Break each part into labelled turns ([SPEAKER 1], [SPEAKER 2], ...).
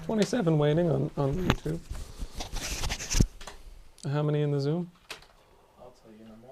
[SPEAKER 1] 27 waiting on YouTube. How many in the Zoom?
[SPEAKER 2] I'll tell you in a moment.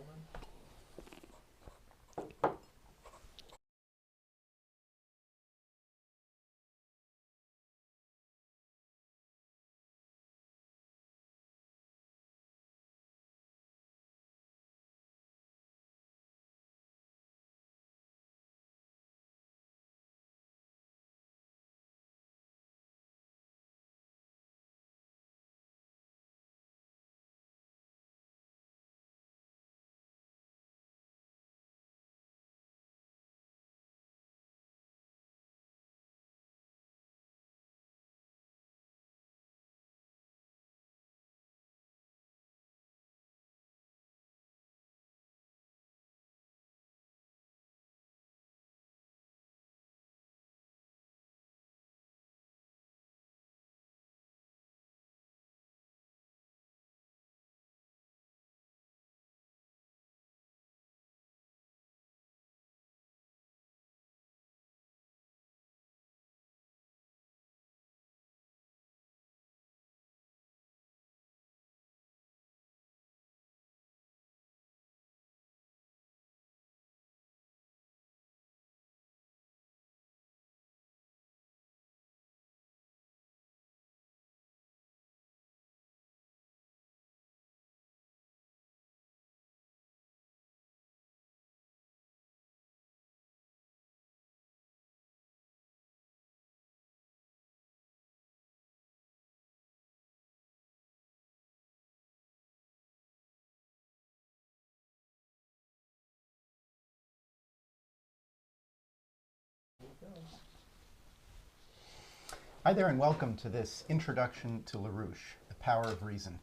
[SPEAKER 3] Hi there and welcome to this Introduction to LaRouche, The Power of Reason.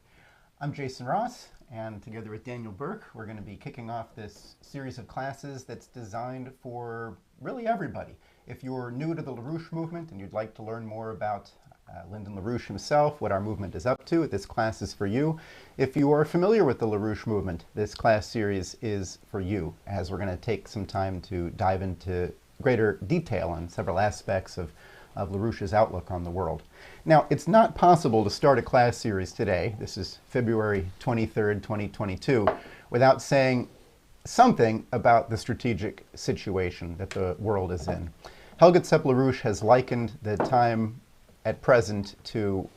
[SPEAKER 3] I'm Jason Ross, and together with Daniel Burke, we're going to be kicking off this series of classes that's designed for really everybody. If you're new to the LaRouche movement and you'd like to learn more about Lyndon LaRouche himself, what our movement is up to, this class is for you. If you are familiar with the LaRouche movement, this class series is for you, as we're going to take some time to dive into greater detail on several aspects of LaRouche's outlook on the world. Now, it's not possible to start a class series today, this is February 23rd, 2022, without saying something about the strategic situation that the world is in. Helga LaRouche has likened the time at present to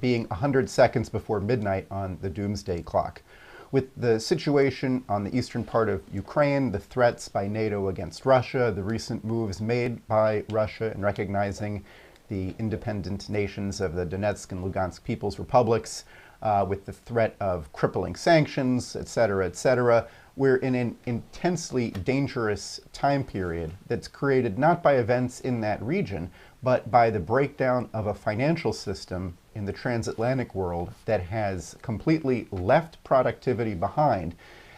[SPEAKER 3] being 100 seconds before midnight on the doomsday clock. With the situation on the eastern part of Ukraine, the threats by NATO against Russia, the recent moves made by Russia in recognizing the independent nations of the Donetsk and Lugansk People's Republics, with the threat of crippling sanctions, etc., we're in an intensely dangerous time period that's created not by events in that region, but by the breakdown of a financial system in the transatlantic world that has completely left productivity behind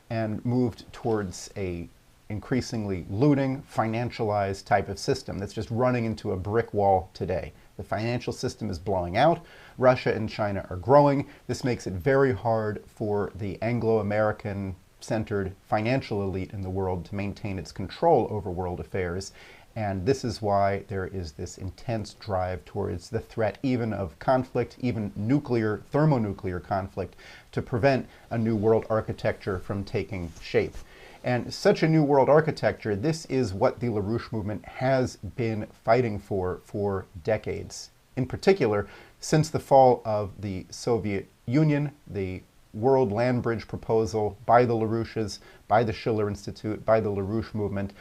[SPEAKER 3] and moved towards a increasingly looting, financialized type of system that's just running into a brick wall today. The financial system is blowing out. Russia and China are growing. This makes it very hard for the Anglo-American centered financial elite in the world to maintain its control over world affairs. And this is why there is this intense drive towards the threat even of conflict, even nuclear, thermonuclear conflict, to prevent a new world architecture from taking shape. And such a new world architecture, this is what the LaRouche movement has been fighting for decades. In particular, since the fall of the Soviet Union, the World Land Bridge proposal by the LaRouches, by the Schiller Institute, by the LaRouche movement.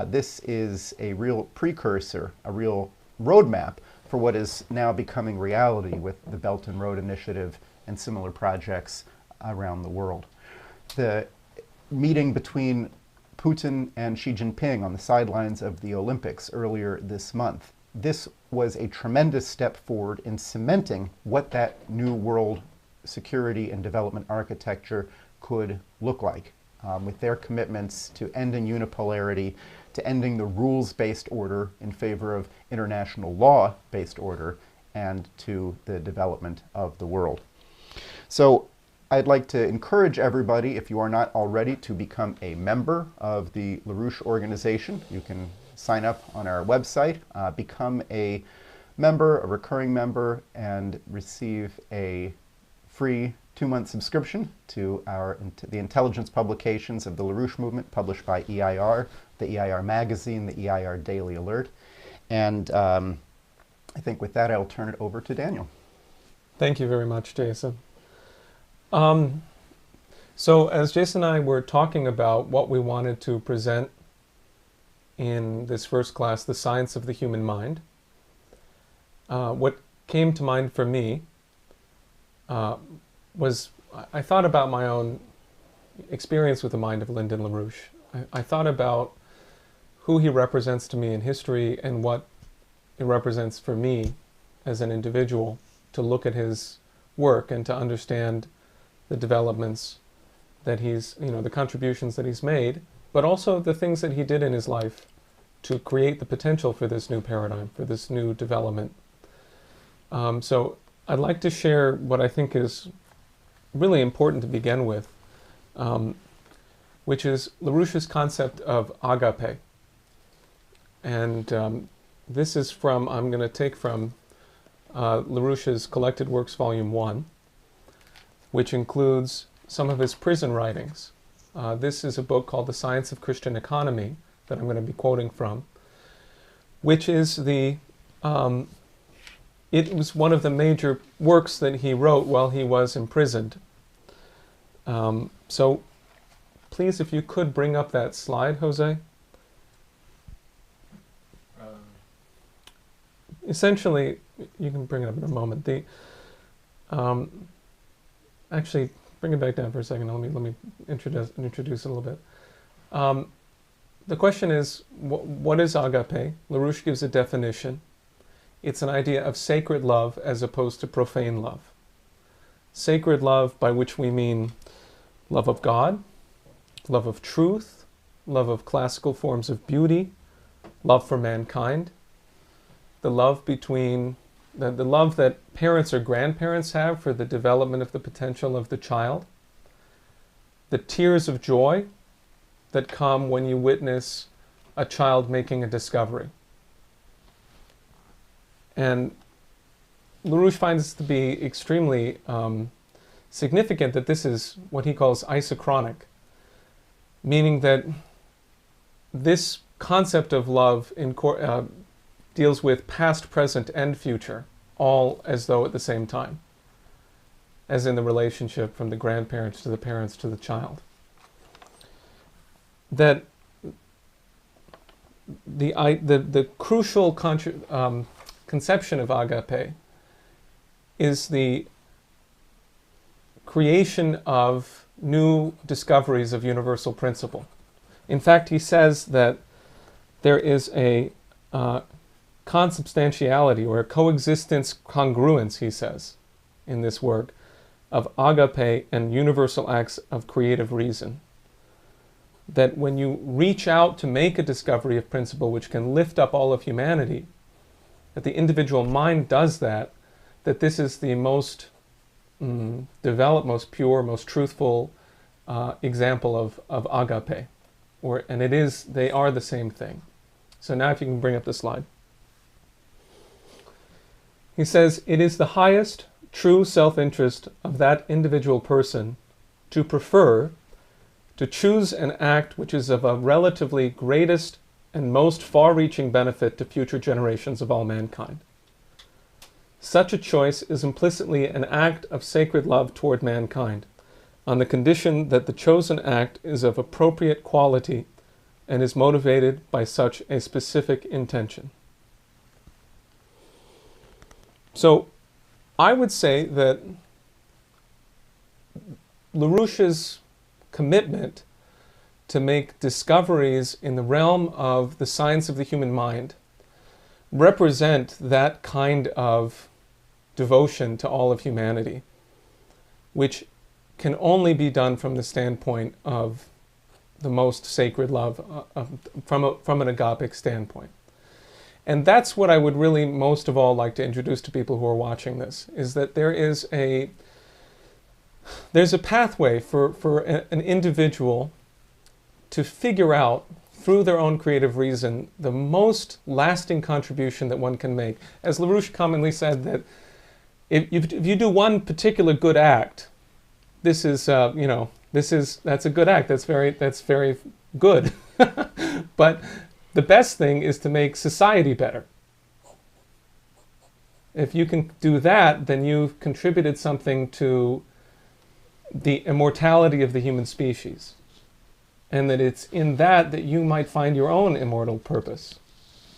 [SPEAKER 3] This is a real precursor, a real roadmap for what is now becoming reality with the Belt and Road Initiative and similar projects around the world. The meeting between Putin and Xi Jinping on the sidelines of the Olympics earlier this month, this was a tremendous step forward in cementing what that new world security and development architecture could look like, with their commitments to ending unipolarity, to ending the rules-based order in favor of international law-based order, and to the development of the world. So I'd like to encourage everybody, if you are not already, to become a member of the LaRouche Organization. You can sign up on our website, become a member, a recurring member, and receive a free 2-month subscription to the intelligence publications of the LaRouche movement, published by EIR, the EIR magazine, the EIR Daily Alert. And I think with that, I'll turn it over to Daniel.
[SPEAKER 1] Thank you very much, Jason. So as Jason and I were talking about what we wanted to present in this first class, The Science of the Human Mind, what came to mind for me was I thought about my own experience with the mind of Lyndon LaRouche. I thought about who he represents to me in history and what it represents for me as an individual to look at his work and to understand the developments that the contributions that he's made, but also the things that he did in his life to create the potential for this new paradigm, for this new development. So I'd like to share what I think is really important to begin with, which is LaRouche's concept of agape. And this is I'm going to take from LaRouche's Collected Works Volume 1, which includes some of his prison writings. This is a book called The Science of Christian Economy that I'm going to be quoting from, which is it was one of the major works that he wrote while he was imprisoned. So please, if you could bring up that slide, Jose. Essentially, you can bring it up in a moment. Actually, bring it back down for a second. Let me introduce it a little bit. The question is, what is agape? LaRouche gives a definition. It's an idea of sacred love as opposed to profane love. Sacred love, by which we mean love of God, love of truth, love of classical forms of beauty, love for mankind, the love between the love that parents or grandparents have for the development of the potential of the child, the tears of joy that come when you witness a child making a discovery. And LaRouche finds this to be extremely significant that this is what he calls isochronic, meaning that this concept of love deals with past, present, and future, all as though at the same time, as in the relationship from the grandparents to the parents to the child. That the crucial conception of agape is the creation of new discoveries of universal principle. In fact, he says that there is a consubstantiality or a coexistence congruence, he says, in this work, of agape and universal acts of creative reason. That when you reach out to make a discovery of principle which can lift up all of humanity, that the individual mind does that this is the most developed, most pure, most truthful example of agape. They are the same thing. So now if you can bring up the slide. He says, it is the highest true self-interest of that individual person to prefer, to choose an act which is of a relatively greatest and most far-reaching benefit to future generations of all mankind. Such a choice is implicitly an act of sacred love toward mankind, on the condition that the chosen act is of appropriate quality and is motivated by such a specific intention. So, I would say that LaRouche's commitment to make discoveries in the realm of the science of the human mind represent that kind of devotion to all of humanity, which can only be done from the standpoint of the most sacred love, from an agapic standpoint. And that's what I would really most of all like to introduce to people who are watching this, is that there's a pathway for an individual to figure out through their own creative reason, the most lasting contribution that one can make. As LaRouche commonly said, that if you do one particular good act, this is, that's a good act. That's very good. But the best thing is to make society better. If you can do that, then you've contributed something to the immortality of the human species. And that it's in that you might find your own immortal purpose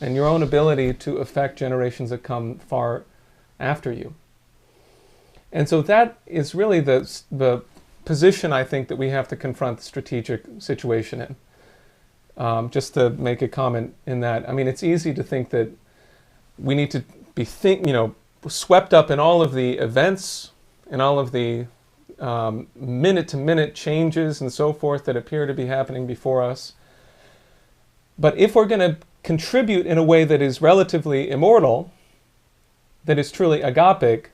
[SPEAKER 1] and your own ability to affect generations that come far after you. And so that is really the position, I think, that we have to confront the strategic situation in. Just to make a comment in that, I mean, it's easy to think that we need to be swept up in all of the events and all of the minute-to-minute changes and so forth that appear to be happening before us. But if we're going to contribute in a way that is relatively immortal, that is truly agapic,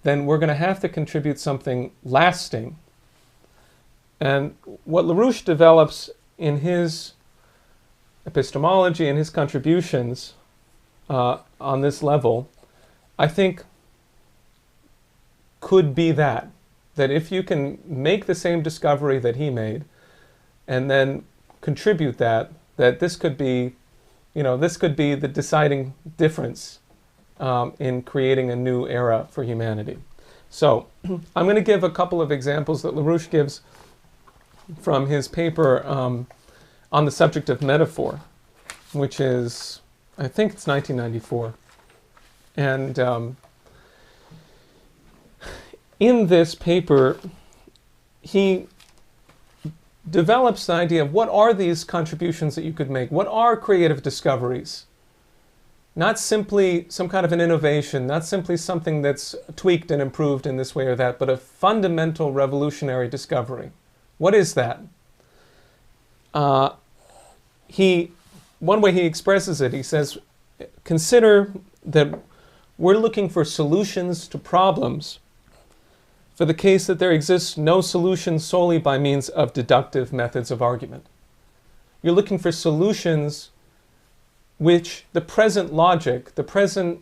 [SPEAKER 1] then we're going to have to contribute something lasting. And what LaRouche develops in his epistemology and his contributions on this level, I think could be that if you can make the same discovery that he made and then contribute that this could be, the deciding difference in creating a new era for humanity. So I'm going to give a couple of examples that LaRouche gives from his paper on the subject of metaphor, which is, I think it's 1994. And in this paper, he develops the idea of what are these contributions that you could make? What are creative discoveries? Not simply some kind of an innovation, not simply something that's tweaked and improved in this way or that, but a fundamental revolutionary discovery. What is that? One way he expresses it, he says, consider that we're looking for solutions to problems for the case that there exists no solution solely by means of deductive methods of argument. You're looking for solutions which the present logic, the present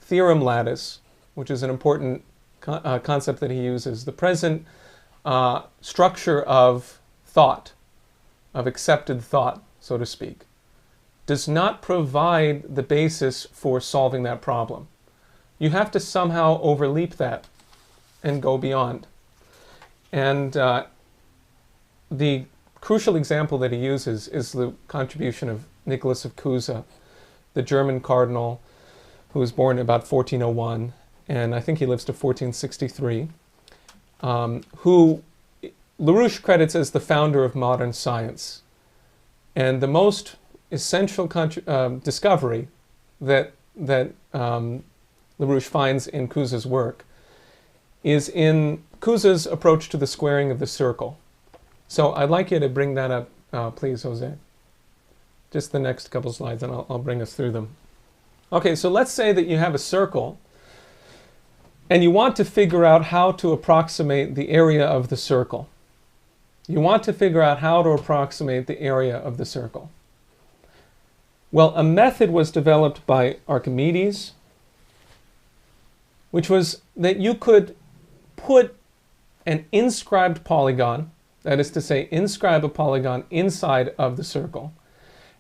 [SPEAKER 1] theorem lattice, which is an important concept that he uses, the present structure of thought, of accepted thought, so to speak, does not provide the basis for solving that problem. You have to somehow overleap that and go beyond. And the crucial example that he uses is the contribution of Nicholas of Cusa, the German cardinal who was born about 1401, and I think he lives to 1463, who LaRouche credits as the founder of modern science. And the most essential discovery that LaRouche finds in Cusa's work is in Cusa's approach to the squaring of the circle. So I'd like you to bring that up, please, Jose. Just the next couple slides, and I'll bring us through them. Okay, so let's say that you have a circle, and you want to figure out how to approximate the area of the circle. You want to figure out how to approximate the area of the circle. Well, a method was developed by Archimedes, which was that you could put an inscribed polygon, that is to say, inscribe a polygon inside of the circle,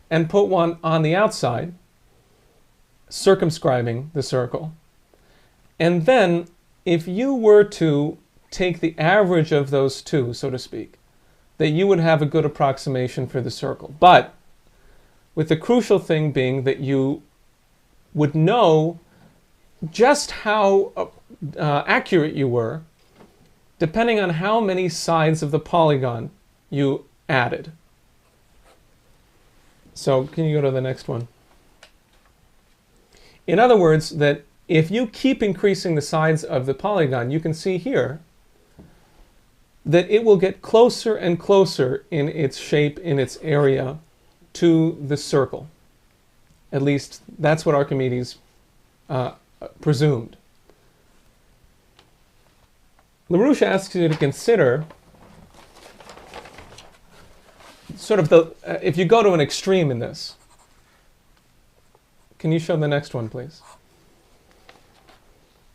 [SPEAKER 1] and put one on the outside, circumscribing the circle. And then, if you were to take the average of those two, so to speak, that you would have a good approximation for the circle. But with the crucial thing being that you would know just how accurate you were depending on how many sides of the polygon you added. So can you go to the next one? In other words, that if you keep increasing the sides of the polygon, you can see here that it will get closer and closer in its shape, in its area, to the circle. At least that's what Archimedes presumed. LaRouche asks you to consider sort of the, if you go to an extreme in this, can you show the next one, please?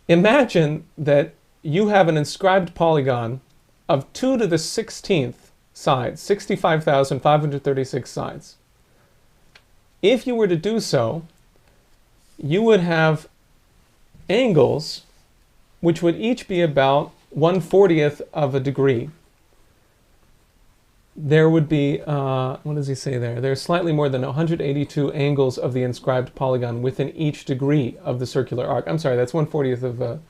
[SPEAKER 1] Imagine that you have an inscribed polygon of 2 to the 16th sides, 65,536 sides. If you were to do so, you would have angles which would each be about 1/40th of a degree. There would be, what does he say there? There's slightly more than 182 angles of the inscribed polygon within each degree of the circular arc. I'm sorry, that's 1/40th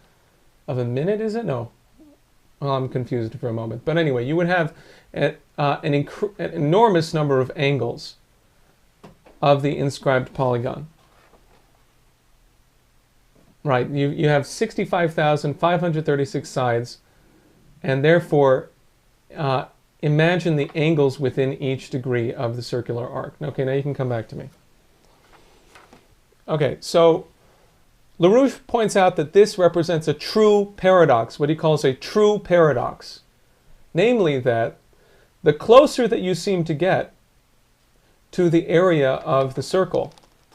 [SPEAKER 1] of a minute, is it? No. Well, I'm confused for a moment. But anyway, you would have an enormous number of angles of the inscribed polygon. Right, you have 65,536 sides, and therefore imagine the angles within each degree of the circular arc. Okay, now you can come back to me. Okay, so LaRouche points out that this represents a true paradox, what he calls a true paradox. Namely that the closer that you seem to get to the area of the circle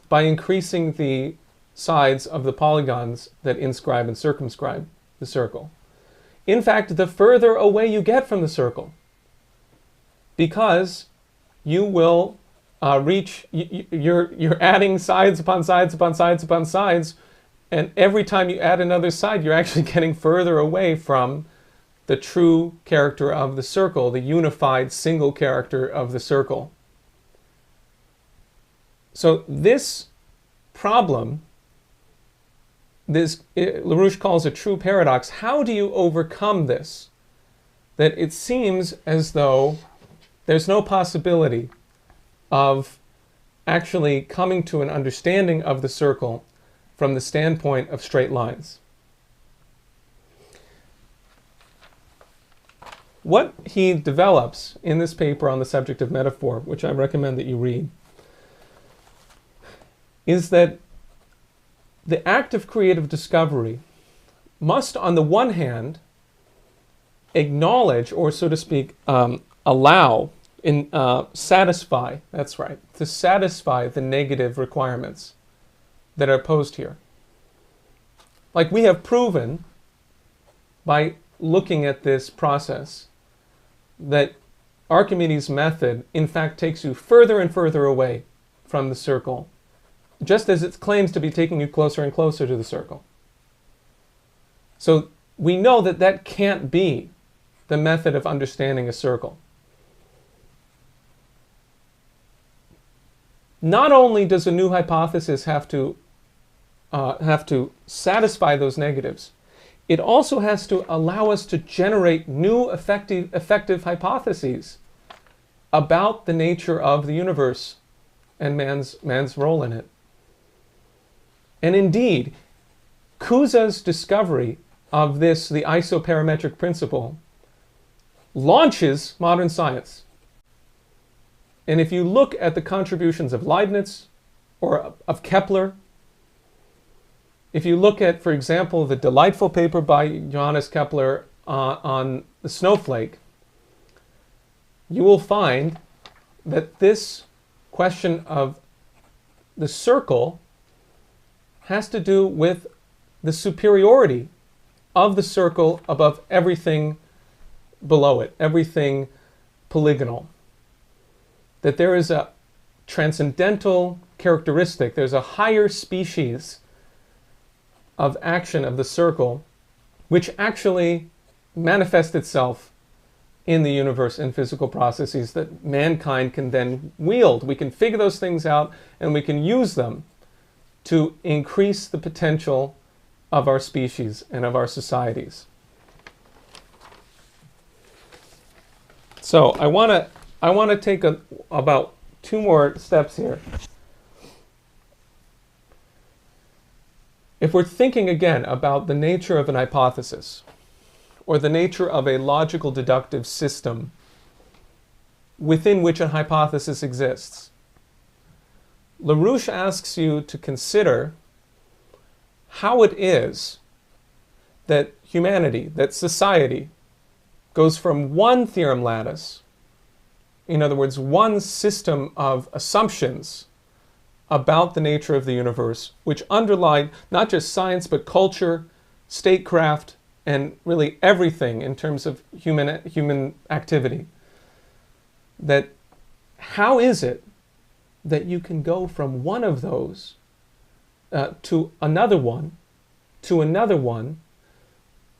[SPEAKER 1] by increasing the sides of the polygons that inscribe and circumscribe the circle, in fact, the further away you get from the circle, because you will reach, you're adding sides upon sides upon sides upon sides, and every time you add another side, you're actually getting further away from the true character of the circle, the unified single character of the circle. So this problem, LaRouche calls a true paradox. How do you overcome this? That it seems as though there's no possibility of actually coming to an understanding of the circle from the standpoint of straight lines. What he develops in this paper on the subject of metaphor, which I recommend that you read, is that the act of creative discovery must, on the one hand, acknowledge, or so to speak, satisfy, that's right, to satisfy the negative requirements that are posed here. Like we have proven by looking at this process that Archimedes' method in fact takes you further and further away from the circle, just as it claims to be taking you closer and closer to the circle. So we know that that can't be the method of understanding a circle. Not only does a new hypothesis have to satisfy those negatives, it also has to allow us to generate new effective hypotheses about the nature of the universe and man's role in it. And indeed, Cusa's discovery of this, the isoparametric principle, launches modern science. And if you look at the contributions of Leibniz or of Kepler, if you look at, for example, the delightful paper by Johannes Kepler on the snowflake, you will find that this question of the circle has to do with the superiority of the circle above everything below it, everything polygonal. That there is a transcendental characteristic, there's a higher species of action of the circle which actually manifests itself in the universe in physical processes that mankind can then wield. We can figure those things out and we can use them to increase the potential of our species and of our societies. So I want to take about 2 more steps here. If we're thinking again about the nature of an hypothesis or the nature of a logical deductive system within which a hypothesis exists, LaRouche asks you to consider how it is that humanity, that society, goes from one theorem lattice In other words, one system of assumptions about the nature of the universe, which underlie not just science, but culture, statecraft, and really everything in terms of human activity. That how is it that you can go from one of those to another one,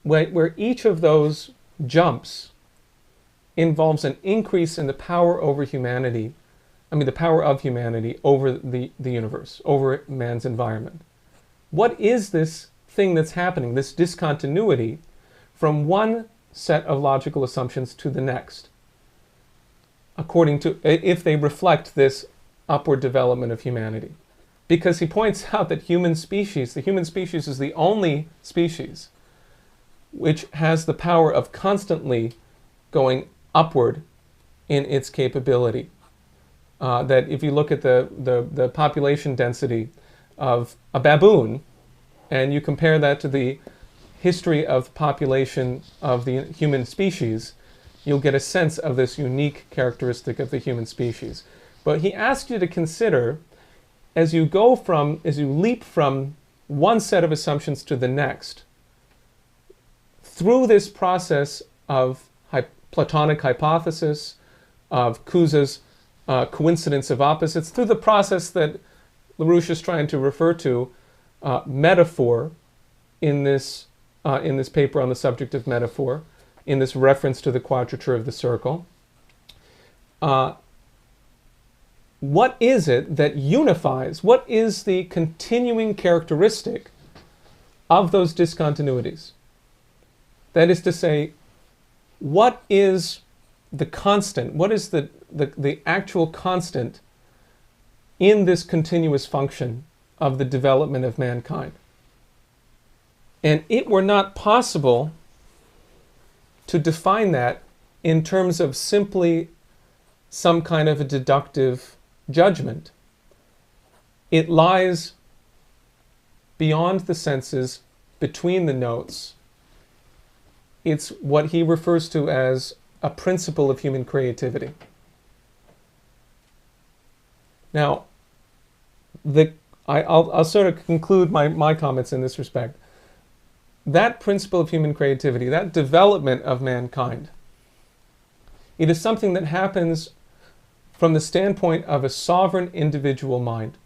[SPEAKER 1] where each of those jumps involves an increase in the power over humanity, the power of humanity over the universe, over man's environment. What is this thing that's happening, this discontinuity from one set of logical assumptions to the next, according to, if they reflect this upward development of humanity? Because he points out that the human species is the only species which has the power of constantly going upward in its capability. That if you look at the population density of a baboon, and you compare that to the history of population of the human species, you'll get a sense of this unique characteristic of the human species. But he asks you to consider, as you leap from one set of assumptions to the next, through this process of Platonic hypothesis, of Couza's coincidence of opposites, through the process that LaRouche is trying to refer to, metaphor, in this paper on the subject of metaphor, in this reference to the quadrature of the circle. What is it that unifies? What is the continuing characteristic of those discontinuities? That is to say, what is the constant? What is the actual constant in this continuous function of the development of mankind? And it were not possible to define that in terms of simply some kind of a deductive judgment. It lies beyond the senses, between the notes. It's what he refers to as a principle of human creativity. Now, I'll sort of conclude my comments in this respect. That principle of human creativity, that development of mankind, it is something that happens from the standpoint of a sovereign individual mind.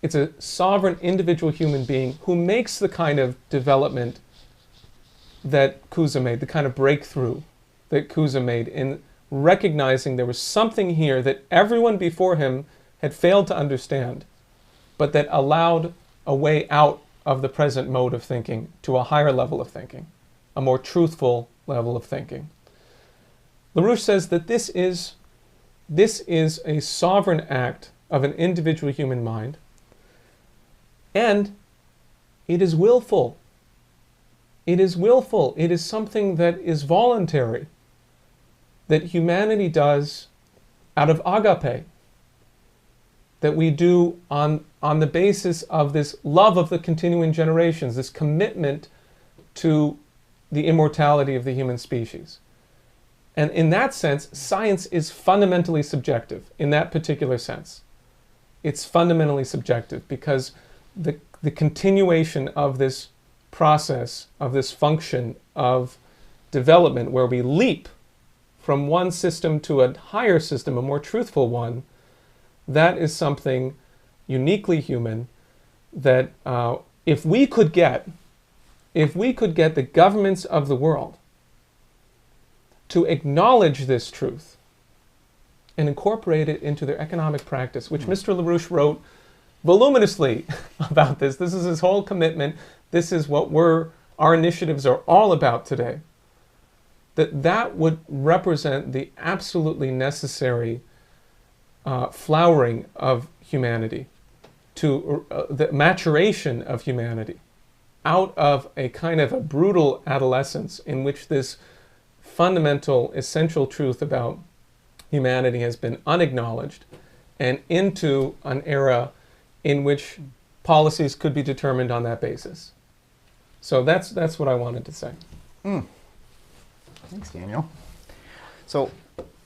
[SPEAKER 1] It's a sovereign individual human being who makes the kind of development that Couza made, the kind of breakthrough that Couza made in recognizing there was something here that everyone before him had failed to understand, but that allowed a way out of the present mode of thinking to a higher level of thinking, a more truthful level of thinking. LaRouche says that this is a sovereign act of an individual human mind, and it is willful. It is willful. It is something that is voluntary, that humanity does out of agape, that we do on the basis of this love of the continuing generations, this commitment to the immortality of the human species. And in that sense, science is fundamentally subjective, in that particular sense. It's fundamentally subjective because the continuation of this process, of this function of development, where we leap from one system to a higher system, a more truthful one, that is something uniquely human that if we could get the governments of the world to acknowledge this truth and incorporate it into their economic practice, which Mr. LaRouche wrote voluminously about this. This is his whole commitment. This is what our initiatives are all about today. That would represent the absolutely necessary flowering of humanity, to the maturation of humanity out of a kind of a brutal adolescence in which this fundamental, essential truth about humanity has been unacknowledged, and into an era in which policies could be determined on that basis. So that's what I wanted to say.
[SPEAKER 3] Thanks, Daniel. So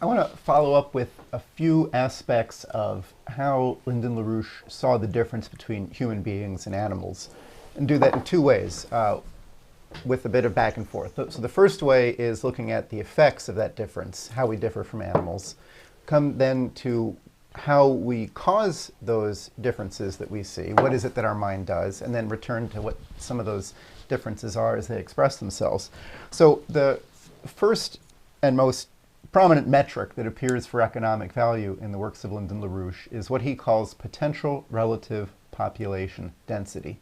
[SPEAKER 3] I want to follow up with a few aspects of how Lyndon LaRouche saw the difference between human beings and animals, and do that in two ways, with a bit of back and forth. So the first way is looking at the effects of that difference, how we differ from animals. Come then to how we cause those differences that we see, what is it that our mind does, and then return to what some of those differences are as they express themselves. So the first and most prominent metric that appears for economic value in the works of Lyndon LaRouche is what he calls potential relative population density.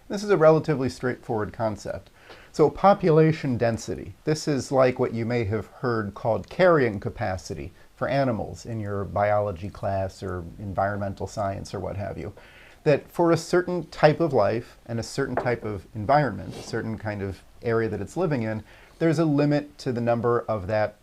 [SPEAKER 3] This is a relatively straightforward concept. So population density, this is like what you may have heard called carrying capacity for animals in your biology class or environmental science or what have you. That for a certain type of life and a certain type of environment, a certain kind of area that it's living in, there's a limit to the number of that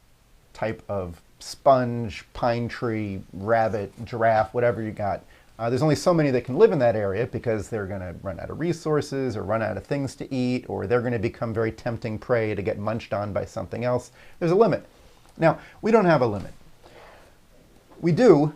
[SPEAKER 3] type of sponge, pine tree, rabbit, giraffe, whatever you got. There's only so many that can live in that area because they're going to run out of resources or run out of things to eat, or they're going to become very tempting prey to get munched on by something else. There's a limit. Now, we don't have a limit. We do,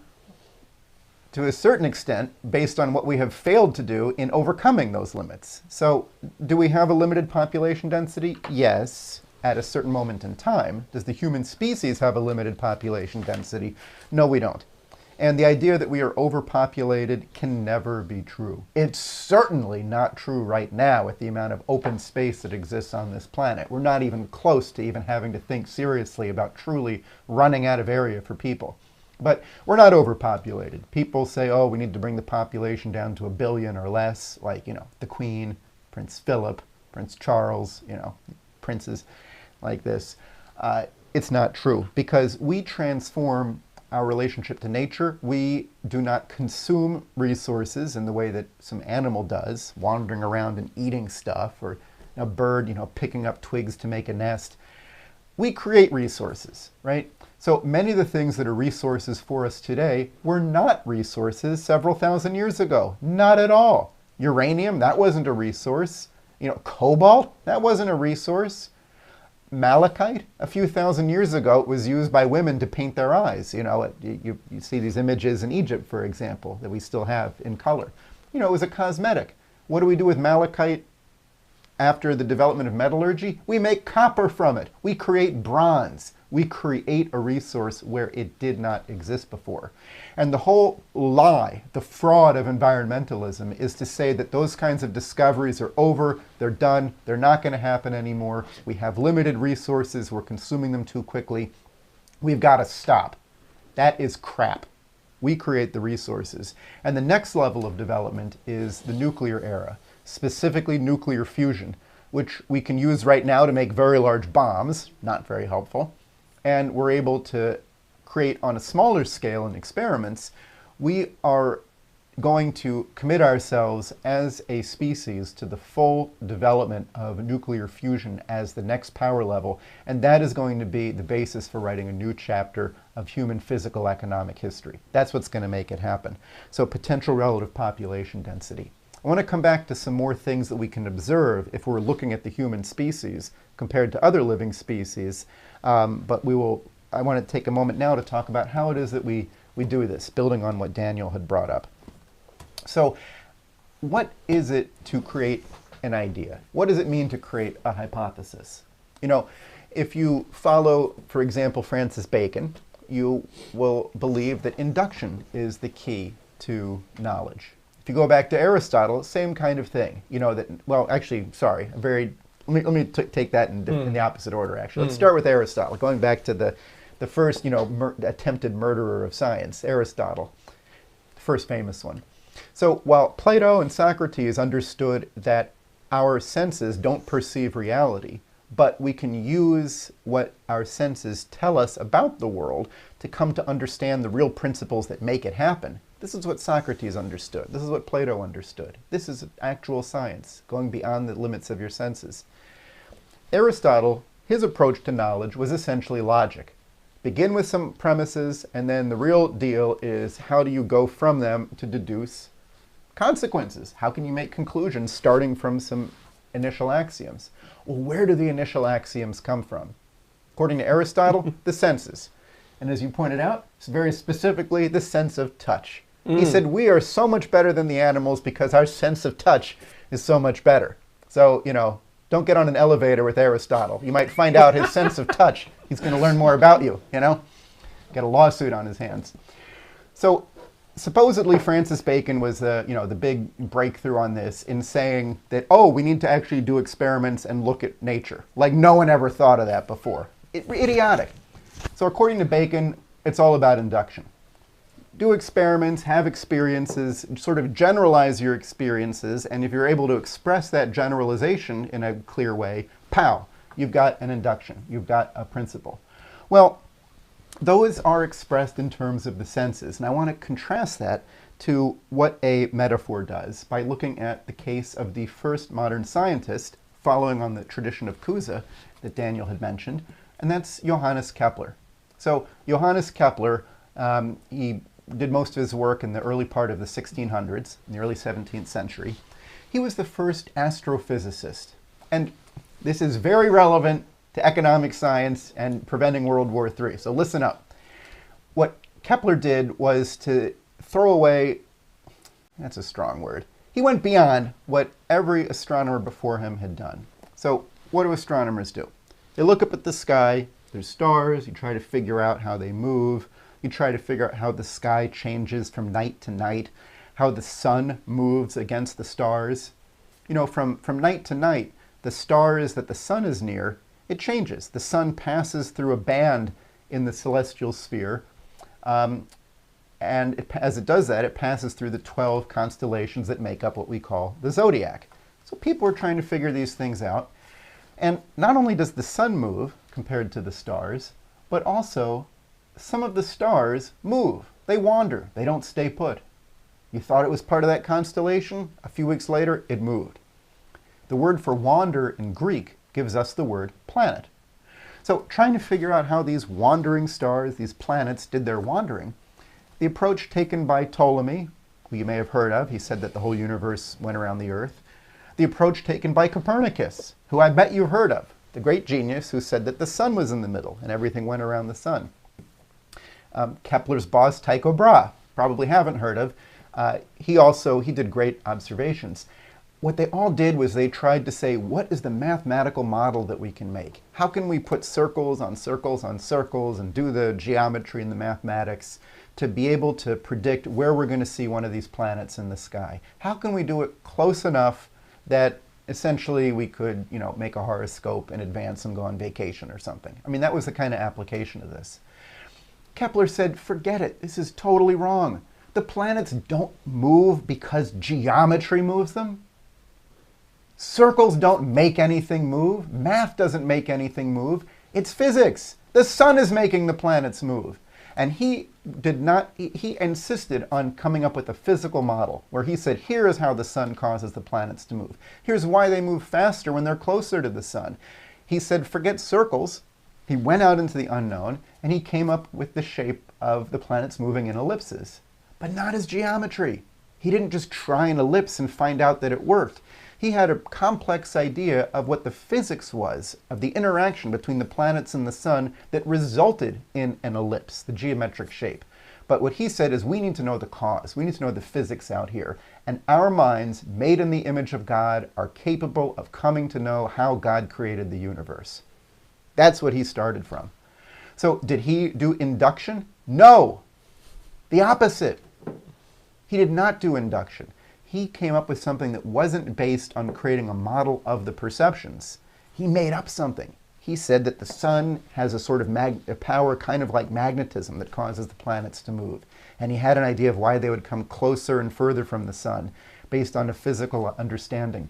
[SPEAKER 3] to a certain extent, based on what we have failed to do in overcoming those limits. So, do we have a limited population density? Yes, at a certain moment in time. Does the human species have a limited population density? No, we don't. And the idea that we are overpopulated can never be true. It's certainly not true right now with the amount of open space that exists on this planet. We're not even close to even having to think seriously about truly running out of area for people. But we're not overpopulated. People say, oh, we need to bring the population down to 1 billion or less, like, the Queen, Prince Philip, Prince Charles, princes like this. It's not true, because we transform our relationship to nature. We do not consume resources in the way that some animal does, wandering around and eating stuff, or a bird, picking up twigs to make a nest. We create resources, right? So many of the things that are resources for us today were not resources several thousand years ago. Not at all. Uranium, that wasn't a resource. Cobalt, that wasn't a resource. Malachite, a few thousand years ago, was used by women to paint their eyes. You see these images in Egypt, for example, that we still have in color. It was a cosmetic. What do we do with malachite after the development of metallurgy? We make copper from it. We create bronze. We create a resource where it did not exist before. And the whole lie, the fraud of environmentalism, is to say that those kinds of discoveries are over, they're done, they're not going to happen anymore. We have limited resources, we're consuming them too quickly. We've got to stop. That is crap. We create the resources. And the next level of development is the nuclear era, specifically nuclear fusion, which we can use right now to make very large bombs, not very helpful. And we're able to create on a smaller scale in experiments. We are going to commit ourselves as a species to the full development of nuclear fusion as the next power level, and that is going to be the basis for writing a new chapter of human physical economic history. That's what's going to make it happen. So potential relative population density. I want to come back to some more things that we can observe if we're looking at the human species compared to other living species. But I want to take a moment now to talk about how it is that we do this, building on what Daniel had brought up. So what is it to create an idea? What does it mean to create a hypothesis? If you follow, for example, Francis Bacon, you will believe that induction is the key to knowledge. If you go back to Aristotle, same kind of thing. Let me take that in the opposite order, actually. Let's start with Aristotle, going back to the first, attempted murderer of science, Aristotle, the first famous one. So while Plato and Socrates understood that our senses don't perceive reality, but we can use what our senses tell us about the world to come to understand the real principles that make it happen. This is what Socrates understood. This is what Plato understood. This is actual science, going beyond the limits of your senses. Aristotle, his approach to knowledge was essentially logic. Begin with some premises, and then the real deal is how do you go from them to deduce consequences? How can you make conclusions starting from some initial axioms? Well, where do the initial axioms come from? According to Aristotle, the senses. And as you pointed out, it's very specifically the sense of touch. He said, we are so much better than the animals because our sense of touch is so much better. So, don't get on an elevator with Aristotle. You might find out his sense of touch. He's going to learn more about you, Get a lawsuit on his hands. So supposedly Francis Bacon was the big breakthrough on this in saying that, we need to actually do experiments and look at nature. Like no one ever thought of that before. Idiotic. So according to Bacon, it's all about induction. Do experiments, have experiences, sort of generalize your experiences, and if you're able to express that generalization in a clear way, pow, you've got an induction, you've got a principle. Well, those are expressed in terms of the senses, and I want to contrast that to what a metaphor does by looking at the case of the first modern scientist, following on the tradition of Cusa that Daniel had mentioned, and that's Johannes Kepler. So Johannes Kepler, he did most of his work in the early part of the 1600s, in the early 17th century. He was the first astrophysicist. And this is very relevant to economic science and preventing World War III. So listen up. What Kepler did was to throw away, that's a strong word, he went beyond what every astronomer before him had done. So what do astronomers do? They look up at the sky, there's stars, you try to figure out how they move, you try to figure out how the sky changes from night to night, how the sun moves against the stars. From night to night, the stars that the sun is near, it changes. The sun passes through a band in the celestial sphere, and as it does that, it passes through the 12 constellations that make up what we call the zodiac. So people are trying to figure these things out. And not only does the sun move compared to the stars, but also some of the stars move. They wander. They don't stay put. You thought it was part of that constellation? A few weeks later, it moved. The word for wander in Greek gives us the word planet. So trying to figure out how these wandering stars, these planets, did their wandering, the approach taken by Ptolemy, who you may have heard of, he said that the whole universe went around the Earth, the approach taken by Copernicus, who I bet you've heard of, the great genius who said that the sun was in the middle and everything went around the sun. Kepler's boss, Tycho Brahe, probably haven't heard of. He did great observations. What they all did was they tried to say, what is the mathematical model that we can make? How can we put circles on circles on circles and do the geometry and the mathematics to be able to predict where we're going to see one of these planets in the sky? How can we do it close enough that essentially we could, make a horoscope in advance and go on vacation or something? I mean, that was the kind of application of this. Kepler said, forget it, this is totally wrong. The planets don't move because geometry moves them. Circles don't make anything move. Math doesn't make anything move. It's physics. The sun is making the planets move. And he insisted on coming up with a physical model where he said, here is how the sun causes the planets to move. Here's why they move faster when they're closer to the sun. He said, forget circles. He went out into the unknown and he came up with the shape of the planets moving in ellipses, but not as geometry. He didn't just try an ellipse and find out that it worked. He had a complex idea of what the physics was, of the interaction between the planets and the sun that resulted in an ellipse, the geometric shape. But what he said is we need to know the cause. We need to know the physics out here. And our minds, made in the image of God, are capable of coming to know how God created the universe. That's what he started from. So did he do induction? No. The opposite. He did not do induction. He came up with something that wasn't based on creating a model of the perceptions. He made up something. He said that the sun has a sort of a power kind of like magnetism that causes the planets to move. And he had an idea of why they would come closer and further from the sun based on a physical understanding.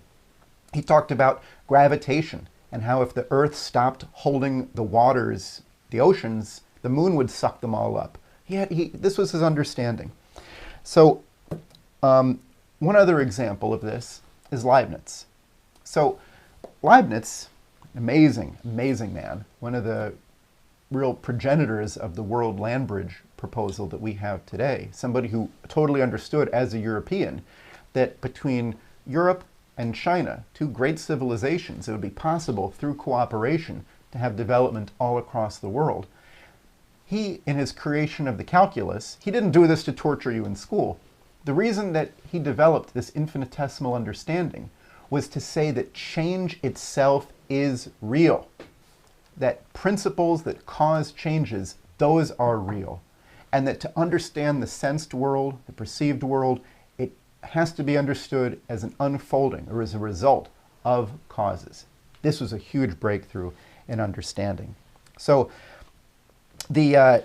[SPEAKER 3] He talked about gravitation and how if the Earth stopped holding the waters, the oceans, the moon would suck them all up. This was his understanding. So one other example of this is Leibniz. So Leibniz, amazing, amazing man, one of the real progenitors of the world land bridge proposal that we have today, somebody who totally understood as a European that between Europe and China, two great civilizations, it would be possible through cooperation to have development all across the world. He, in his creation of the calculus, he didn't do this to torture you in school. The reason that he developed this infinitesimal understanding was to say that change itself is real. That principles that cause changes, those are real. And that to understand the sensed world, the perceived world, it has to be understood as an unfolding or as a result of causes. This was a huge breakthrough in understanding. So the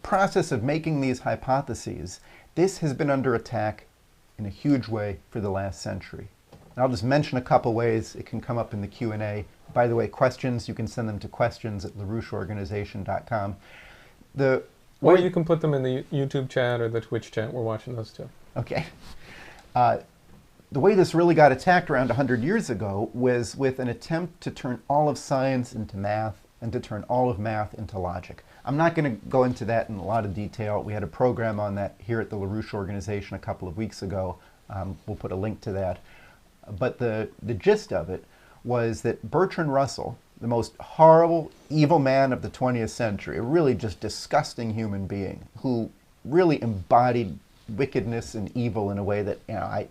[SPEAKER 3] process of making these hypotheses, this has been under attack in a huge way for the last century. And I'll just mention a couple ways it can come up in the Q&A. By the way, questions, you can send them to questions@LaRoucheOrganization.com.
[SPEAKER 1] Or you can put them in the YouTube chat or the Twitch chat. We're watching those too.
[SPEAKER 3] Okay. The way this really got attacked around 100 years ago was with an attempt to turn all of science into math and to turn all of math into logic. I'm not going to go into that in a lot of detail. We had a program on that here at the LaRouche Organization a couple of weeks ago. We'll put a link to that. But the gist of it was that Bertrand Russell, the most horrible, evil man of the 20th century, a really just disgusting human being who really embodied wickedness and evil in a way that, you know,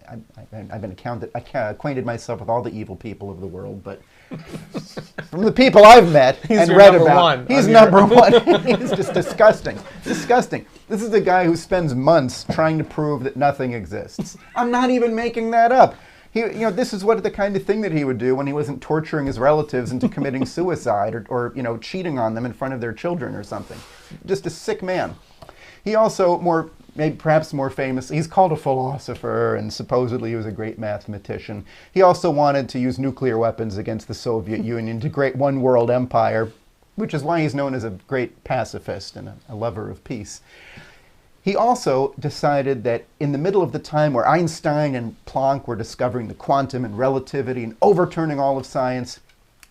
[SPEAKER 3] I've been acquainted myself with all the evil people of the world, but from the people I've met and read about, he's number one. He's just disgusting. Disgusting. This is a guy who spends months trying to prove that nothing exists. I'm not even making that up. This is the kind of thing that he would do when he wasn't torturing his relatives into committing suicide or cheating on them in front of their children or something. Just a sick man. He also, perhaps more famous, he's called a philosopher, and supposedly he was a great mathematician. He also wanted to use nuclear weapons against the Soviet Union to create one world empire, which is why he's known as a great pacifist and a lover of peace. He also decided that in the middle of the time where Einstein and Planck were discovering the quantum and relativity and overturning all of science,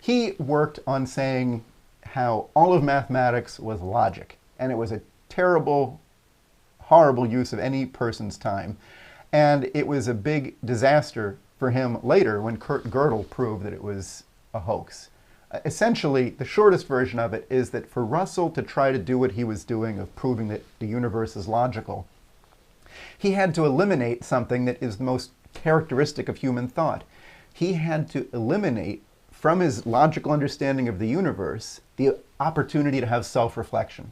[SPEAKER 3] he worked on saying how all of mathematics was logic, and it was a terrible, horrible use of any person's time. And it was a big disaster for him later when Kurt Gödel proved that it was a hoax. Essentially, the shortest version of it is that for Russell to try to do what he was doing of proving that the universe is logical, he had to eliminate something that is the most characteristic of human thought. He had to eliminate from his logical understanding of the universe the opportunity to have self-reflection.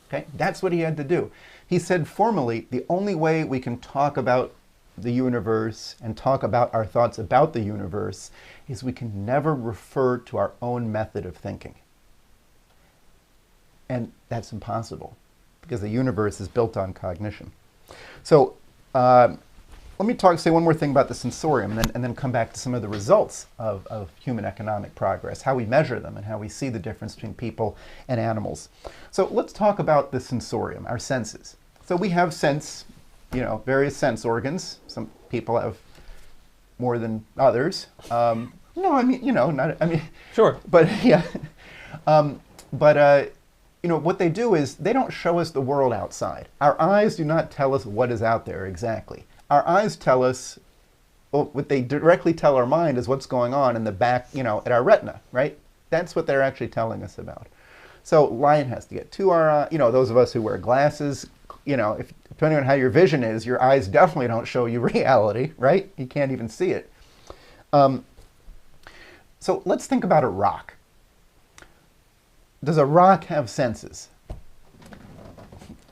[SPEAKER 3] Okay? That's what he had to do. He said formally, the only way we can talk about the universe and talk about our thoughts about the universe is we can never refer to our own method of thinking. And that's impossible because the universe is built on cognition. So let me say one more thing about the sensorium and then come back to some of the results of human economic progress, how we measure them and how we see the difference between people and animals. So let's talk about the sensorium, our senses. So we have various sense organs. Some people have more than others.
[SPEAKER 1] Sure.
[SPEAKER 3] But yeah. What they do is they don't show us the world outside. Our eyes do not tell us what is out there exactly. Our eyes tell us, what they directly tell our mind is what's going on in the back, at our retina, right? That's what they're actually telling us about. So light has to get to our, those of us who wear glasses, depending on how your vision is, your eyes definitely don't show you reality, right? You can't even see it. So let's think about a rock. Does a rock have senses?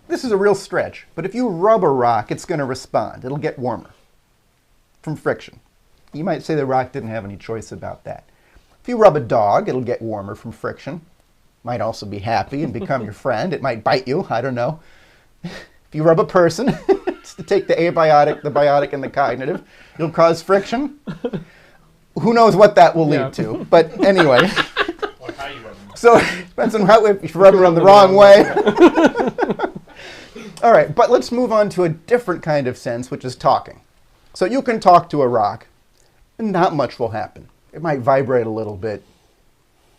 [SPEAKER 3] This is a real stretch, but if you rub a rock, it's going to respond. It'll get warmer from friction. You might say the rock didn't have any choice about that. If you rub a dog, it'll get warmer from friction. Might also be happy and become your friend. It might bite you, I don't know. If you rub a person, to take the abiotic, the biotic, and the cognitive, you'll cause friction. Who knows what that will lead to, but anyway.
[SPEAKER 2] Or how you rub them.
[SPEAKER 3] So it depends on how, if you rub them the wrong way. All right, but let's move on to a different kind of sense, which is talking. So you can talk to a rock, and not much will happen. It might vibrate a little bit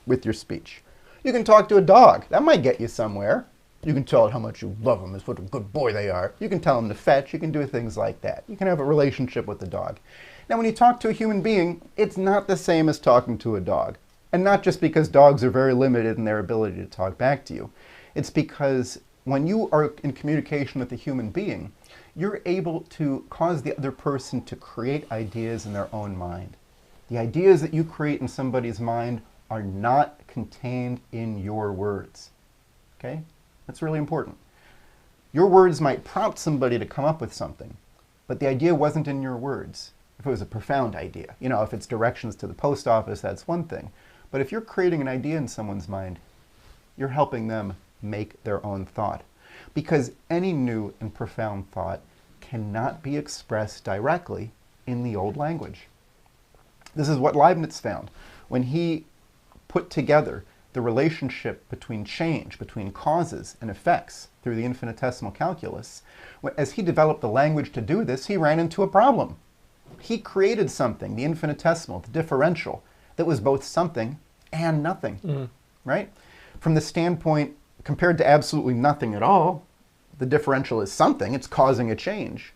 [SPEAKER 3] with your speech. You can talk to a dog. That might get you somewhere. You can tell it how much you love them, what a good boy they are. You can tell them to fetch. You can do things like that. You can have a relationship with the dog. Now, when you talk to a human being, it's not the same as talking to a dog. And not just because dogs are very limited in their ability to talk back to you. It's because when you are in communication with a human being, you're able to cause the other person to create ideas in their own mind. The ideas that you create in somebody's mind are not contained in your words. Okay? That's really important. Your words might prompt somebody to come up with something, but the idea wasn't in your words. If it was a profound idea, you know, if it's directions to the post office, that's one thing. But if you're creating an idea in someone's mind, you're helping them make their own thought. Because any new and profound thought cannot be expressed directly in the old language. This is what Leibniz found when he put together the relationship between change, between causes and effects through the infinitesimal calculus. As he developed the language to do this, he ran into a problem. He created something, the infinitesimal, the differential, that was both something and nothing, right? From the standpoint, compared to absolutely nothing at all, the differential is something, it's causing a change.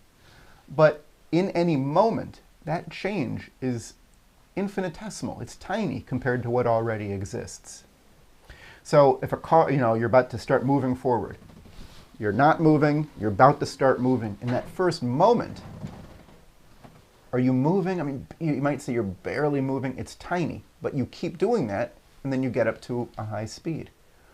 [SPEAKER 3] But in any moment, that change is infinitesimal. It's tiny compared to what already exists. So if a car, you know, you're about to start moving forward, you're not moving, you're about to start moving. In that first moment, are you moving? I mean, you might say you're barely moving. It's tiny, but you keep doing that, and then you get up to a high speed.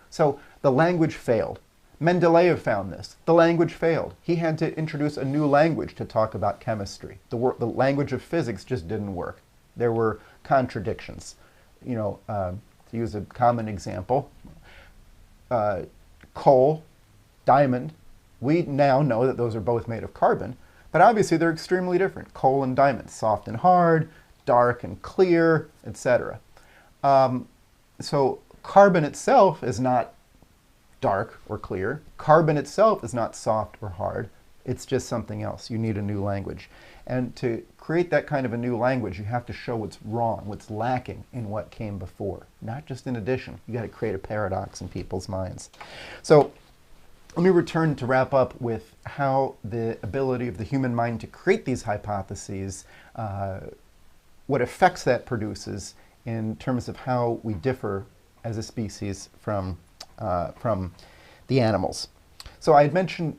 [SPEAKER 3] So the language failed. Mendeleev found this. The language failed. He had to introduce a new language to talk about chemistry. The language of physics just didn't work. There were contradictions. You know, to use a common example, coal, diamond, we now know that those are both made of carbon, but obviously they're extremely different. Coal and diamond, soft and hard, dark and clear, etc. So carbon itself is not dark or clear. Carbon itself is not soft or hard. It's just something else. You need a new language. And to create that kind of a new language, you have to show what's wrong, what's lacking in what came before, not just in addition. You got to create a paradox in people's minds. So let me return to wrap up with how the ability of the human mind to create these hypotheses, what effects that produces in terms of how we differ as a species from the animals. So I had mentioned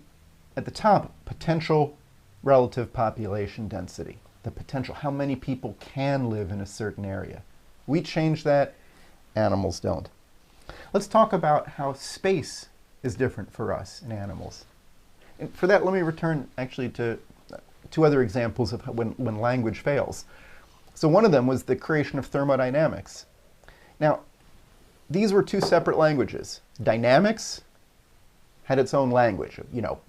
[SPEAKER 3] at the top potential relative population density, the potential, how many people can live in a certain area. We change that, animals don't. Let's talk about how space is different for us and animals. And for that, let me return actually to two other examples of when language fails. So one of them was the creation of thermodynamics. Now, these were two separate languages. Dynamics had its own language, you know,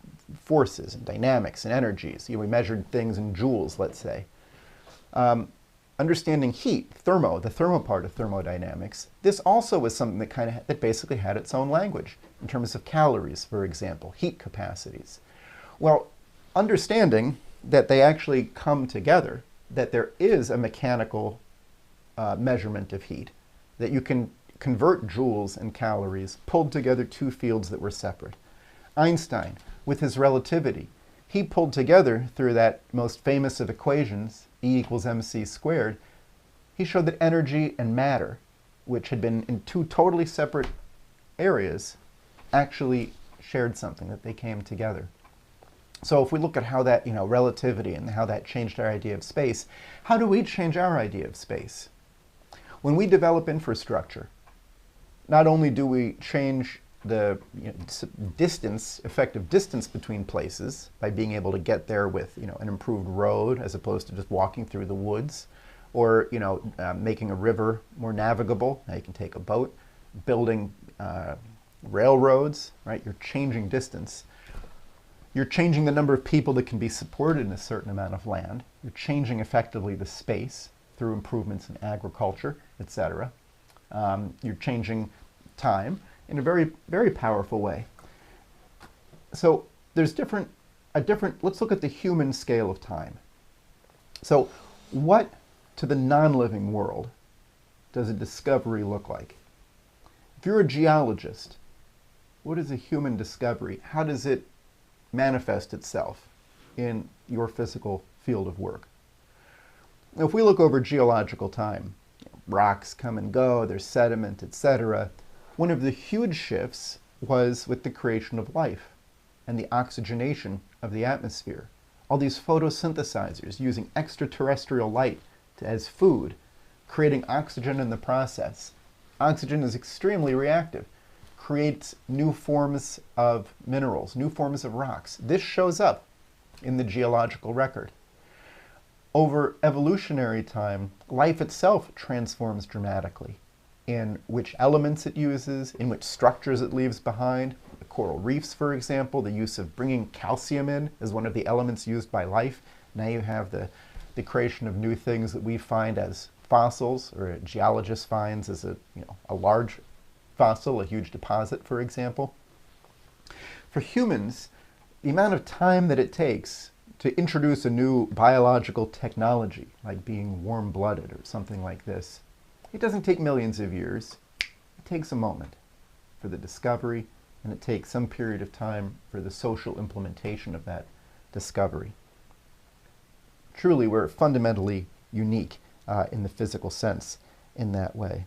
[SPEAKER 3] forces and dynamics and energies. You know, we measured things in joules, let's say. Understanding heat, the thermo part of thermodynamics, this also was something that that basically had its own language in terms of calories, for example, heat capacities. Well, understanding that they actually come together, that there is a mechanical measurement of heat, that you can convert joules and calories, pulled together two fields that were separate. Einstein, with his relativity, he pulled together through that most famous of equations, E equals mc squared, he showed that energy and matter, which had been in two totally separate areas, actually shared something, that they came together. So if we look at how that, you know, relativity and how that changed our idea of space, how do we change our idea of space? When we develop infrastructure, not only do we change the distance, effective distance between places by being able to get there with, you know, an improved road as opposed to just walking through the woods, or, you know, making a river more navigable. Now you can take a boat, building railroads, right? You're changing distance. You're changing the number of people that can be supported in a certain amount of land. You're changing effectively the space through improvements in agriculture, etc. You're changing time in a very, very powerful way. So there's let's look at the human scale of time. So what, to the non-living world, does a discovery look like? If you're a geologist, what is a human discovery? How does it manifest itself in your physical field of work? Now, if we look over geological time, rocks come and go, there's sediment, etc. One of the huge shifts was with the creation of life and the oxygenation of the atmosphere. All these photosynthesizers using extraterrestrial light as food, creating oxygen in the process. Oxygen is extremely reactive, creates new forms of minerals, new forms of rocks. This shows up in the geological record. Over evolutionary time, life itself transforms dramatically in which elements it uses, in which structures it leaves behind. The coral reefs, for example, the use of bringing calcium in is one of the elements used by life. Now you have the creation of new things that we find as fossils, or a geologist finds as a large fossil, a huge deposit, for example. For humans, the amount of time that it takes to introduce a new biological technology, like being warm-blooded or something like this, it doesn't take millions of years. It takes a moment for the discovery, and it takes some period of time for the social implementation of that discovery. Truly, we're fundamentally unique in the physical sense in that way.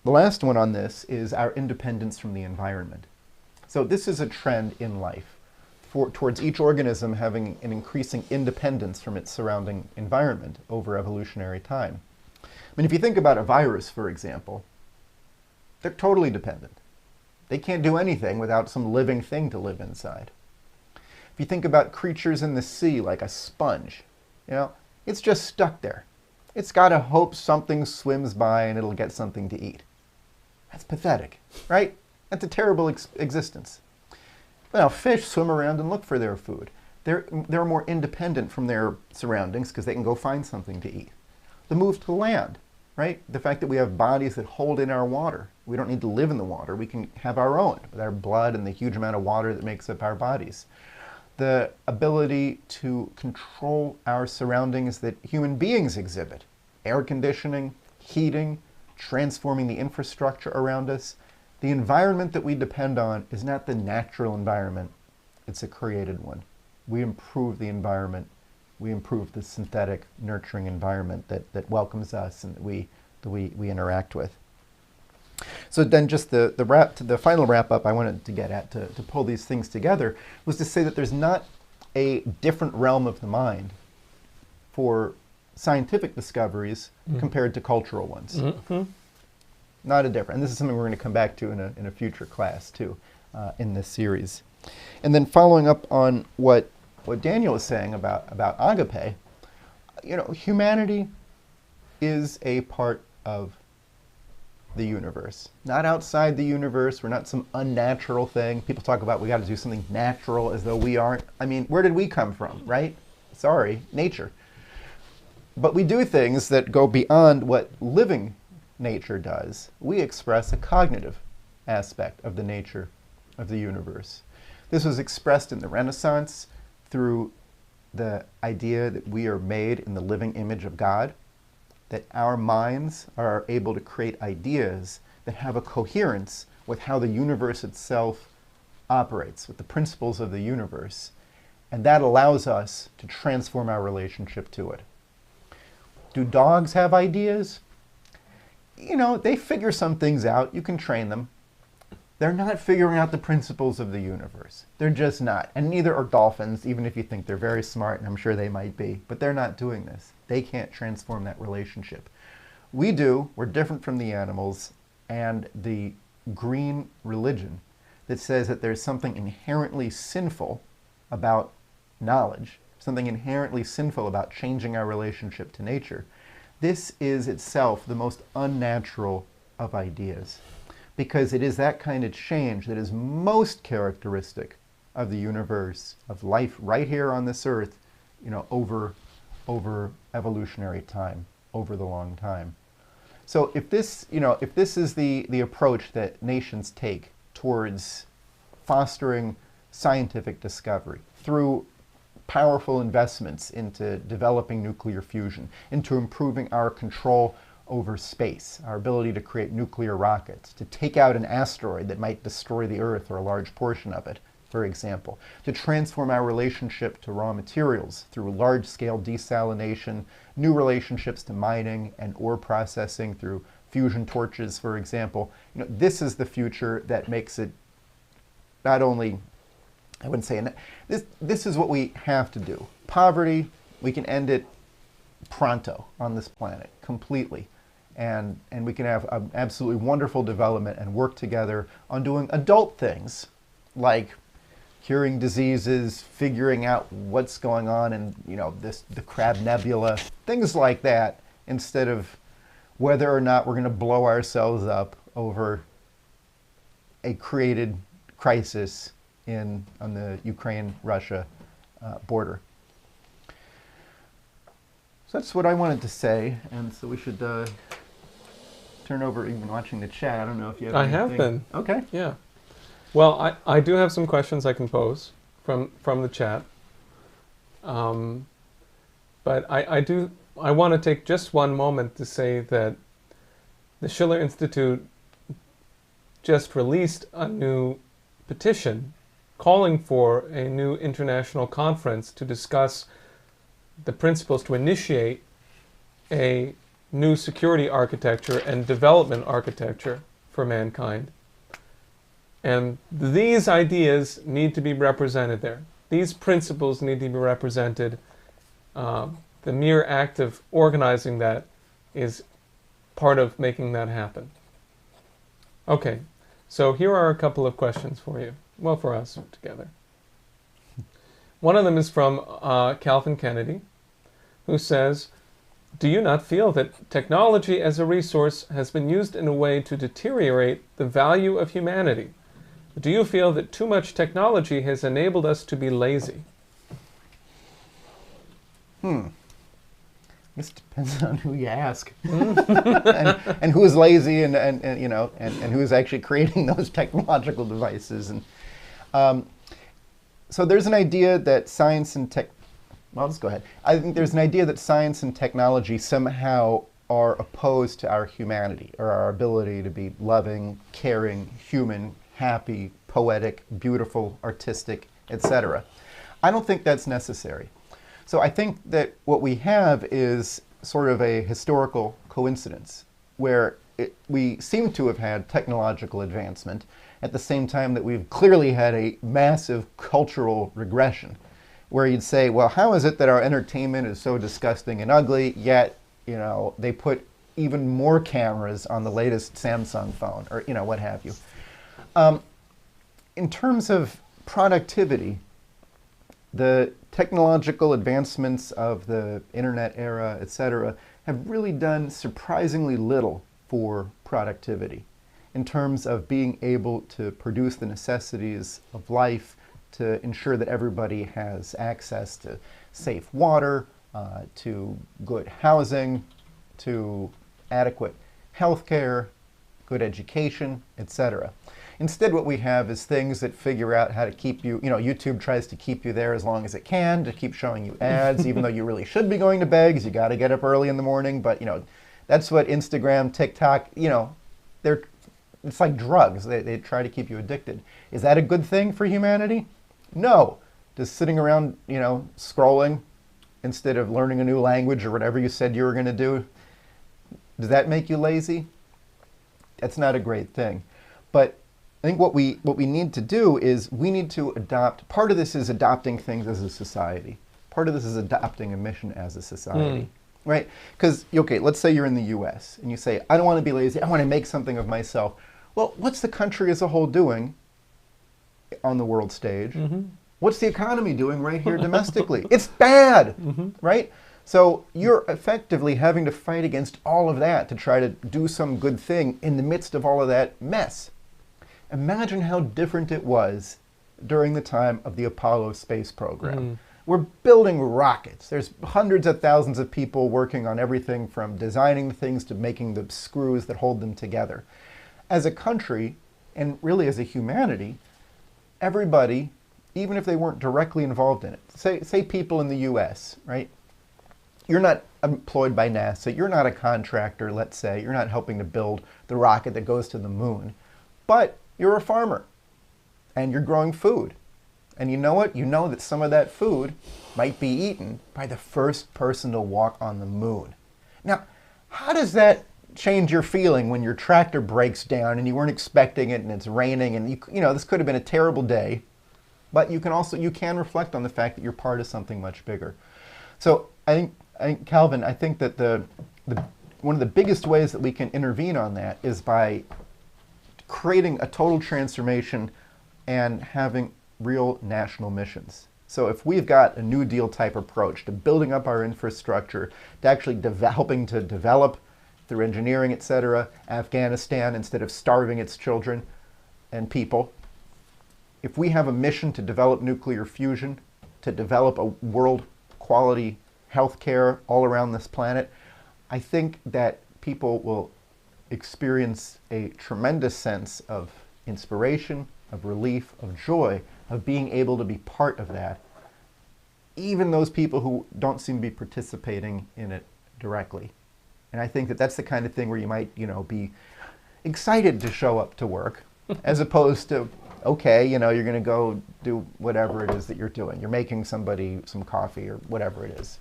[SPEAKER 3] The last one on this is our independence from the environment. So this is a trend in life towards each organism having an increasing independence from its surrounding environment over evolutionary time. I mean, if you think about a virus, for example, they're totally dependent. They can't do anything without some living thing to live inside. If you think about creatures in the sea, like a sponge, it's just stuck there. It's got to hope something swims by and it'll get something to eat. That's pathetic, right? That's a terrible existence. Now, fish swim around and look for their food. They're more independent from their surroundings because they can go find something to eat. The move to land, right? The fact that we have bodies that hold in our water. We don't need to live in the water. We can have our own with our blood and the huge amount of water that makes up our bodies. The ability to control our surroundings that human beings exhibit. Air conditioning, heating, transforming the infrastructure around us. The environment that we depend on is not the natural environment. It's a created one. We improve the environment. We improve the synthetic, nurturing environment that welcomes us and that we interact with. So then just the final wrap-up I wanted to get at to pull these things together was to say that there's not a different realm of the mind for scientific discoveries compared to cultural ones. Mm-hmm. Not a different. And this is something we're going to come back to in a future class, too, in this series. And then following up on what Daniel was saying about agape, humanity is a part of the universe. Not outside the universe. We're not some unnatural thing. People talk about we got to do something natural as though we aren't. I mean, where did we come from, right? Sorry, nature. But we do things that go beyond what living nature does. We express a cognitive aspect of the nature of the universe. This was expressed in the Renaissance through the idea that we are made in the living image of God, that our minds are able to create ideas that have a coherence with how the universe itself operates, with the principles of the universe. And that allows us to transform our relationship to it. Do dogs have ideas? They figure some things out. You can train them. They're not figuring out the principles of the universe. They're just not. And neither are dolphins, even if you think they're very smart, and I'm sure they might be. But they're not doing this. They can't transform that relationship. We do. We're different from the animals. And the green religion that says that there's something inherently sinful about knowledge, something inherently sinful about changing our relationship to nature, this is itself the most unnatural of ideas, because it is that kind of change that is most characteristic of the universe, of life right here on this earth, over evolutionary time, over the long time. So if this is the approach that nations take towards fostering scientific discovery through powerful investments into developing nuclear fusion, into improving our control over space, our ability to create nuclear rockets, to take out an asteroid that might destroy the Earth or a large portion of it, for example, to transform our relationship to raw materials through large-scale desalination, new relationships to mining and ore processing through fusion torches, for example. This is the future that makes it not only, I wouldn't say, this is what we have to do. Poverty, we can end it pronto on this planet, completely. And we can have an absolutely wonderful development and work together on doing adult things like curing diseases, figuring out what's going on in, the Crab Nebula, things like that, instead of whether or not we're going to blow ourselves up over a created crisis on the Ukraine-Russia border. So that's what I wanted to say, and so we should turn over, even watching the chat. I don't know if you have anything.
[SPEAKER 1] I have been.
[SPEAKER 3] Okay.
[SPEAKER 1] Yeah. Well, I do have some questions I can pose from the chat. But I want to take just one moment to say that the Schiller Institute just released a new petition calling for a new international conference to discuss the principles to initiate a new security architecture and development architecture for mankind. And these ideas need to be represented there. These principles need to be represented. The mere act of organizing that is part of making that happen. Okay, so here are a couple of questions for you. Well, for us together. One of them is from Calvin Kennedy, who says, do you not feel that technology as a resource has been used in a way to deteriorate the value of humanity? Do you feel that too much technology has enabled us to be lazy?
[SPEAKER 3] This depends on who you ask, and who is lazy, and who is actually creating those technological devices. And so there's an idea that science and tech. Well, let's go ahead. I think there's an idea that science and technology somehow are opposed to our humanity, or our ability to be loving, caring, human, happy, poetic, beautiful, artistic, etc. I don't think that's necessary. So I think that what we have is sort of a historical coincidence, where we seem to have had technological advancement at the same time that we've clearly had a massive cultural regression, where you'd say, well, how is it that our entertainment is so disgusting and ugly, yet they put even more cameras on the latest Samsung phone, or what have you. In terms of productivity, the technological advancements of the internet era, etc., have really done surprisingly little for productivity in terms of being able to produce the necessities of life, to ensure that everybody has access to safe water, to good housing, to adequate health care, good education, etc. Instead, what we have is things that figure out how to keep you, YouTube tries to keep you there as long as it can, to keep showing you ads, even though you really should be going to bed because you got to get up early in the morning. But, that's what Instagram, TikTok, it's like drugs. They try to keep you addicted. Is that a good thing for humanity? No. Just sitting around, scrolling instead of learning a new language or whatever you said you were going to do, does that make you lazy? That's not a great thing. But I think what we need to do is we need to adopt, part of this is adopting things as a society. Part of this is adopting a mission as a society, right? Because, okay, let's say you're in the US and you say, I don't want to be lazy, I want to make something of myself. Well, what's the country as a whole doing on the world stage? What's the economy doing right here domestically? It's bad, right? So you're effectively having to fight against all of that to try to do some good thing in the midst of all of that mess. Imagine how different it was during the time of the Apollo space program. We're building rockets. There's hundreds of thousands of people working on everything from designing the things to making the screws that hold them together. As a country, and really as a humanity, everybody, even if they weren't directly involved in it, say people in the US, right? You're not employed by NASA, you're not a contractor, let's say, you're not helping to build the rocket that goes to the moon, but you're a farmer and you're growing food And you know what? You know that some of that food might be eaten by the first person to walk on the moon. Now, how does that change your feeling when your tractor breaks down and you weren't expecting it and it's raining and you know this could have been a terrible day, but you can reflect on the fact that you're part of something much bigger. So I think Calvin, I think that one of the biggest ways that we can intervene on that is by creating a total transformation and having real national missions. So if we've got a New Deal type approach to building up our infrastructure, to actually helping to develop through engineering, etc., Afghanistan instead of starving its children and people, if we have a mission to develop nuclear fusion, to develop a world quality healthcare all around this planet, I think that people will experience a tremendous sense of inspiration, of relief, of joy, of being able to be part of that, even those people who don't seem to be participating in it directly. And I think that that's the kind of thing where you might, you know, be excited to show up to work, as opposed to, okay, you know, you're going to go do whatever it is that you're doing. You're making somebody some coffee or whatever it is,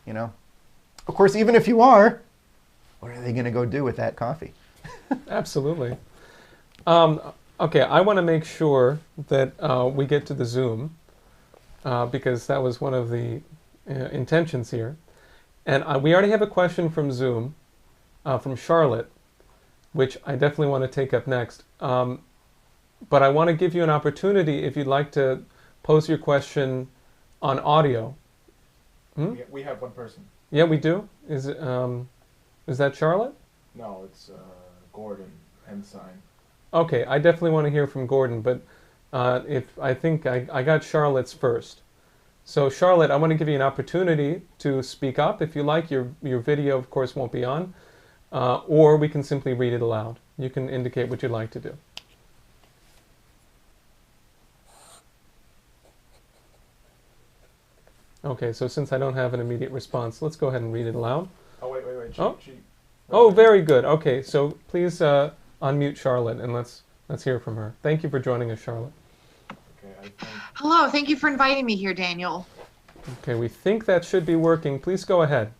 [SPEAKER 3] you know. Of course, even if you are, what are they going to go do with that coffee?
[SPEAKER 1] Absolutely. Okay, I want to make sure that we get to the Zoom, because that was one of the intentions here. And we already have a question from Zoom, from Charlotte, which I definitely want to take up next. But I want to give you an opportunity if you'd like to pose your question on audio.
[SPEAKER 2] We have one person.
[SPEAKER 1] Yeah, we do? Is that Charlotte?
[SPEAKER 2] No, it's Gordon Ensign.
[SPEAKER 1] Okay, I definitely want to hear from Gordon, but I think I got Charlotte's first. So Charlotte, I want to give you an opportunity to speak up if you like. Your video, of course, won't be on, or we can simply read it aloud. You can indicate what you'd like to do. Okay, so since I don't have an immediate response, let's go ahead and read it aloud.
[SPEAKER 2] Oh, wait.
[SPEAKER 1] Oh, very good. Okay, so please unmute Charlotte and let's hear from her. Thank you for joining us, Charlotte.
[SPEAKER 2] Okay,
[SPEAKER 4] Hello, thank you for inviting me here, Daniel.
[SPEAKER 1] Okay, we think that should be working. Please go ahead.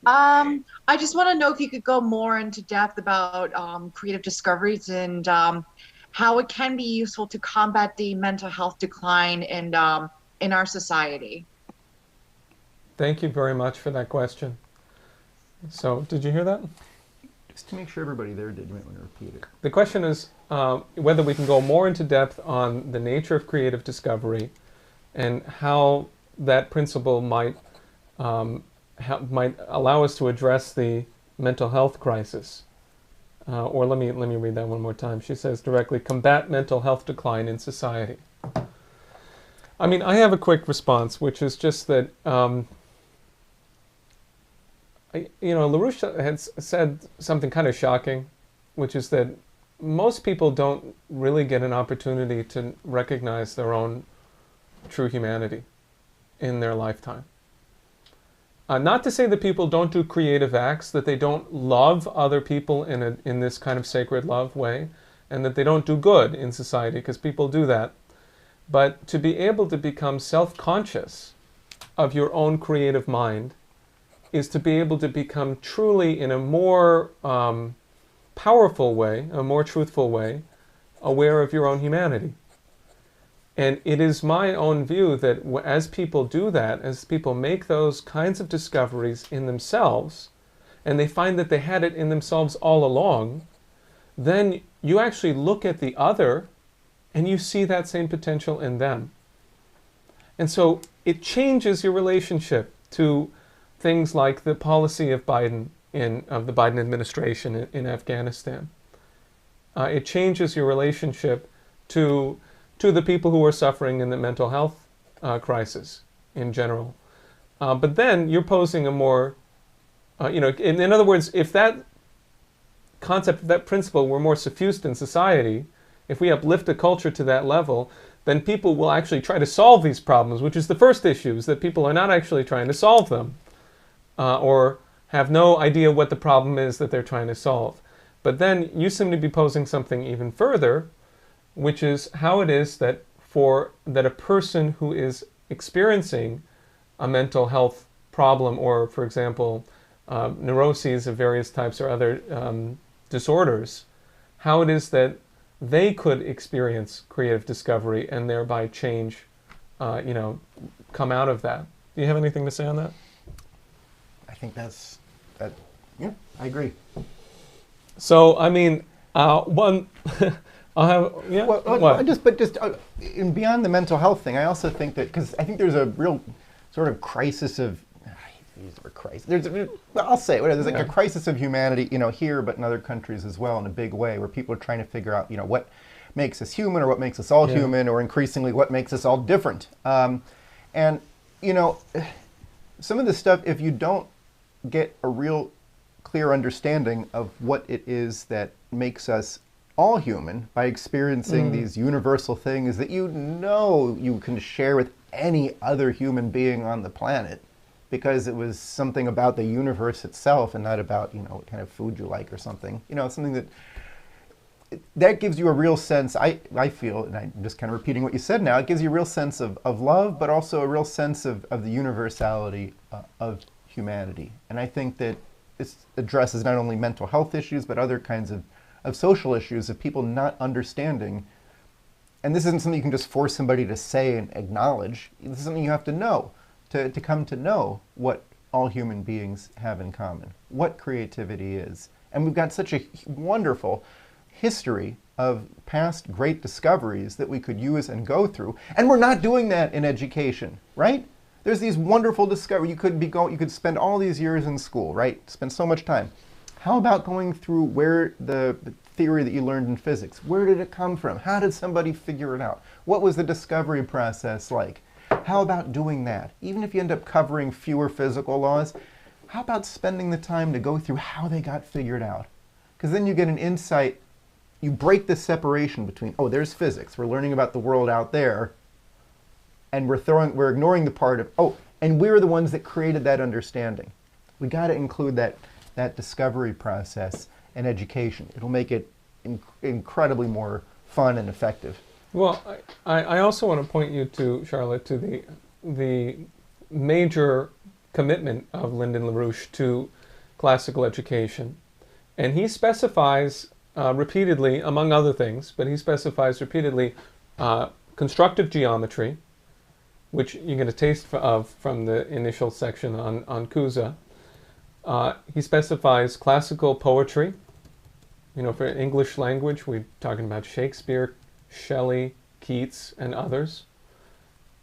[SPEAKER 4] I just want to know if you could go more into depth about creative discoveries and how it can be useful to combat the mental health decline in our society.
[SPEAKER 1] Thank you very much for that question. So, did you hear that?
[SPEAKER 3] Just to make sure everybody there did, you might want to repeat it.
[SPEAKER 1] The question is whether we can go more into depth on the nature of creative discovery and how that principle might allow us to address the mental health crisis. Or let me read that one more time. She says directly, combat mental health decline in society. I mean, I have a quick response, which is just that, LaRouche had said something kind of shocking, which is that most people don't really get an opportunity to recognize their own true humanity in their lifetime. Not to say that people don't do creative acts, that they don't love other people in this kind of sacred love way, and that they don't do good in society, because people do that. But to be able to become self-conscious of your own creative mind is to be able to become truly, in a more powerful way, a more truthful way, aware of your own humanity. And it is my own view that as people do that, as people make those kinds of discoveries in themselves, and they find that they had it in themselves all along, then you actually look at the other and you see that same potential in them. And so it changes your relationship to things like the policy of Biden, of the Biden administration in Afghanistan. It changes your relationship to the people who are suffering in the mental health crisis in general. But then you're posing a more, in other words, if that concept, that principle were more suffused in society, if we uplift a culture to that level, then people will actually try to solve these problems, which is the first issue, is that people are not actually trying to solve them, or have no idea what the problem is that they're trying to solve. But then you seem to be posing something even further, which is how it is that that a person who is experiencing a mental health problem, or for example, neuroses of various types or other disorders, how it is that they could experience creative discovery and thereby change, come out of that. Do you have anything to say on that?
[SPEAKER 3] I think yeah, I agree.
[SPEAKER 1] So, I mean, one, I'll have, yeah, what?
[SPEAKER 3] And beyond the mental health thing, I also think that, because I think there's a real sort of crisis of, I hate to use the word crisis, I'll say it, there's like a crisis of humanity, here, but in other countries as well, in a big way, where people are trying to figure out, what makes us human, or what makes us all human, or increasingly what makes us all different. And, some of this stuff, if you don't get a real clear understanding of what it is that makes us all human by experiencing these universal things that you can share with any other human being on the planet, because it was something about the universe itself and not about, what kind of food you like or something. Something that gives you a real sense, I feel, and I'm just kind of repeating what you said now, it gives you a real sense of love, but also a real sense of the universality of humanity. And I think that this addresses not only mental health issues, but other kinds of social issues of people not understanding. And this isn't something you can just force somebody to say and acknowledge. This is something you have to know, to come to know what all human beings have in common, what creativity is. And we've got such a wonderful history of past great discoveries that we could use and go through. And we're not doing that in education, right? There's these wonderful discoveries. You could spend all these years in school, right? Spend so much time. How about going through where the theory that you learned in physics, where did it come from? How did somebody figure it out? What was the discovery process like? How about doing that? Even if you end up covering fewer physical laws, how about spending the time to go through how they got figured out? Because then you get an insight, you break the separation between, oh, there's physics, we're learning about the world out there, and we're ignoring the part of, oh, and we're the ones that created that understanding. We got to include that discovery process in education. It'll make it incredibly more fun and effective.
[SPEAKER 1] Well, I also want to point you to, Charlotte, to the major commitment of Lyndon LaRouche to classical education. And he specifies repeatedly, among other things, but he specifies repeatedly constructive geometry, which you get a taste of from the initial section on Cusa. He specifies classical poetry. For English language, we're talking about Shakespeare, Shelley, Keats, and others.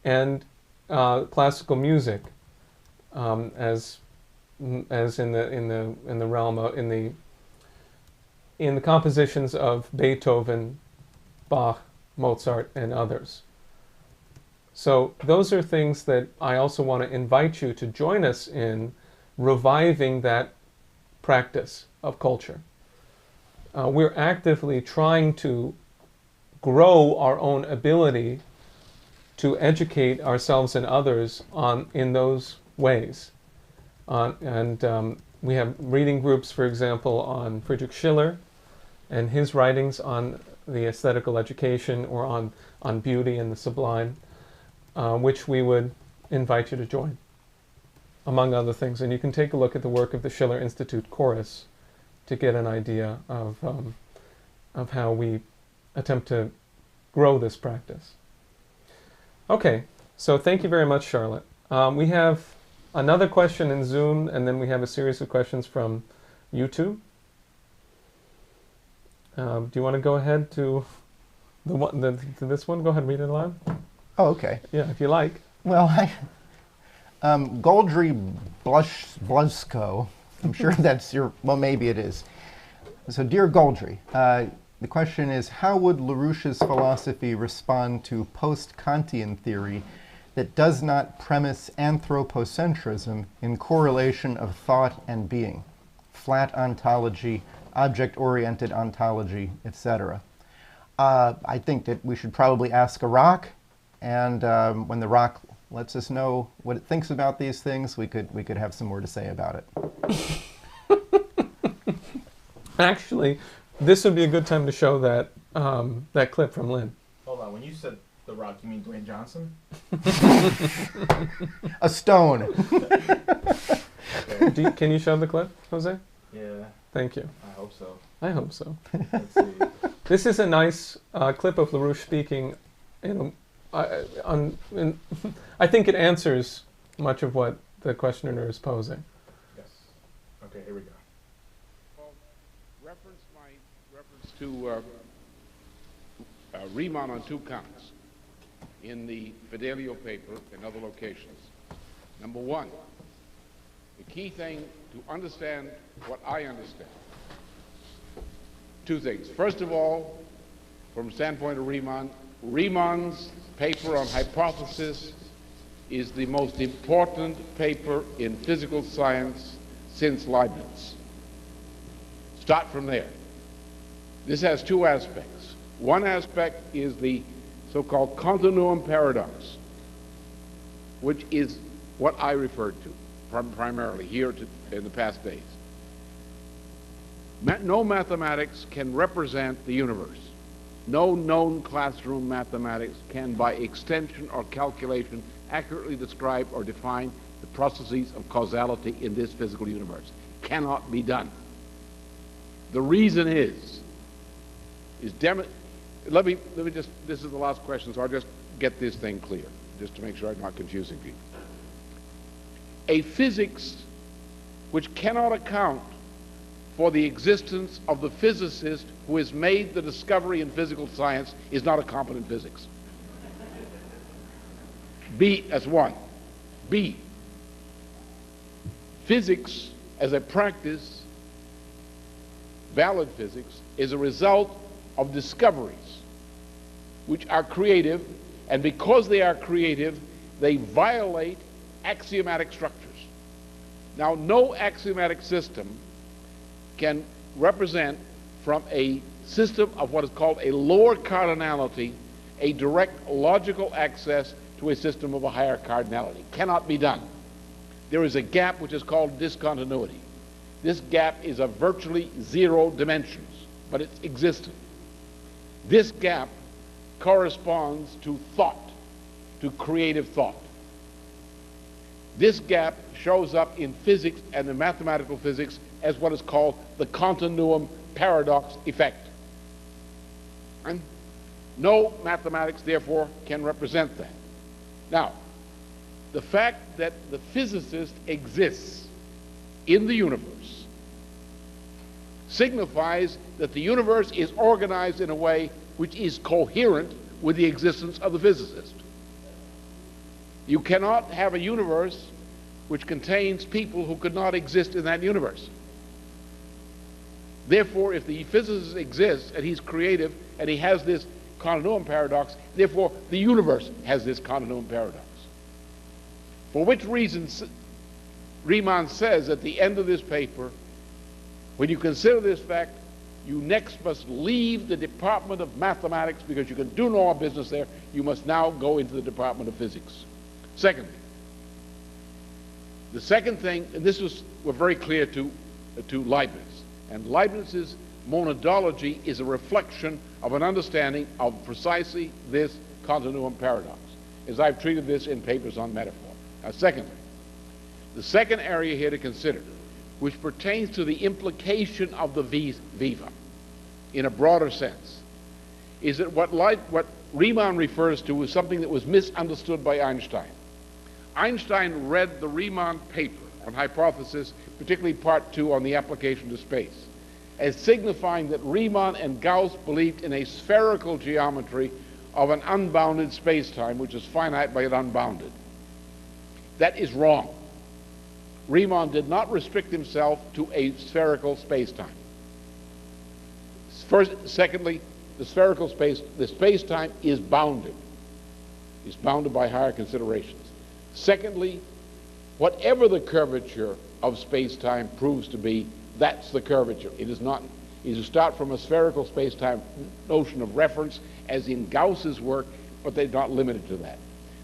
[SPEAKER 1] And classical music, as in the realm of in the compositions of Beethoven, Bach, Mozart, and others. So those are things that I also want to invite you to join us in reviving that practice of culture. We're actively trying to grow our own ability to educate ourselves and others in those ways. We have reading groups, for example, on Friedrich Schiller and his writings on the aesthetical education, or on beauty and the sublime, which we would invite you to join, among other things. And you can take a look at the work of the Schiller Institute Chorus to get an idea of how we attempt to grow this practice. Okay, so thank you very much, Charlotte. We have another question in Zoom, and then we have a series of questions from YouTube. Do you want to go ahead to this one? Go ahead and read it aloud.
[SPEAKER 3] Oh, okay.
[SPEAKER 1] Yeah, if you like.
[SPEAKER 3] Well, Goldry Blusko, I'm sure that's well, maybe it is. So, dear Goldry, the question is, how would LaRouche's philosophy respond to post-Kantian theory that does not premise anthropocentrism in correlation of thought and being, flat ontology, object-oriented ontology, etc.? I think that we should probably ask a rock, and when the rock lets us know what it thinks about these things, we could have some more to say about it. Actually,
[SPEAKER 1] this would be a good time to show that clip from Lynn.
[SPEAKER 2] Hold on, when you said the rock, Rock, you mean Dwayne Johnson?
[SPEAKER 3] A stone.
[SPEAKER 2] Okay.
[SPEAKER 1] Can you show the clip, Jose?
[SPEAKER 2] Yeah,
[SPEAKER 1] Thank you.
[SPEAKER 2] I hope so.
[SPEAKER 1] I hope so.
[SPEAKER 2] Let's see.
[SPEAKER 1] This is a nice clip of LaRouche speaking. I think it answers much of what the questioner is posing.
[SPEAKER 2] Yes. Okay, here we go.
[SPEAKER 5] Well, reference to Riemann on 2 counts in the Fidelio paper and other locations. Number 1, the key thing to understand what I understand. 2 things. First of all, from the standpoint of Riemann, Riemann's paper on hypothesis is the most important paper in physical science since Leibniz. Start from there. This has 2 aspects. One aspect is the so-called continuum paradox, which is what I referred to primarily here in the past days. No mathematics can represent the universe. No known classroom mathematics can, by extension or calculation, accurately describe or define the processes of causality in this physical universe. Cannot be done. The reason let me just, this is the last question, so I'll just get this thing clear, just to make sure I'm not confusing people. A physics which cannot account for the existence of the physicist who has made the discovery in physical science is not a competent physics. B, that's 1. B, physics as a practice, valid physics, is a result of discoveries which are creative, and because they are creative, they violate axiomatic structures. Now, no axiomatic system can represent from a system of what is called a lower cardinality a direct logical access to a system of a higher cardinality. Cannot be done. There is a gap which is called discontinuity. This gap is of virtually 0 dimensions, but it's existent. This gap corresponds to thought, to creative thought. This gap shows up in physics and in mathematical physics as what is called the continuum paradox effect. And no mathematics, therefore, can represent that. Now, the fact that the physicist exists in the universe signifies that the universe is organized in a way which is coherent with the existence of the physicist. You cannot have a universe which contains people who could not exist in that universe. Therefore, if the physicist exists and he's creative and he has this continuum paradox, therefore the universe has this continuum paradox. For which reason Riemann says at the end of this paper, when you consider this fact, you next must leave the Department of Mathematics because you can do no more business there. You must now go into the Department of Physics. Secondly, the second thing, and this was very clear to Leibniz, and Leibniz's monadology is a reflection of an understanding of precisely this continuum paradox, as I've treated this in papers on metaphor. Now, secondly, the second area here to consider, which pertains to the implication of the vis viva in a broader sense, is that what Riemann refers to is something that was misunderstood by Einstein. Einstein read the Riemann paper on hypothesis, particularly part 2 on the application to space, as signifying that Riemann and Gauss believed in a spherical geometry of an unbounded space-time, which is finite but unbounded. That is wrong. Riemann did not restrict himself to a spherical space-time. Secondly, the spherical the space-time is bounded. It's bounded by higher considerations. Secondly, whatever the curvature of space-time proves to be, that's the curvature. It is not, you start from a spherical space-time notion of reference, as in Gauss's work, but they're not limited to that.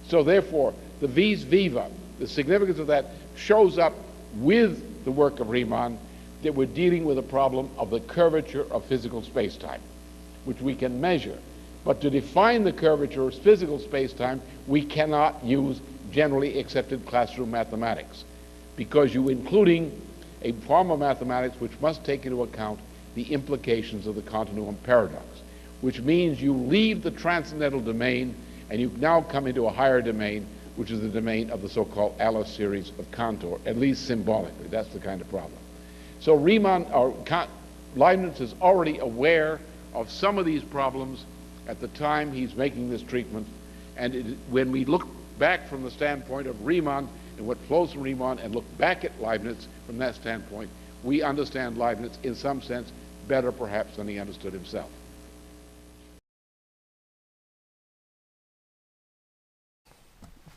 [SPEAKER 5] So therefore, the vis viva, the significance of that, shows up with the work of Riemann, that we're dealing with a problem of the curvature of physical space-time, which we can measure But to define the curvature of physical space-time, we cannot use generally accepted classroom mathematics, because you're including a form of mathematics which must take into account the implications of the continuum paradox, which means you leave the transcendental domain and you now come into a higher domain, which is the domain of the so-called Alice series of contour, at least symbolically. That's the kind of problem. So Leibniz is already aware of some of these problems at the time he's making this treatment, and when we look back from the standpoint of Riemann and what flows from Riemann and look back at Leibniz from that standpoint, we understand Leibniz in some sense better perhaps than he understood himself.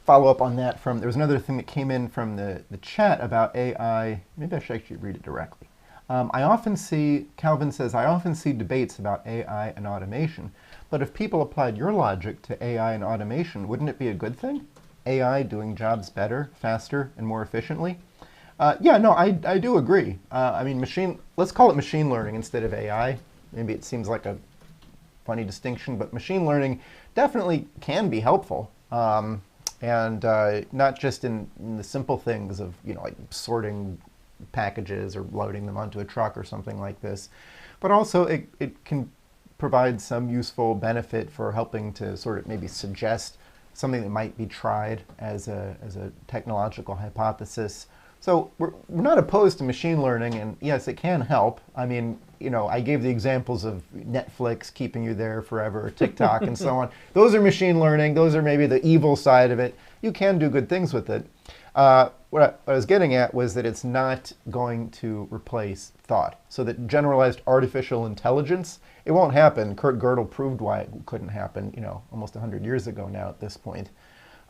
[SPEAKER 3] Follow up on that there was another thing that came in from the chat about AI. Maybe I should actually read it directly. Calvin says, I often see debates about AI and automation, but if people applied your logic to AI and automation, wouldn't it be a good thing? AI doing jobs better, faster, and more efficiently? Yeah, no, I do agree. I mean, let's call it machine learning instead of AI. Maybe it seems like a funny distinction, but machine learning definitely can be helpful. And not just in the simple things of, like sorting packages or loading them onto a truck or something like this, but also it can provide some useful benefit for helping to sort of maybe suggest something that might be tried as a technological hypothesis. So we're not opposed to machine learning, and yes, it can help. I mean, I gave the examples of Netflix keeping you there forever, TikTok, and so on. Those are machine learning. Those are maybe the evil side of it. You can do good things with it. What I was getting at was that it's not going to replace thought. So that generalized artificial intelligence, it won't happen. Kurt Gödel proved why it couldn't happen, almost 100 years ago now at this point.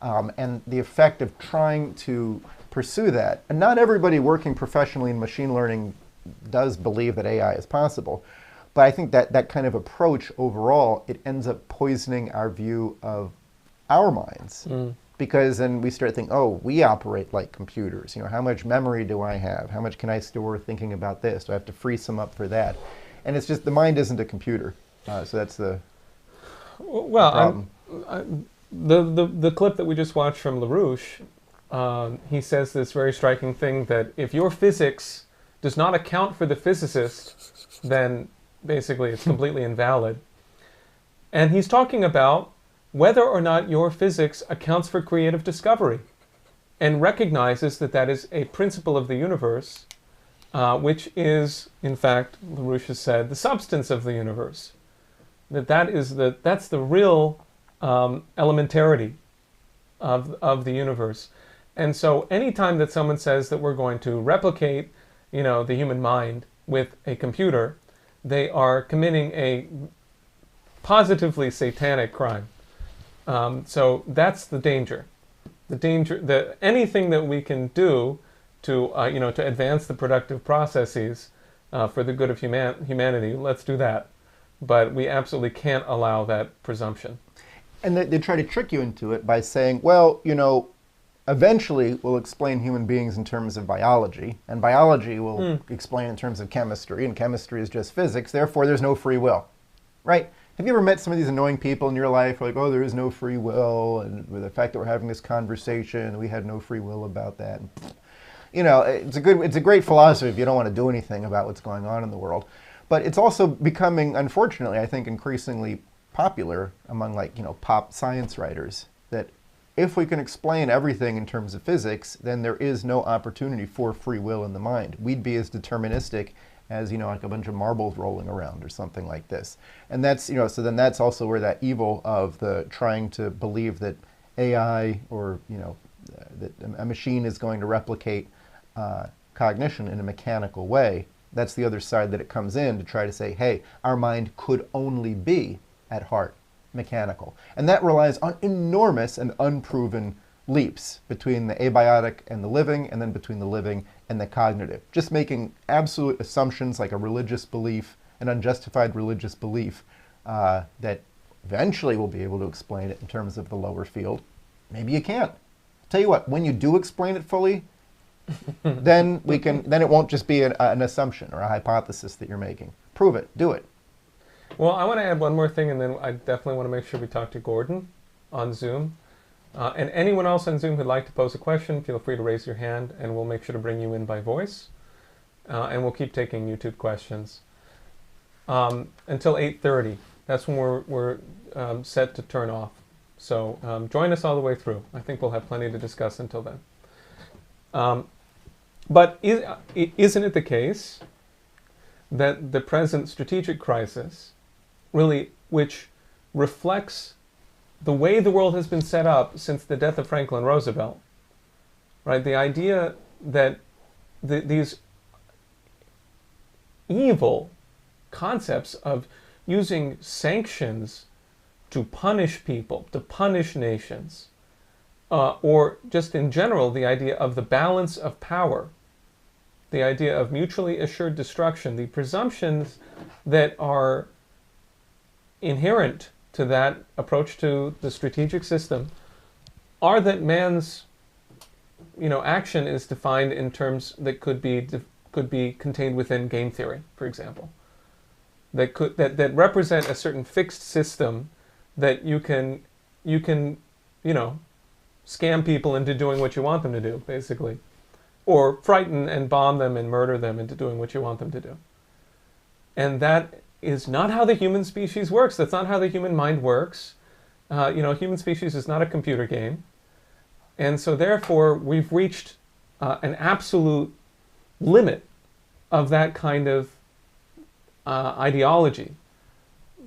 [SPEAKER 3] And the effect of trying to pursue that, and not everybody working professionally in machine learning does believe that AI is possible, but I think that kind of approach overall, it ends up poisoning our view of our minds. Because then we start thinking, oh, we operate like computers. How much memory do I have? How much can I store thinking about this? Do I have to free some up for that? And it's just, the mind isn't a computer. So that's the problem.
[SPEAKER 1] The clip that we just watched from LaRouche, he says this very striking thing that if your physics does not account for the physicist, then basically it's completely invalid. And he's talking about whether or not your physics accounts for creative discovery, and recognizes that that is a principle of the universe, which is, in fact, LaRouche has said, the substance of the universe. That's the real elementarity of the universe. And so anytime that someone says that we're going to replicate, the human mind with a computer, they are committing a positively satanic crime. So that's the danger. Anything that we can do to to advance the productive processes for the good of humanity, let's do that. But we absolutely can't allow that presumption.
[SPEAKER 3] And they try to trick you into it by saying, well, eventually we'll explain human beings in terms of biology, and biology will explain in terms of chemistry, and chemistry is just physics, therefore there's no free will, right? Have you ever met some of these annoying people in your life, like, oh, there is no free will, and with the fact that we're having this conversation, we had no free will about that. It's a great philosophy if you don't want to do anything about what's going on in the world. But it's also becoming, unfortunately, I think, increasingly popular among, pop science writers, that if we can explain everything in terms of physics, then there is no opportunity for free will in the mind. We'd be as deterministic as, like a bunch of marbles rolling around or something like this. And that's, so then that's also where that evil of the trying to believe that AI or, that a machine is going to replicate cognition in a mechanical way. That's the other side that it comes in to try to say, hey, our mind could only be, at heart, mechanical. And that relies on enormous and unproven leaps between the abiotic and the living, and then between the living and the cognitive. Just making absolute assumptions like a religious belief, an unjustified religious belief, that eventually we'll be able to explain it in terms of the lower field. Maybe you can't. I'll tell you what, when you do explain it fully, then it won't just be an assumption or a hypothesis that you're making. Prove it, do it.
[SPEAKER 1] Well, I want to add one more thing, and then I definitely want to make sure we talk to Gordon on Zoom. And anyone else on Zoom who'd like to pose a question, feel free to raise your hand, and we'll make sure to bring you in by voice. And we'll keep taking YouTube questions until 8:30. That's when we're set to turn off. So join us all the way through. I think we'll have plenty to discuss until then. But isn't it the case that the present strategic crisis, really, which reflects the way the world has been set up since the death of Franklin Roosevelt, right? The idea that these evil concepts of using sanctions to punish people, to punish nations, or just in general, the idea of the balance of power, the idea of mutually assured destruction, the presumptions that are inherent to that approach to the strategic system are that man's action is defined in terms that could be contained within game theory, for example, that represent a certain fixed system that you can scam people into doing what you want them to do, basically, or frighten and bomb them and murder them into doing what you want them to do. And that is not how the human species works. That's not how the human mind works. Human species is not a computer game. And so therefore, we've reached an absolute limit of that kind of ideology.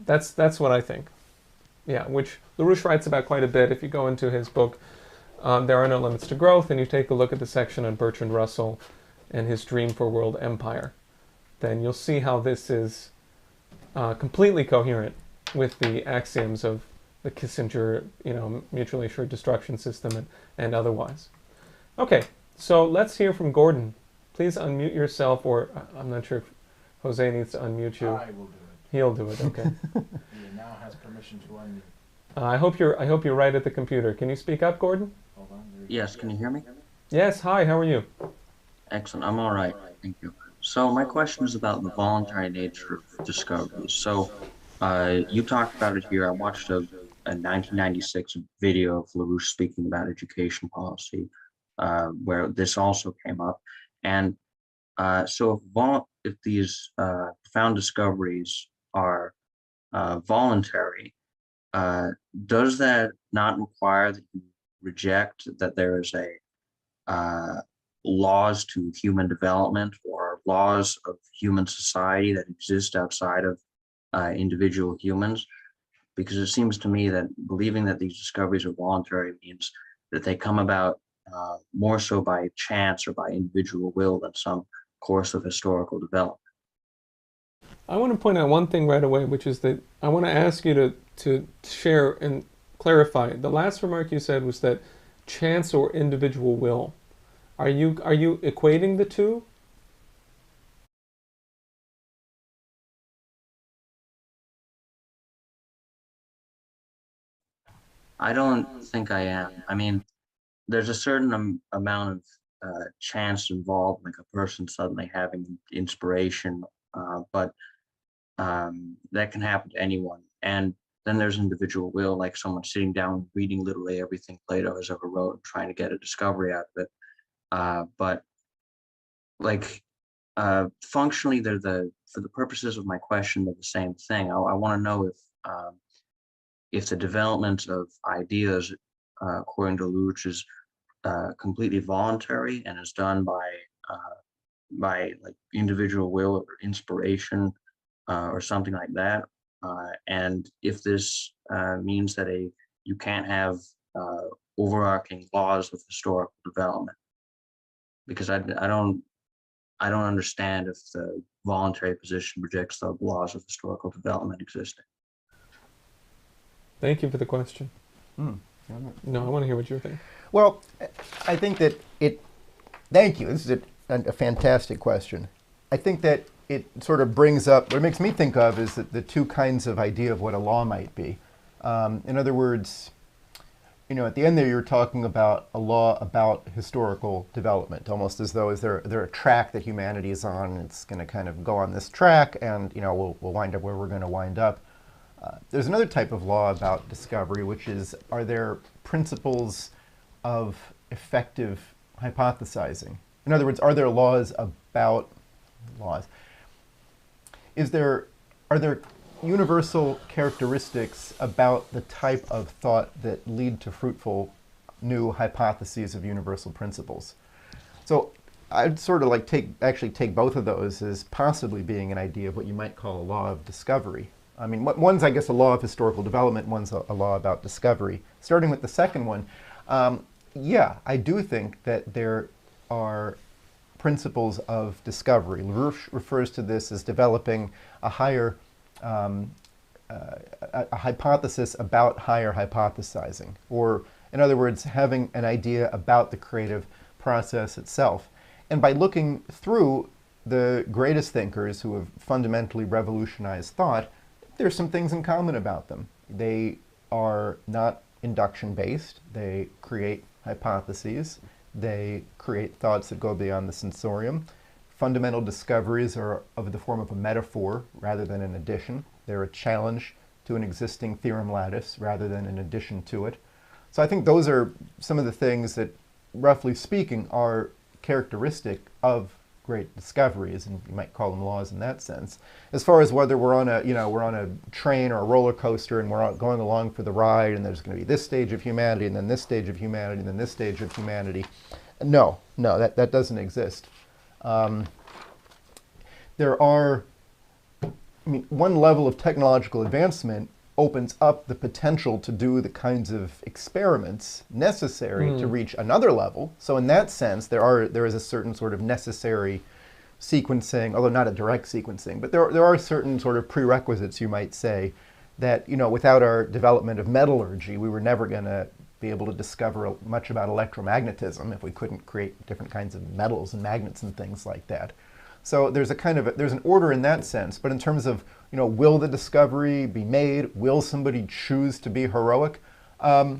[SPEAKER 1] That's what I think. Yeah, which LaRouche writes about quite a bit. If you go into his book, There Are No Limits to Growth, and you take a look at the section on Bertrand Russell and his dream for world empire, then you'll see how this is completely coherent with the axioms of the Kissinger, mutually assured destruction system and otherwise. Okay, so let's hear from Gordon. Please unmute yourself, or I'm not sure if Jose needs to unmute you.
[SPEAKER 2] I will do it.
[SPEAKER 1] He'll do it. Okay.
[SPEAKER 2] He now has permission to unmute.
[SPEAKER 1] I hope you're right at the computer. Can you speak up, Gordon?
[SPEAKER 2] Hold on.
[SPEAKER 6] Yes, can you hear me?
[SPEAKER 1] Yes. Hi. How are you?
[SPEAKER 6] Excellent. I'm all right. Thank you. So my question is about the voluntary nature of discoveries. So you talked about it here. I watched a 1996 video of LaRouche speaking about education policy, where this also came up. And so if these profound discoveries are voluntary, does that not require that you reject that there is a laws to human development or laws of human society that exist outside of individual humans? Because it seems to me that believing that these discoveries are voluntary means that they come about more so by chance or by individual will than some course of historical development.
[SPEAKER 1] I want to point out one thing right away, which is that I want to ask you to share and clarify. The last remark you said was that chance or individual will. Are you equating the two?
[SPEAKER 6] I don't think I am. I mean, there's a certain amount of chance involved, like a person suddenly having inspiration, but that can happen to anyone. And then there's individual will, like someone sitting down reading literally everything Plato has ever wrote and trying to get a discovery out of it. But like functionally, for the purposes of my question, they're the same thing. I want to know if the development of ideas, according to LaRouche, is completely voluntary and is done by like individual will or inspiration or something like that, and if this means that you can't have overarching laws of historical development, because I don't understand if the voluntary position rejects the laws of historical development existing.
[SPEAKER 1] Thank you for the question. No, I want to hear what you're thinking.
[SPEAKER 3] Well, I think that thank you. This is a fantastic question. I think that it sort of brings up, what it makes me think of is that the two kinds of idea of what a law might be. In other words, you know, at the end there, you're talking about a law about historical development, almost as though is there a track that humanity is on, and it's going to kind of go on this track, and you know, we'll wind up where we're going to wind up. There's another type of law about discovery, which is, are there principles of effective hypothesizing? In other words, are there laws about laws? Are there universal characteristics about the type of thought that lead to fruitful new hypotheses of universal principles? So I'd sort of like take both of those as possibly being an idea of what you might call a law of discovery. I mean, one's, I guess, a law of historical development, one's a law about discovery. Starting with the second one, yeah, I do think that there are principles of discovery. LaRouche refers to this as developing a higher a hypothesis about higher hypothesizing, or in other words, having an idea about the creative process itself. And by looking through the greatest thinkers who have fundamentally revolutionized thought, there's some things in common about them. They are not induction-based. They create hypotheses. They create thoughts that go beyond the sensorium. Fundamental discoveries are of the form of a metaphor rather than an addition. They're a challenge to an existing theorem lattice rather than an addition to it. So I think those are some of the things that, roughly speaking, are characteristic of great discoveries, and you might call them laws in that sense. As far as whether we're on a train or a roller coaster and we're going along for the ride, and there's going to be this stage of humanity, and then this stage of humanity, and then this stage of humanity, no, that doesn't exist. There are, I mean, one level of technological advancement opens up the potential to do the kinds of experiments necessary to reach another level. So in that sense, there is a certain sort of necessary sequencing, although not a direct sequencing, but there are certain sort of prerequisites, you might say, that, you know, without our development of metallurgy, we were never going to be able to discover much about electromagnetism if we couldn't create different kinds of metals and magnets and things like that. So there's there's an order in that sense, but in terms of, you know, will the discovery be made? Will somebody choose to be heroic? I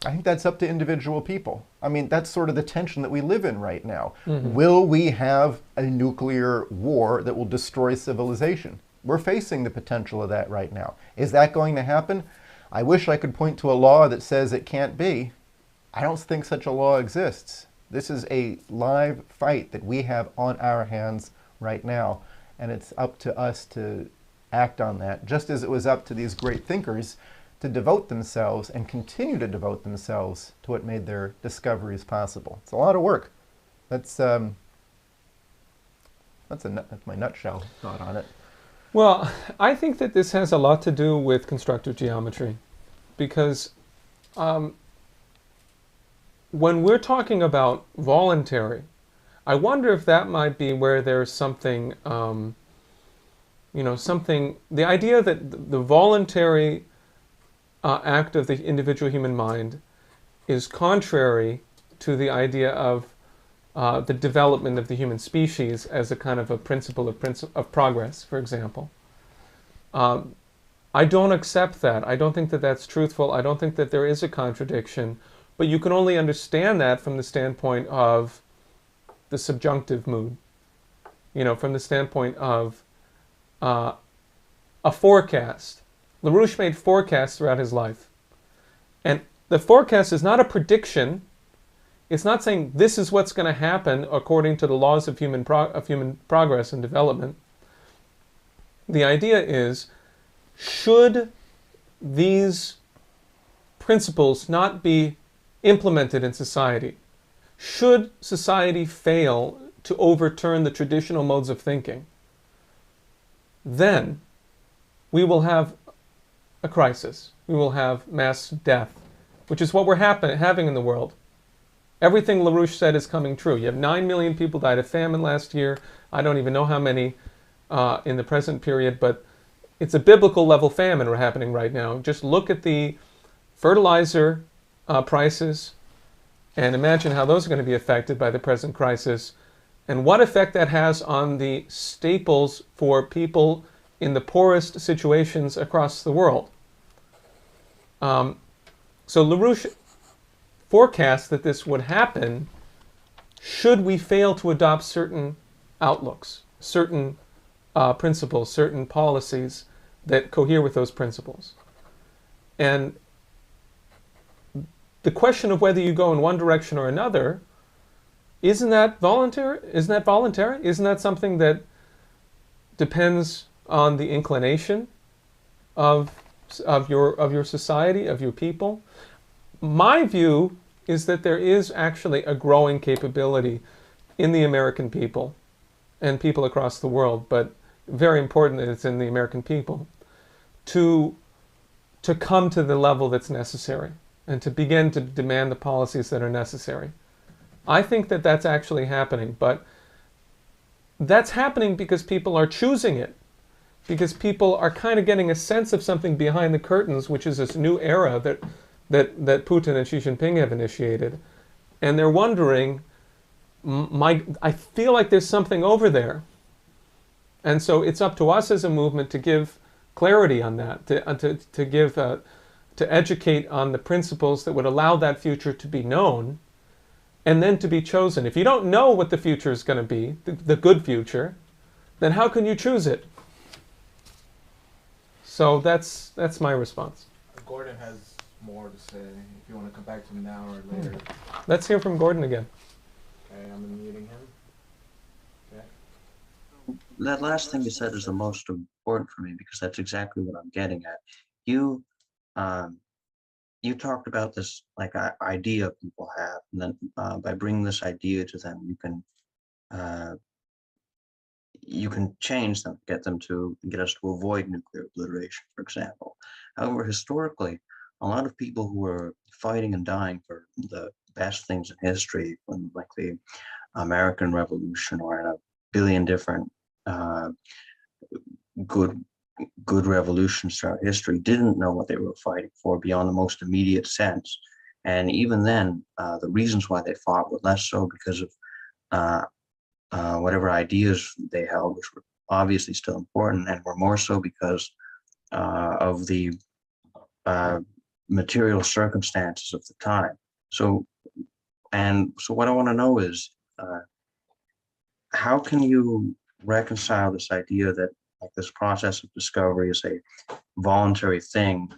[SPEAKER 3] think that's up to individual people. I mean, that's sort of the tension that we live in right now. Mm-hmm. Will we have a nuclear war that will destroy civilization? We're facing the potential of that right now. Is that going to happen? I wish I could point to a law that says it can't be. I don't think such a law exists. This is a live fight that we have on our hands right now, and it's up to us to act on that, just as it was up to these great thinkers to devote themselves and continue to devote themselves to what made their discoveries possible. It's a lot of work. That's my nutshell thought on it.
[SPEAKER 1] Well, I think that this has a lot to do with constructive geometry, because when we're talking about voluntary, I wonder if that might be where there's something, the idea that the voluntary act of the individual human mind is contrary to the idea of the development of the human species as a kind of a principle of progress, for example. I don't accept that. I don't think that that's truthful. I don't think that there is a contradiction. But you can only understand that from the standpoint of the subjunctive mood. You know, from the standpoint of a forecast. LaRouche made forecasts throughout his life. And the forecast is not a prediction. It's not saying this is what's going to happen according to the laws of human progress and development. The idea is, should these principles not be implemented in society, should society fail to overturn the traditional modes of thinking, then we will have a crisis. We will have mass death, which is what we're having in the world. Everything LaRouche said is coming true. You have 9 million people died of famine last year. I don't even know how many in the present period, but it's a biblical level famine happening right now. Just look at the fertilizer prices and imagine how those are going to be affected by the present crisis, and what effect that has on the staples for people in the poorest situations across the world. So LaRouche forecast that this would happen should we fail to adopt certain outlooks, certain principles, certain policies that cohere with those principles. And the question of whether you go in one direction or another, isn't that voluntary? Isn't that voluntary? Isn't that something that depends on the inclination of your society, of your people? My view is that there is actually a growing capability in the American people and people across the world, but very important that it's in the American people, to come to the level that's necessary and to begin to demand the policies that are necessary. I think that that's actually happening, but that's happening because people are choosing it, because people are kind of getting a sense of something behind the curtains, which is this new era that Putin and Xi Jinping have initiated. And they're wondering, I feel like there's something over there. And so it's up to us as a movement to give clarity on that, to educate on the principles that would allow that future to be known and then to be chosen. If you don't know what the future is going to be, the good future, then how can you choose it? So that's my response.
[SPEAKER 2] Gordon has more to say. If you want to come back to him now or later.
[SPEAKER 1] Let's hear from Gordon again.
[SPEAKER 2] Okay, I'm unmuting him. Okay.
[SPEAKER 6] That last thing you said is the most important for me, because that's exactly what I'm getting at. You talked about this like idea people have, and then by bringing this idea to them, you can change them, get us to avoid nuclear obliteration, for example. However, historically, a lot of people who were fighting and dying for the best things in history, like the American Revolution, or in a billion different good revolutions throughout history, didn't know what they were fighting for beyond the most immediate sense. And even then, the reasons why they fought were less so because of whatever ideas they held, which were obviously still important, and were more so because of the material circumstances of the time. So what I want to know is, how can you reconcile this idea that like this process of discovery is a voluntary thing,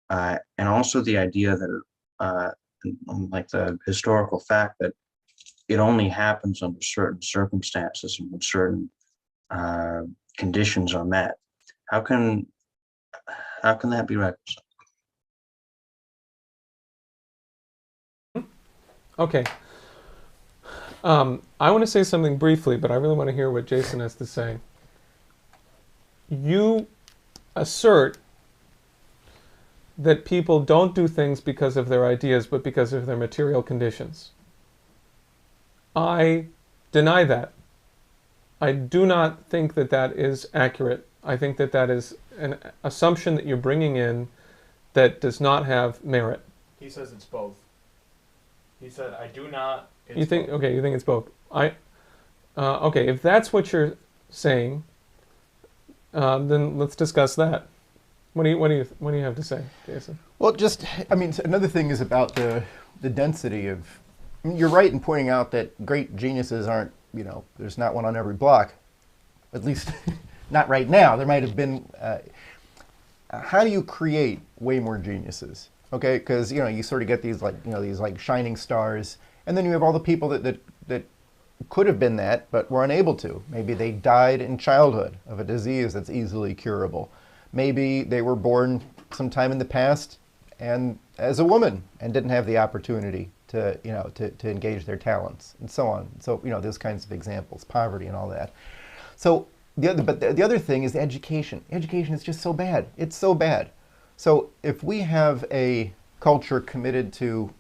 [SPEAKER 6] and also the idea that like the historical fact that it only happens under certain circumstances and when certain conditions are met? How can that be reconciled?
[SPEAKER 1] Okay. I want to say something briefly, but I really want to hear what Jason has to say. You assert that people don't do things because of their ideas, but because of their material conditions. I deny that. I do not think that that is accurate. I think that that is an assumption that you're bringing in that does not have merit.
[SPEAKER 2] He says it's both. He said, I do not.
[SPEAKER 1] You think, okay, you think it's both. Okay, if that's what you're saying, then let's discuss that. What do you have to say, Jason?
[SPEAKER 3] Well, I mean, another thing is about the density of. I mean, you're right in pointing out that great geniuses aren't. There's not one on every block, at least not right now. There might have been. How do you create way more geniuses? Okay, because you sort of get these these shining stars, and then you have all the people that could have been that but were unable to. Maybe they died in childhood of a disease that's easily curable. Maybe they were born sometime in the past and as a woman and didn't have the opportunity to engage their talents and so on. So those kinds of examples, poverty and all that. So the other thing is education. Education is just so bad. It's so bad. So if we have a culture committed to,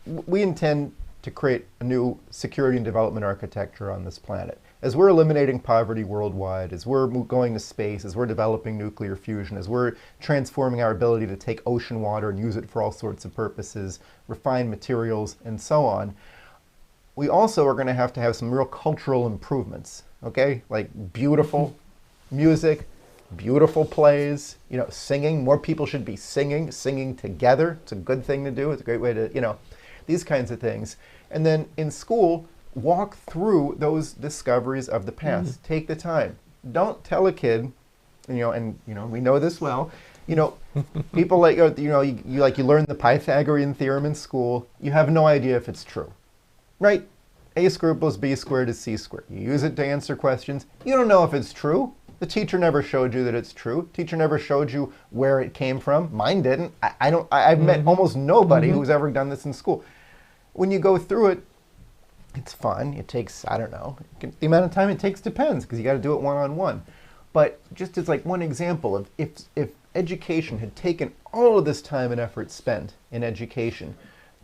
[SPEAKER 3] we intend to create a new security and development architecture on this planet. As we're eliminating poverty worldwide, as we're going to space, as we're developing nuclear fusion, as we're transforming our ability to take ocean water and use it for all sorts of purposes, refine materials, and so on, we also are going to have some real cultural improvements, okay? Like beautiful music, beautiful plays, singing. More people should be singing together. It's a good thing to do. It's a great way to, these kinds of things. And then in school, walk through those discoveries of the past. Take the time. Don't tell a kid, and we know this well, people like, you learn the Pythagorean theorem in school, you have no idea if it's true, right? A squared plus b squared is c squared. You use it to answer questions. You don't know if it's true. The teacher never showed you that it's true. Teacher never showed you where it came from. Mine didn't. I've met almost nobody who's ever done this in school. When you go through it, it's fun. It takes, I don't know, the amount of time it takes depends, because you got to do it one-on-one. But just as like one example of if education had taken all of this time and effort spent in education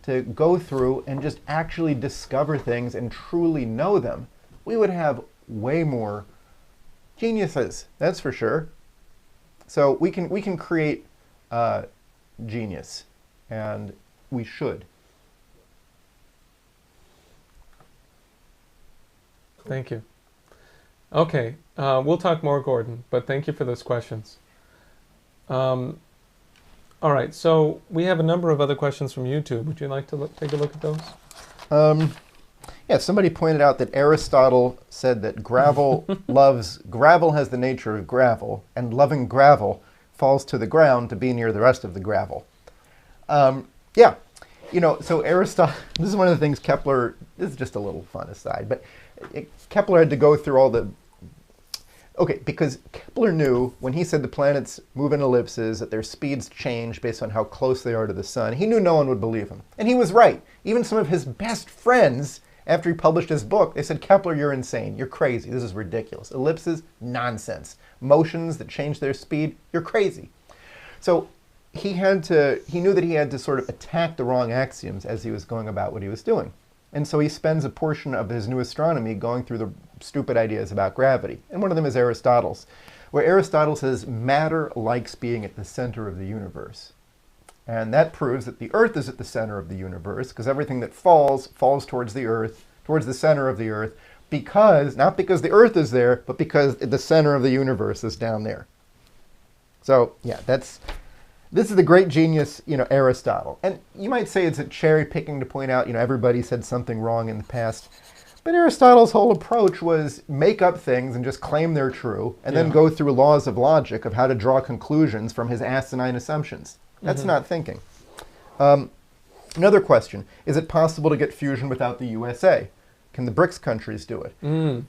[SPEAKER 3] to go through and just actually discover things and truly know them, we would have way more geniuses, that's for sure. So we can create genius, and we should.
[SPEAKER 1] Thank you. Okay, we'll talk more, Gordon, but thank you for those questions. All right, so we have a number of other questions from YouTube. Would you like to take a look at those?
[SPEAKER 3] Yeah, somebody pointed out that Aristotle said that gravel gravel has the nature of gravel, and loving gravel falls to the ground to be near the rest of the gravel. Yeah, so Aristotle, this is one of the things Kepler, this is just a little fun aside, but Kepler had to go through all the, because Kepler knew when he said the planets move in ellipses, that their speeds change based on how close they are to the sun. He knew no one would believe him. And he was right. Even some of his best friends, after he published his book, they said, Kepler, you're insane. You're crazy. This is ridiculous. Ellipses, nonsense. Motions that change their speed, you're crazy. So he knew that he had to sort of attack the wrong axioms as he was going about what he was doing. And so he spends a portion of his new astronomy going through the stupid ideas about gravity. And one of them is Aristotle's, where Aristotle says matter likes being at the center of the universe. And that proves that the Earth is at the center of the universe, because everything that falls towards the Earth, towards the center of the Earth, not because the Earth is there, but because the center of the universe is down there. So yeah, this is the great genius, Aristotle. And you might say it's a cherry picking to point out, everybody said something wrong in the past. But Aristotle's whole approach was make up things and just claim they're true, and then go through laws of logic of how to draw conclusions from his asinine assumptions. That's not thinking. Another question, is it possible to get fusion without the USA? Can the BRICS countries do it?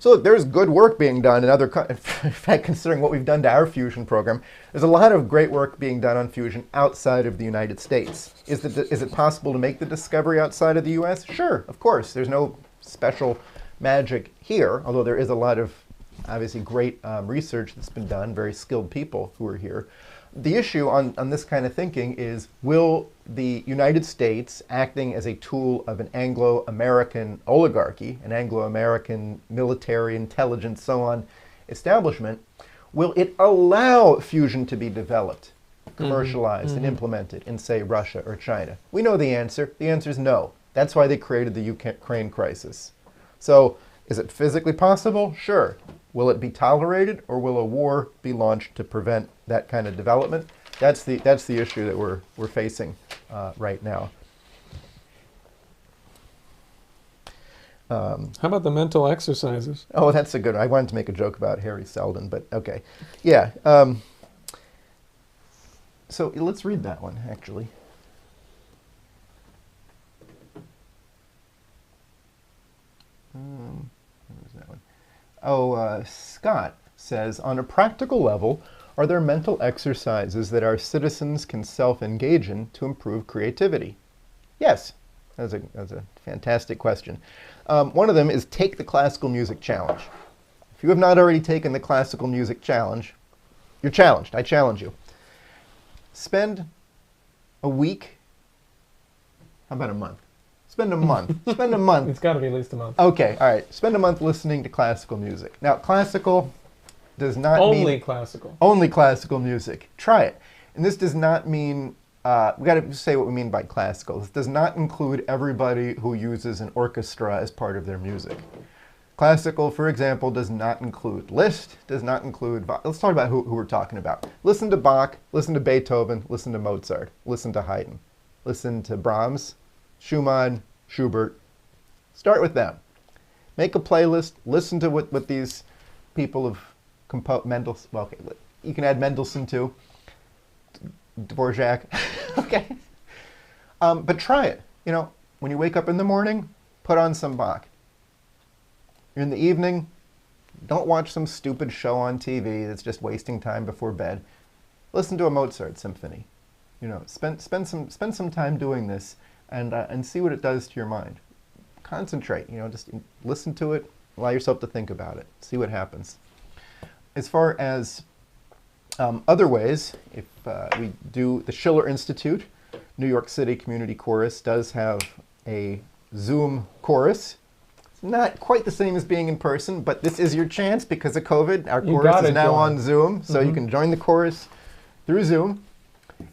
[SPEAKER 3] So look, there's good work being done in other countries. In fact, considering what we've done to our fusion program, there's a lot of great work being done on fusion outside of the United States. Is it possible to make the discovery outside of the US? Sure, of course. There's no special magic here, although there is a lot of obviously great research that's been done, very skilled people who are here. The issue on this kind of thinking is, will the United States, acting as a tool of an Anglo-American oligarchy, an Anglo-American military, intelligence, so on, establishment, will it allow fusion to be developed, commercialized, and implemented in, say, Russia or China? We know the answer. The answer is no. That's why they created the Ukraine crisis. So, is it physically possible? Sure. Will it be tolerated, or will a war be launched to prevent that kind of development? That's the issue that we're facing right now.
[SPEAKER 1] How about the mental exercises?
[SPEAKER 3] Oh, that's a good one. I wanted to make a joke about Harry Seldon, but okay. Yeah. So let's read that one, actually. Where's that one? Oh, Scott says, on a practical level, are there mental exercises that our citizens can self-engage in to improve creativity? Yes, that's a fantastic question. One of them is take the classical music challenge. If you have not already taken the classical music challenge, you're challenged. I challenge you. Spend a week. How about a month? Spend a month. Spend a month.
[SPEAKER 1] It's got to be at least a month.
[SPEAKER 3] Okay, all right. Spend a month listening to classical music. Now, classical does not mean...
[SPEAKER 1] Only classical.
[SPEAKER 3] Only classical music. Try it. And this does not mean... we got to say what we mean by classical. This does not include everybody who uses an orchestra as part of their music. Classical, for example, does not include Liszt, does not include... Let's talk about who we're talking about. Listen to Bach, listen to Beethoven, listen to Mozart, listen to Haydn, listen to Brahms, Schumann, Schubert. Start with them. Make a playlist. Listen to what these people have composed. Well, okay, you can add Mendelssohn too. Dvorak. Okay. But try it. You know, when you wake up in the morning, put on some Bach. In the evening, don't watch some stupid show on TV that's just wasting time before bed. Listen to a Mozart symphony. You know, spend some time doing this and see what it does to your mind. Concentrate. You know, just listen to it. Allow yourself to think about it. See what happens. As far as other ways, if we do the Schiller Institute, New York City Community Chorus does have a Zoom chorus. It's not quite the same as being in person, but this is your chance because of COVID. Our chorus is now on Zoom, so you can join the chorus through Zoom.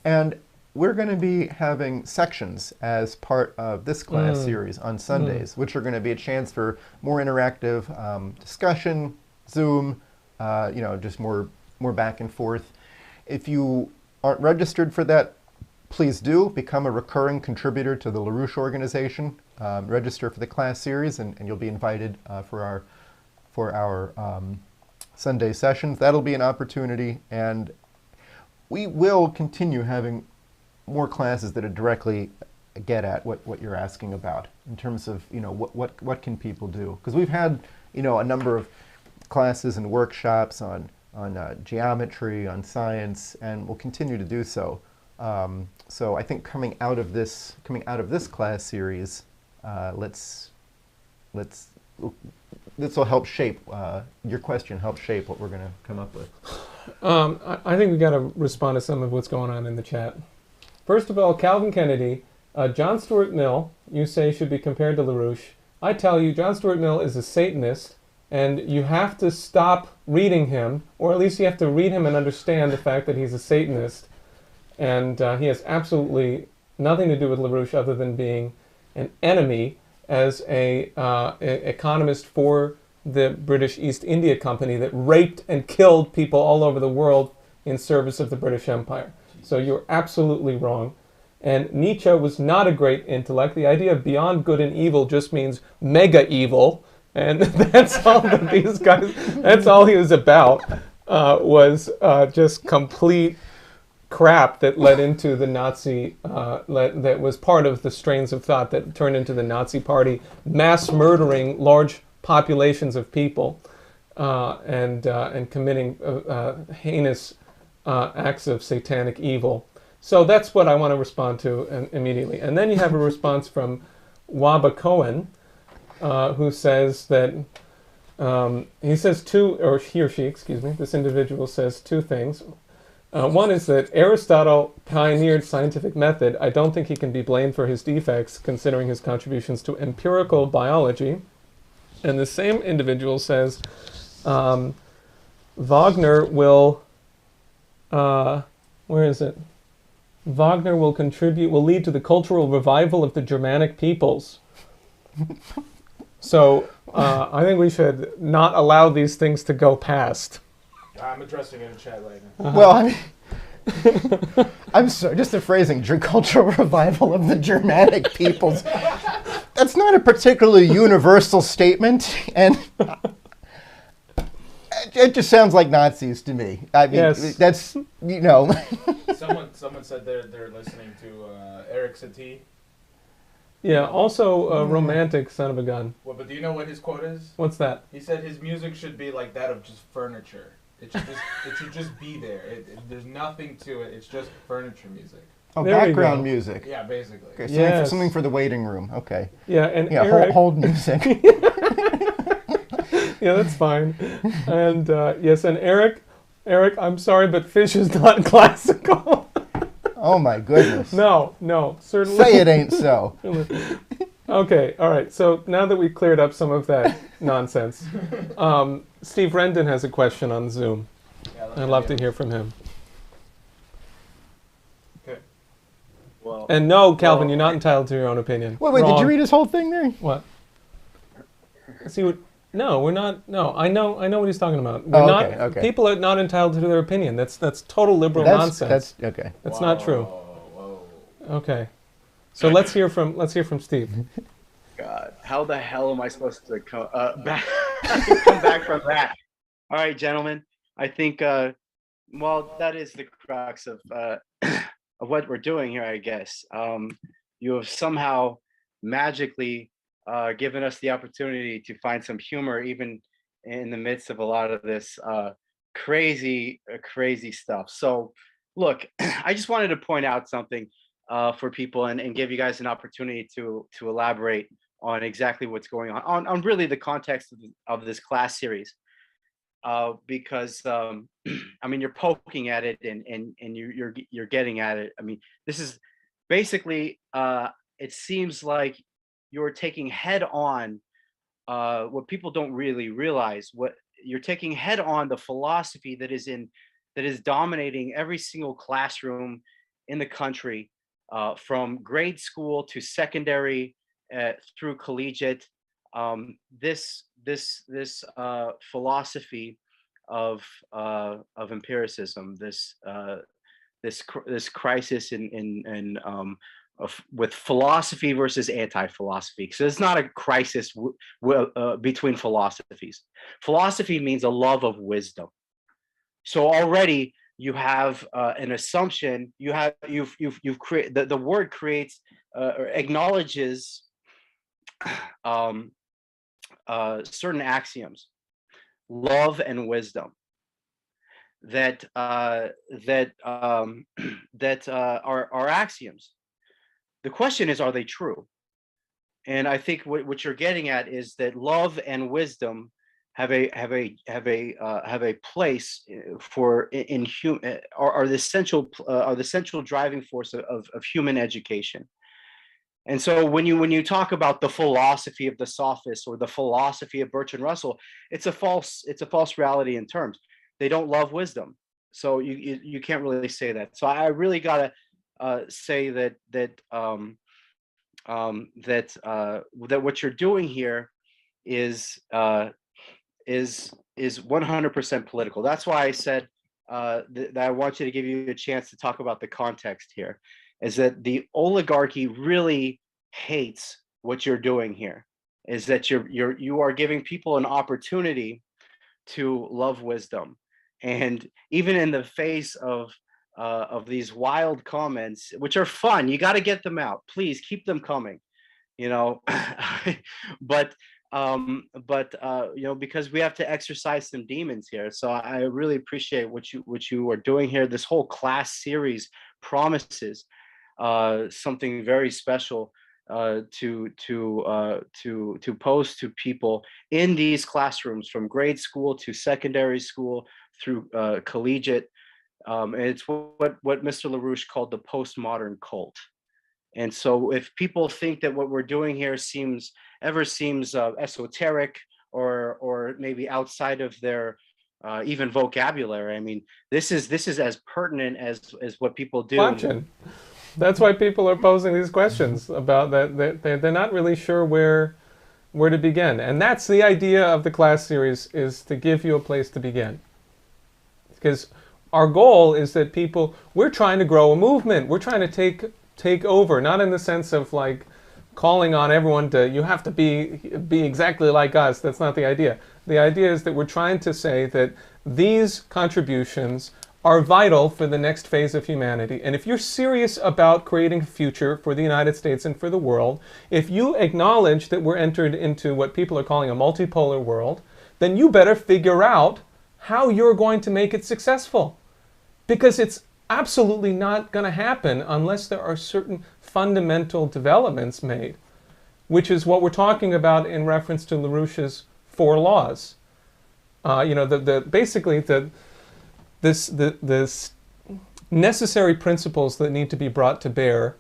[SPEAKER 3] And we're going to be having sections as part of this class series on Sundays, which are going to be a chance for more interactive discussion, Zoom, you know, just more back and forth. If you aren't registered for that, please do become a recurring contributor to the LaRouche Organization. Register for the class series, and you'll be invited for our Sunday sessions. That'll be an opportunity, and we will continue having more classes that are directly get at what you're asking about in terms of, you know, what can people do, because we've had, you know, a number of classes and workshops on geometry, on science, and we'll continue to do so. So I think coming out of this class series, this will help shape your question, help shape what we're going to come up with.
[SPEAKER 1] I think we got to respond to some of what's going on in the chat. First of all, Calvin Kennedy, John Stuart Mill, you say should be compared to LaRouche. I tell you, John Stuart Mill is a Satanist, and you have to stop reading him, or at least you have to read him and understand the fact that he's a Satanist. And he has absolutely nothing to do with LaRouche other than being an enemy as an economist for the British East India Company that raped and killed people all over the world in service of the British Empire. So you're absolutely wrong. And Nietzsche was not a great intellect. The idea of beyond good and evil just means mega evil. And that's all that these guys, that's all he was about, was just complete crap that led into the Nazi, that was part of the strains of thought that turned into the Nazi Party, mass murdering large populations of people and committing heinous acts of satanic evil. So that's what I want to respond to immediately. And then you have a response from Waba Cohen, who says that he says he or she, excuse me, this individual says two things. One is that Aristotle pioneered scientific method. I don't think he can be blamed for his defects, considering his contributions to empirical biology. And the same individual says Wagner will, where is it? Wagner will lead to the cultural revival of the Germanic peoples. So I think we should not allow these things to go past.
[SPEAKER 2] I'm addressing it in chat right now.
[SPEAKER 3] Well, I mean, I'm sorry, just the phrasing, cultural revival of the Germanic peoples. That's not a particularly universal statement, and it just sounds like Nazis to me. I mean,
[SPEAKER 1] yes.
[SPEAKER 3] That's, you know.
[SPEAKER 2] Someone said they're listening to Eric Satie.
[SPEAKER 1] Yeah, also a romantic son of a gun.
[SPEAKER 2] Well, but do you know what his quote is?
[SPEAKER 1] What's that?
[SPEAKER 2] He said his music should be like that of just furniture. It should just be there. There's nothing to it. It's just furniture music.
[SPEAKER 3] Oh,
[SPEAKER 1] there
[SPEAKER 3] background music.
[SPEAKER 2] Yeah, basically.
[SPEAKER 3] Okay,
[SPEAKER 1] yes.
[SPEAKER 3] something for the waiting room. Okay.
[SPEAKER 1] Yeah, and
[SPEAKER 3] yeah,
[SPEAKER 1] Eric,
[SPEAKER 3] hold music.
[SPEAKER 1] yeah, that's fine. And yes, and Eric, I'm sorry, but fish is not classical.
[SPEAKER 3] Oh my goodness.
[SPEAKER 1] No, certainly.
[SPEAKER 3] Say it ain't so.
[SPEAKER 1] Okay, all right. So now that we've cleared up some of that nonsense, Steve Rendon has a question on Zoom.
[SPEAKER 2] Yeah,
[SPEAKER 1] I'd love to hear from him.
[SPEAKER 2] Okay. Well.
[SPEAKER 1] And no, Calvin, you're not entitled to your own opinion.
[SPEAKER 3] Wait,
[SPEAKER 1] Wrong.
[SPEAKER 3] did you read his whole thing there?
[SPEAKER 1] What? See what? No, we're not. No, I know what he's talking about. We're not.
[SPEAKER 3] Okay.
[SPEAKER 1] People are not entitled to their opinion. That's total liberal nonsense.
[SPEAKER 3] That's okay.
[SPEAKER 1] That's not true.
[SPEAKER 2] Whoa.
[SPEAKER 1] Okay. So let's hear from Steve.
[SPEAKER 7] God, how the hell am I supposed to come come back from that? All right, gentlemen. I think well, that is the crux of what we're doing here, I guess. You have somehow magically given us the opportunity to find some humor, even in the midst of a lot of this crazy stuff. So, look, I just wanted to point out something for people and give you guys an opportunity to elaborate on exactly what's going on really the context of this class series. Because I mean, you're poking at it and you're getting at it. I mean, this is basically it seems like you're taking head on what people don't really realize. What you're taking head on the philosophy that is dominating every single classroom in the country, from grade school to secondary through collegiate. This philosophy of empiricism, this crisis with philosophy versus anti-philosophy. So it's not a crisis between philosophies. Philosophy means a love of wisdom. So already you have an assumption. You've created the word creates or acknowledges certain axioms, love and wisdom, that are axioms. The question is, are they true? And I think what you're getting at is that love and wisdom have a place for in human are the central driving force of human education. And so when you talk about the philosophy of the sophists or the philosophy of Bertrand Russell, it's a false reality in terms. They don't love wisdom, so you can't really say that. So I really gotta say that what you're doing here is 100% political. That's why I said that I want you to give you a chance to talk about the context here. Is that the oligarchy really hates what you're doing here? Is that you are giving people an opportunity to love wisdom, and even in the face of these wild comments, which are fun, you got to get them out. Please keep them coming, you know. but you know, because we have to exercise some demons here. So I really appreciate what you are doing here. This whole class series promises something very special to pose to people in these classrooms, from grade school to secondary school through collegiate. And it's what Mr. LaRouche called the postmodern cult. And so if people think that what we're doing here seems esoteric or maybe outside of their even vocabulary, I mean, this is as pertinent as what people do.
[SPEAKER 1] Watching. That's why people are posing these questions about that. They're not really sure where to begin. And that's the idea of the class series, is to give you a place to begin. Because our goal is that we're trying to grow a movement. We're trying to take over, not in the sense of like calling on everyone you have to be exactly like us. That's not the idea. The idea is that we're trying to say that these contributions are vital for the next phase of humanity. And if you're serious about creating a future for the United States and for the world, if you acknowledge that we're entered into what people are calling a multipolar world, then you better figure out how you're going to make it successful. Because it's absolutely not going to happen unless there are certain fundamental developments made, which is what we're talking about in reference to LaRouche's 4 laws. You know, basically this necessary principles that need to be brought to bear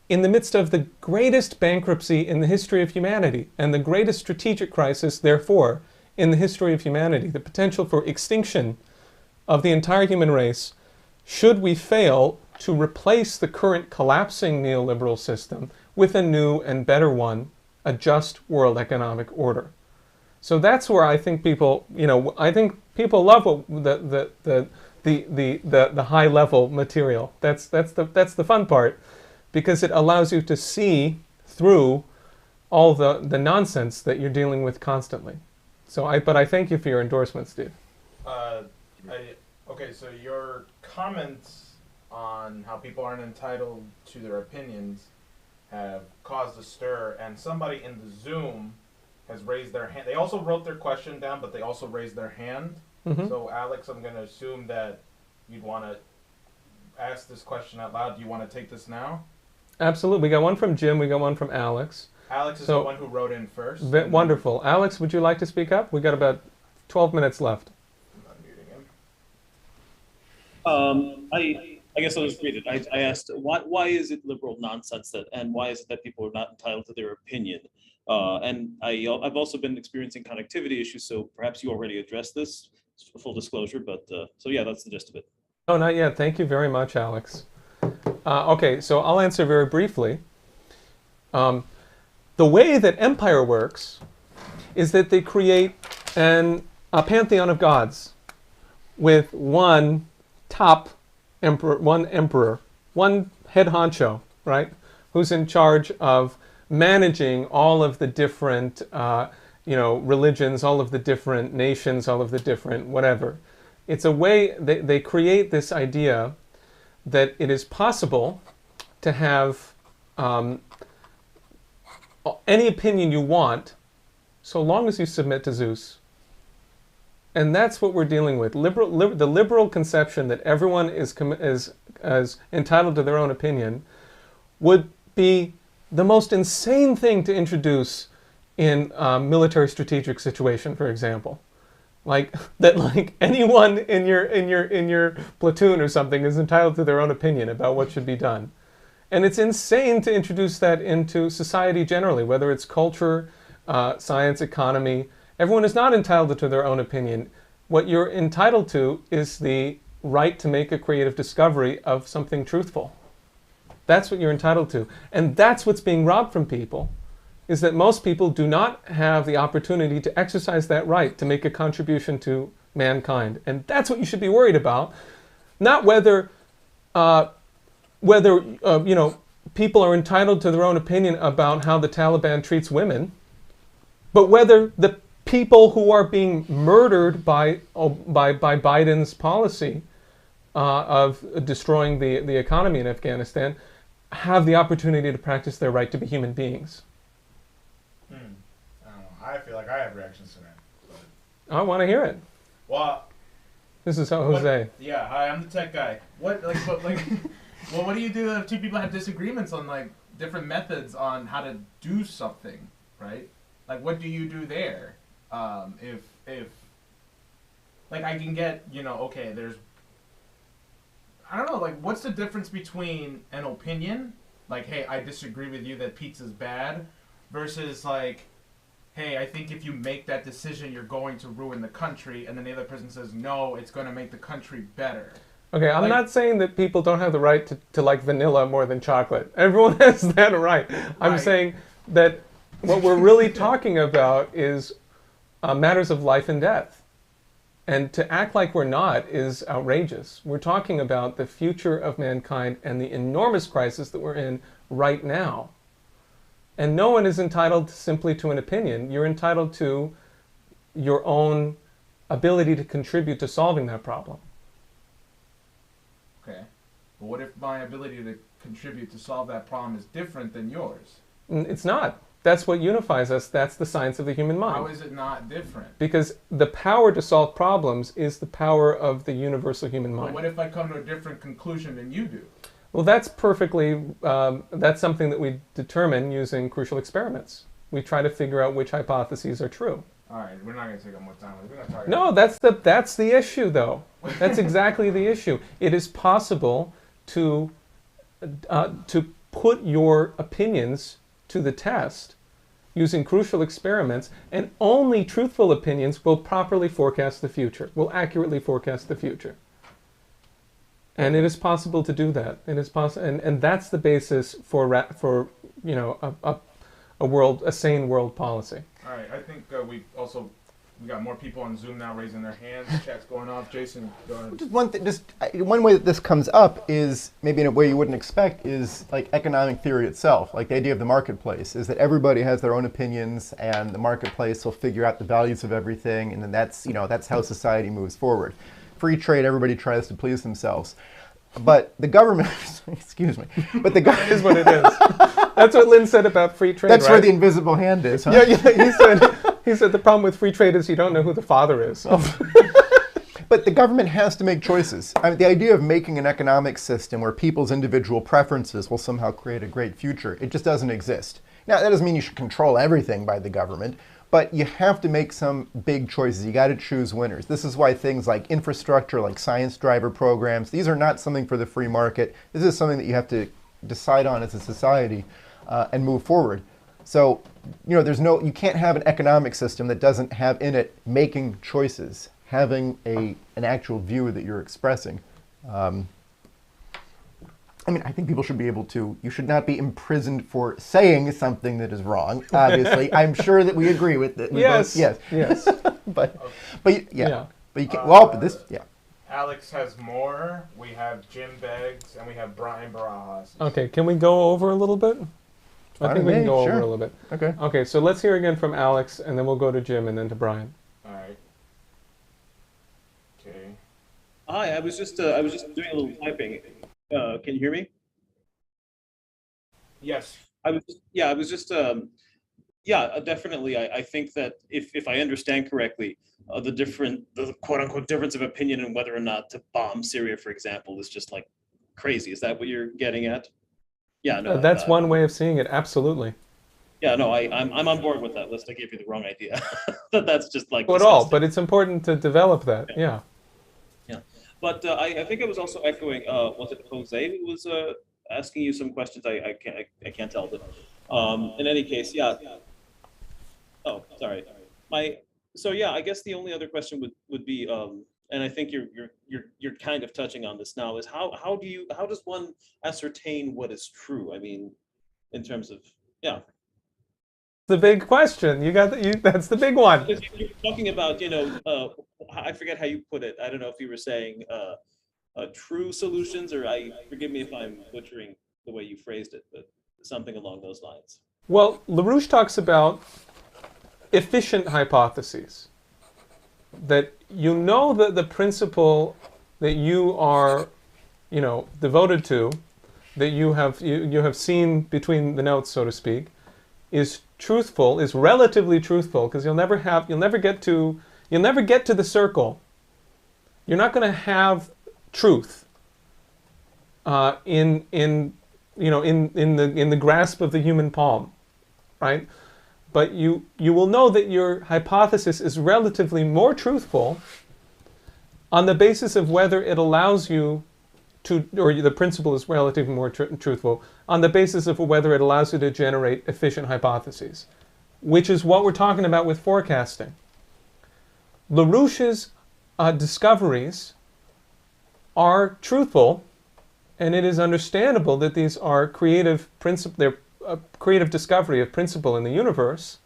[SPEAKER 1] in the midst of the greatest bankruptcy in the history of humanity and the greatest strategic crisis, therefore, in the history of humanity, the potential for extinction of the entire human race, should we fail to replace the current collapsing neoliberal system with a new and better one, a just world economic order. So that's where I think people, you know, I think people love the high level material. That's the fun part, because it allows you to see through all the nonsense that you're dealing with constantly. But I thank you for your endorsement, Steve.
[SPEAKER 2] Okay, so your comments on how people aren't entitled to their opinions have caused a stir, and somebody in the Zoom has raised their hand. They also wrote their question down, but they also raised their hand.
[SPEAKER 1] Mm-hmm.
[SPEAKER 2] So, Alex, I'm going to assume that you'd want to ask this question out loud. Do you want to take this now?
[SPEAKER 1] Absolutely. We got one from Jim. We got one from Alex.
[SPEAKER 2] Alex is the one who wrote in first.
[SPEAKER 1] Wonderful. Alex, would you like to speak up? We got about 12 minutes left.
[SPEAKER 8] I guess I'll just read it. I asked, why is it liberal nonsense and why is it that people are not entitled to their opinion? And I've also been experiencing connectivity issues, so perhaps you already addressed this, full disclosure, but so yeah, that's the gist of it.
[SPEAKER 1] Oh, not yet. Thank you very much, Alex. Okay, so I'll answer very briefly. The way that empire works is that they create a pantheon of gods with one top emperor, one head honcho, right, who's in charge of managing all of the different, religions, all of the different nations, all of the different whatever. It's a way they create this idea that it is possible to have any opinion you want, so long as you submit to Zeus. And that's what we're dealing with. The liberal conception that everyone is entitled to their own opinion would be the most insane thing to introduce in a military strategic situation, for example. Like anyone in your platoon or something is entitled to their own opinion about what should be done. And it's insane to introduce that into society generally, whether it's culture, science, economy. Everyone is not entitled to their own opinion. What you're entitled to is the right to make a creative discovery of something truthful. That's what you're entitled to. And that's what's being robbed from people, is that most people do not have the opportunity to exercise that right to make a contribution to mankind. And that's what you should be worried about. Not whether people are entitled to their own opinion about how the Taliban treats women, but whether the people who are being murdered by Biden's policy of destroying the economy in Afghanistan have the opportunity to practice their right to be human beings.
[SPEAKER 2] I don't know. I feel like I have reactions to that. But...
[SPEAKER 1] I want to hear it.
[SPEAKER 2] Well,
[SPEAKER 1] this is Jose.
[SPEAKER 2] Yeah, hi, I'm the tech guy. Well, what do you do if two people have disagreements on different methods on how to do something, right? Like, what do you do there? If I can get, okay, there's, I don't know, what's the difference between an opinion, hey, I disagree with you that pizza's bad, versus hey, I think if you make that decision, you're going to ruin the country, and then the other person says, no, it's going to make the country better.
[SPEAKER 1] Okay, I'm not saying that people don't have the right to like vanilla more than chocolate. Everyone has that right. I'm saying that what we're really talking about is matters of life and death. And to act like we're not is outrageous. We're talking about the future of mankind and the enormous crisis that we're in right now. And no one is entitled simply to an opinion. You're entitled to your own ability to contribute to solving that problem.
[SPEAKER 2] Okay. But what if my ability to contribute to solve that problem is different than yours?
[SPEAKER 1] It's not. That's what unifies us. That's the science of the human mind.
[SPEAKER 2] How is it not different?
[SPEAKER 1] Because the power to solve problems is the power of the universal human mind.
[SPEAKER 2] But what if I come to a different conclusion than you do?
[SPEAKER 1] Well, that's that's something that we determine using crucial experiments. We try to figure out which hypotheses are true.
[SPEAKER 2] All right, we're not going to take up more time. We're going to talk
[SPEAKER 1] No, that's the issue, though. That's exactly the issue. It is possible to put your opinions to the test using crucial experiments, and only truthful opinions will properly forecast the future, will accurately forecast the future. And it is possible to do that. It is possible, and that's the basis for a sane world policy.
[SPEAKER 2] All right, I think we also We got more people on Zoom now raising their hands. Chat's going off. Jason, go ahead.
[SPEAKER 3] Just one thing, one way that this comes up is, maybe in a way you wouldn't expect, is like economic theory itself. Like the idea of the marketplace is that everybody has their own opinions, and the marketplace will figure out the values of everything, and then that's, you know, that's how society moves forward. Free trade, everybody tries to please themselves. But the government, excuse me, but the government
[SPEAKER 1] is what it is. That's what Lynn said about free trade.
[SPEAKER 3] That's
[SPEAKER 1] right?
[SPEAKER 3] where the invisible hand is, huh?
[SPEAKER 1] Yeah, he said the problem with free trade is you don't know who the father is.
[SPEAKER 3] But the government has to make choices. I mean, the idea of making an economic system where people's individual preferences will somehow create a great future, it just doesn't exist. Now, that doesn't mean you should control everything by the government, but you have to make some big choices. You got to choose winners. This is why things like infrastructure, like science driver programs, these are not something for the free market. This is something that you have to decide on as a society and move forward. So, you know, you can't have an economic system that doesn't have in it making choices, having an actual view that you're expressing. I mean, I think people should be able to, you should not be imprisoned for saying something that is wrong, obviously. I'm sure that we agree with it.
[SPEAKER 1] Yes.
[SPEAKER 3] Yes. but yeah. But you can't,
[SPEAKER 2] Alex has more. We have Jim Beggs, and we have Brian Barajas.
[SPEAKER 1] Okay, can we go over a little bit? I think we can go over a little bit.
[SPEAKER 3] Okay.
[SPEAKER 1] Okay, so let's hear again from Alex, and then we'll go to Jim, and then to Brian.
[SPEAKER 2] All right. Okay.
[SPEAKER 8] Hi, I was just doing a little typing. Can you hear me?
[SPEAKER 2] Yes.
[SPEAKER 8] Definitely. I think that if I understand correctly, the quote unquote difference of opinion on whether or not to bomb Syria, for example, is just like crazy. Is that what you're getting at? Yeah, no.
[SPEAKER 1] That's one way of seeing it. Absolutely.
[SPEAKER 8] Yeah, no, I'm on board with that list. I gave you the wrong idea. That's just like
[SPEAKER 1] at all, but it's important to develop that. Yeah.
[SPEAKER 8] But I think I was also echoing. Was it Jose who was asking you some questions? I can't tell, but in any case, yeah. Oh, sorry. I guess the only other question would be, and I think you're kind of touching on this now, is how does one ascertain what is true? I mean, in terms of
[SPEAKER 1] The big question. That's the big one.
[SPEAKER 8] You're talking about, I forget how you put it. I don't know if you were saying true solutions, or forgive me if I'm butchering the way you phrased it, but something along those lines.
[SPEAKER 1] Well, LaRouche talks about efficient hypotheses. That that the principle that you are, devoted to, that you have seen between the notes, so to speak, is truthful, is relatively truthful, because you'll never get to the circle. You're not going to have truth in the grasp of the human palm, right? But you will know that your hypothesis is relatively more truthful on the basis of whether it allows you to, or the principle is relatively more truthful on the basis of whether it allows you to generate efficient hypotheses, which is what we're talking about with forecasting. LaRouche's discoveries are truthful, and it is understandable that these are creative discovery of principle in the universe,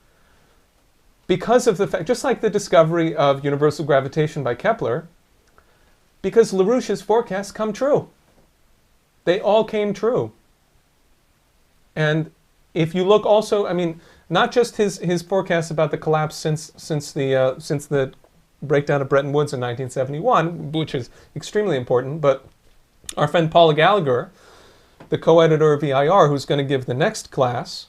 [SPEAKER 1] because of the fact, just like the discovery of universal gravitation by Kepler, because LaRouche's forecasts come true. They all came true. And if you look also, I mean, not just his forecasts about the collapse since the breakdown of Bretton Woods in 1971, which is extremely important, but our friend Paula Gallagher, the co-editor of EIR, who's going to give the next class,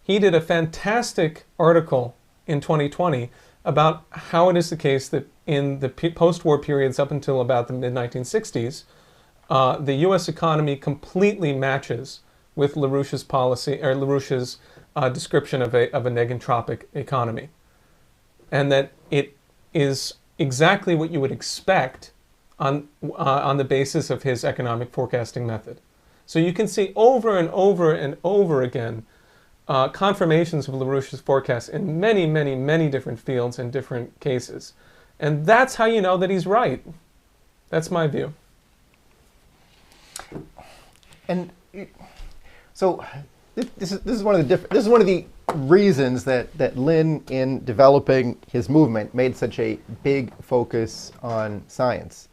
[SPEAKER 1] he did a fantastic article in 2020 about how it is the case that in the post-war periods up until about the mid-1960s, the U.S. economy completely matches with LaRouche's policy, or LaRouche's description of a negentropic economy, and that it is exactly what you would expect on the basis of his economic forecasting method. So you can see over and over and over again confirmations of LaRouche's forecasts in many, many, many different fields and different cases. And that's how you know that he's right. That's my view.
[SPEAKER 3] And so this is one of the reasons that Lynn, in developing his movement, made such a big focus on science,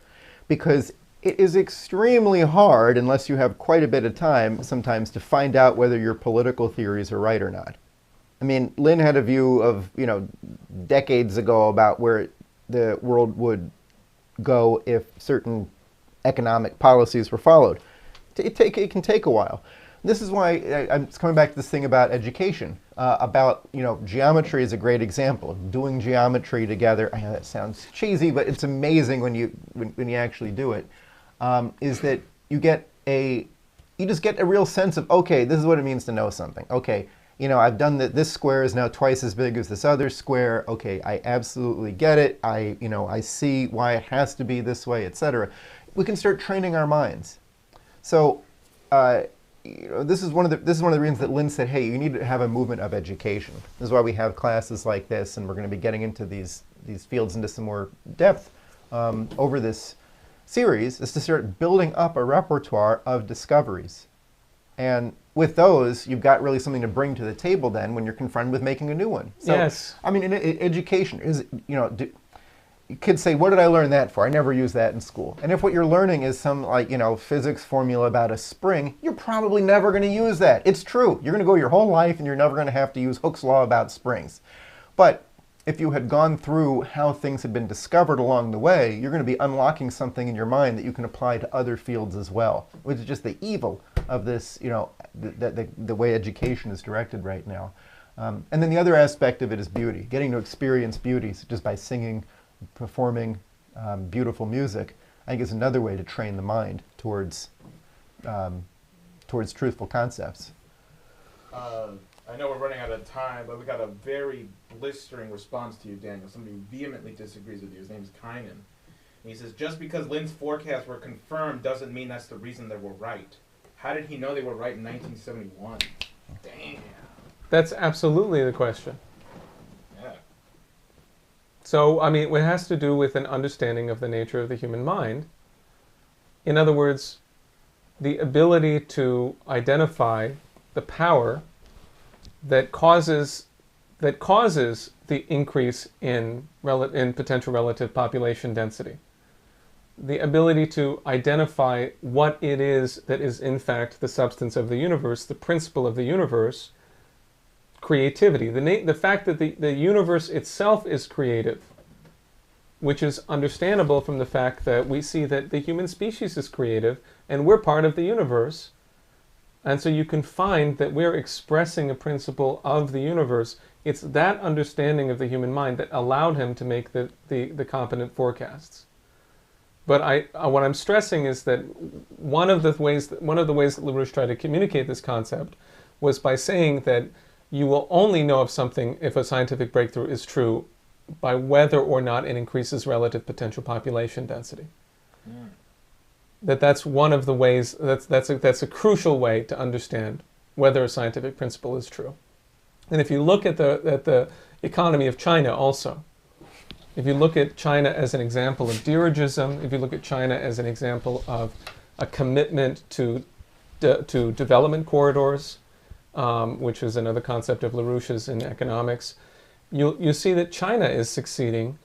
[SPEAKER 3] because it is extremely hard, unless you have quite a bit of time sometimes, to find out whether your political theories are right or not. I mean, Lynn had a view of, decades ago about where the world would go if certain economic policies were followed. It can take a while. This is why I'm coming back to this thing about education. Geometry is a great example of doing geometry together. I know that sounds cheesy, but it's amazing when you actually do it. Is that you just get a real sense of, okay, this is what it means to know something. Okay, I've done that. This square is now twice as big as this other square. Okay, I absolutely get it. I see why it has to be this way, etc. We can start training our minds. So, this is one of the reasons that Lynn said, hey, you need to have a movement of education. This is why we have classes like this, and we're going to be getting into these fields into some more depth over this series, is to start building up a repertoire of discoveries. And with those, you've got really something to bring to the table then when you're confronted with making a new one. So,
[SPEAKER 1] yes.
[SPEAKER 3] I mean, in education, kids say, what did I learn that for? I never used that in school. And if what you're learning is some physics formula about a spring, you're probably never going to use that. It's true. You're going to go your whole life and you're never going to have to use Hooke's law about springs. But if you had gone through how things had been discovered along the way, you're going to be unlocking something in your mind that you can apply to other fields as well, which is just the evil of this, the way education is directed right now. And then the other aspect of it is beauty, getting to experience beauty just by singing, performing beautiful music. I think is another way to train the mind towards truthful concepts.
[SPEAKER 2] I know we're running out of time, but we got a very blistering response to you, Daniel. Somebody vehemently disagrees with you. His name's Kynan. And he says, just because Lynn's forecasts were confirmed doesn't mean that's the reason they were right. How did he know they were right in 1971? Damn.
[SPEAKER 1] That's absolutely the question.
[SPEAKER 2] Yeah.
[SPEAKER 1] So, I mean, it has to do with an understanding of the nature of the human mind. In other words, the ability to identify the power that causes the increase in potential relative population density. The ability to identify what it is that is in fact the substance of the universe, the principle of the universe, creativity. The fact that the universe itself is creative, which is understandable from the fact that we see that the human species is creative and we're part of the universe. And so you can find that we're expressing a principle of the universe. It's that understanding of the human mind that allowed him to make the competent forecasts. But what I'm stressing is that one of the ways that LaRouche tried to communicate this concept was by saying that you will only know if a scientific breakthrough is true by whether or not it increases relative potential population density. Mm. That's one of the ways, that's a crucial way to understand whether a scientific principle is true. And if you look at the economy of China also, if you look at China as an example of dirigism, if you look at China as an example of a commitment to development corridors, which is another concept of LaRouche's in economics, you see that China is succeeding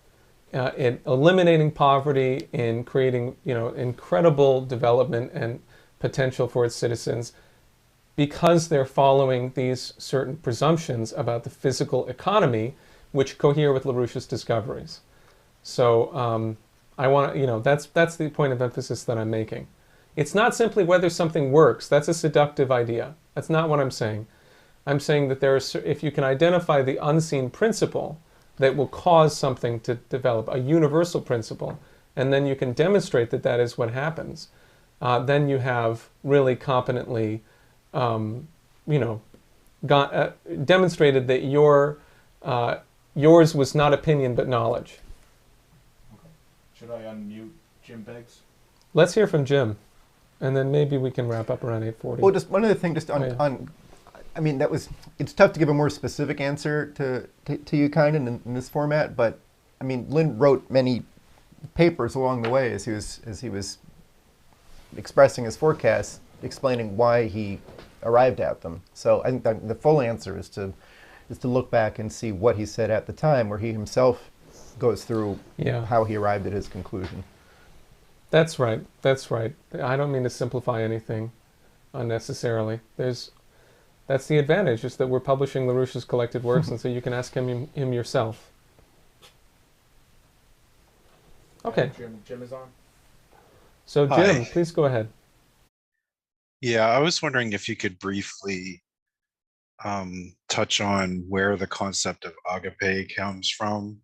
[SPEAKER 1] in eliminating poverty, in creating incredible development and potential for its citizens, because they're following these certain presumptions about the physical economy, which cohere with LaRouche's discoveries. So I want to, that's the point of emphasis that I'm making. It's not simply whether something works. That's a seductive idea. That's not what I'm saying. I'm saying that if you can identify the unseen principle that will cause something to develop, a universal principle, and then you can demonstrate that that is what happens, then you have really competently, demonstrated that yours was not opinion but knowledge.
[SPEAKER 2] Okay. Should I unmute Jim Beggs?
[SPEAKER 1] Let's hear from Jim, and then maybe we can wrap up around 8:40.
[SPEAKER 3] Well, just one other thing, I mean, it's tough to give a more specific answer to you, kind of, in this format, but I mean, Lynn wrote many papers along the way as he was expressing his forecasts, explaining why he arrived at them. So I think that the full answer is to look back and see what he said at the time, where he himself goes through how he arrived at his conclusion.
[SPEAKER 1] That's right. That's right. I don't mean to simplify anything unnecessarily. That's the advantage, is that we're publishing LaRouche's collected works, and so you can ask him yourself. Okay.
[SPEAKER 2] Jim is on.
[SPEAKER 1] So Jim,
[SPEAKER 9] Hi.
[SPEAKER 1] please go ahead.
[SPEAKER 9] Yeah, I was wondering if you could briefly touch on where the concept of agape comes from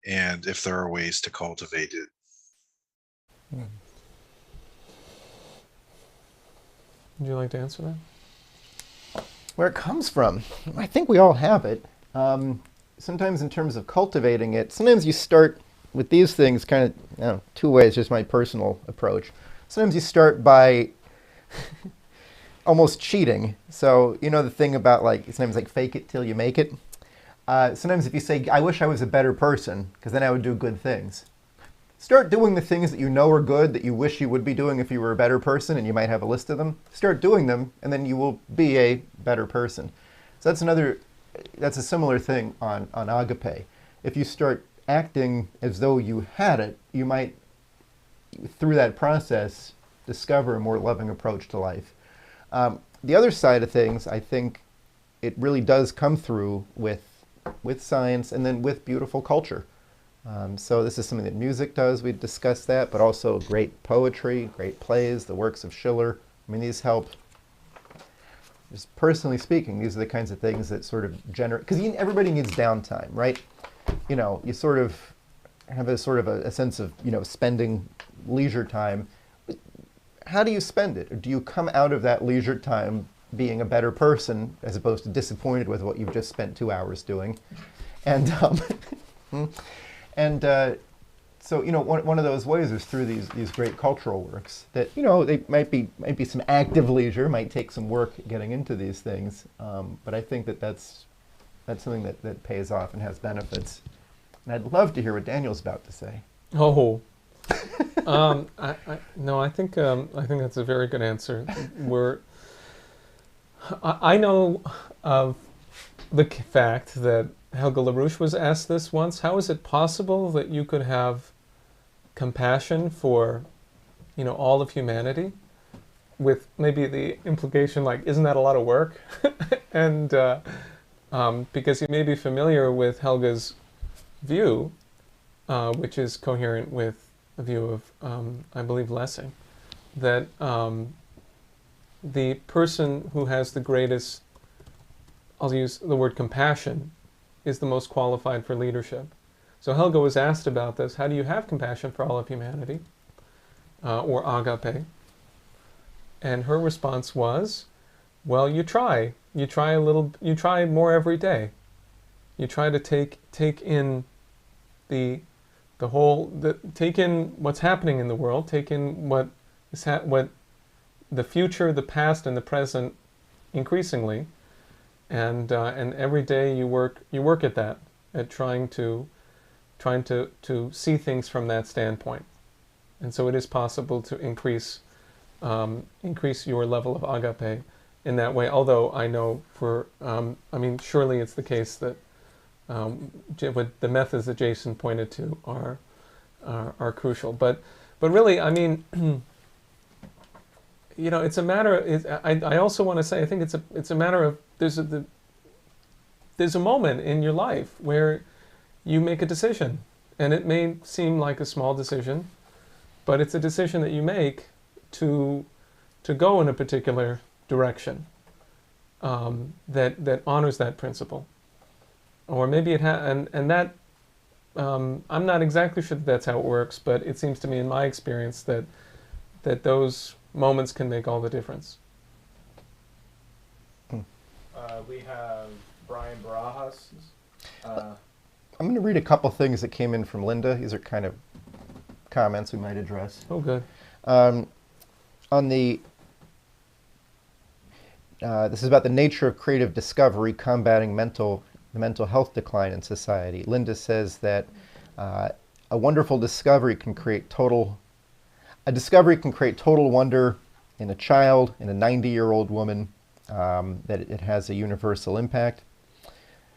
[SPEAKER 9] and if there are ways to cultivate it.
[SPEAKER 1] Would you like to answer that?
[SPEAKER 3] Where it comes from, I think we all have it. Sometimes in terms of cultivating it, sometimes you start with these things kind of, I don't know, two ways, just my personal approach. Sometimes you start by almost cheating. So, you know the thing about, like, sometimes like fake it till you make it? Sometimes if you say, I wish I was a better person, because then I would do good things. Start doing the things that you know are good, that you wish you would be doing if you were a better person, and you might have a list of them. Start doing them, and then you will be a better person. So that's a similar thing on agape. If you start acting as though you had it, you might, through that process, discover a more loving approach to life. The other side of things, I think it really does come through with science and then with beautiful culture. So this is something that music does, we discussed that, but also great poetry, great plays, the works of Schiller. I mean, these help. Just personally speaking, these are the kinds of things that sort of generate, because everybody needs downtime, right? You know, you sort of have a sort of a sense of, you know, spending leisure time. But how do you spend it? Or do you come out of that leisure time being a better person as opposed to disappointed with what you've just spent 2 hours doing? And so, you know, one of those ways is through these great cultural works that, you know, they might be some active leisure, might take some work getting into these things, but I think that's something that pays off and has benefits. And I'd love to hear what Daniel's about to say.
[SPEAKER 1] Oh, I think that's a very good answer. I know of the fact that Helge LaRouche was asked this once. How is it possible that you could have compassion for, you know, all of humanity, with maybe the implication like, isn't that a lot of work? And because you may be familiar with Helge's view, which is coherent with the view of, I believe, Lessing, that the person who has the greatest, I'll use the word compassion, is the most qualified for leadership. So Helge was asked about this. How do you have compassion for all of humanity, or agape? And her response was, well, you try. You try more every day. You try to take in take in what's happening in the world, take in what the future, the past, and the present, increasingly, and every day you work at that, at trying to see things from that standpoint. And so it is possible to increase your level of agape in that way. Although I know surely it's the case that with the methods that Jason pointed to are crucial. But really, I mean, you know, it's a matter. I also want to say, I think it's a matter of there's a moment in your life where you make a decision, and it may seem like a small decision, but it's a decision that you make to go in a particular direction that honors that principle, or maybe and that I'm not exactly sure that that's how it works, but it seems to me in my experience that those moments can make all the difference.
[SPEAKER 2] We have Brian Barajas.
[SPEAKER 3] I'm going to read a couple things that came in from Linda. These are kind of comments we might address.
[SPEAKER 1] Oh, good.
[SPEAKER 3] On the this is about the nature of creative discovery combating the mental health decline in society. Linda says that a wonderful discovery can create total wonder in a child, in a 90-year-old woman, that it has a universal impact.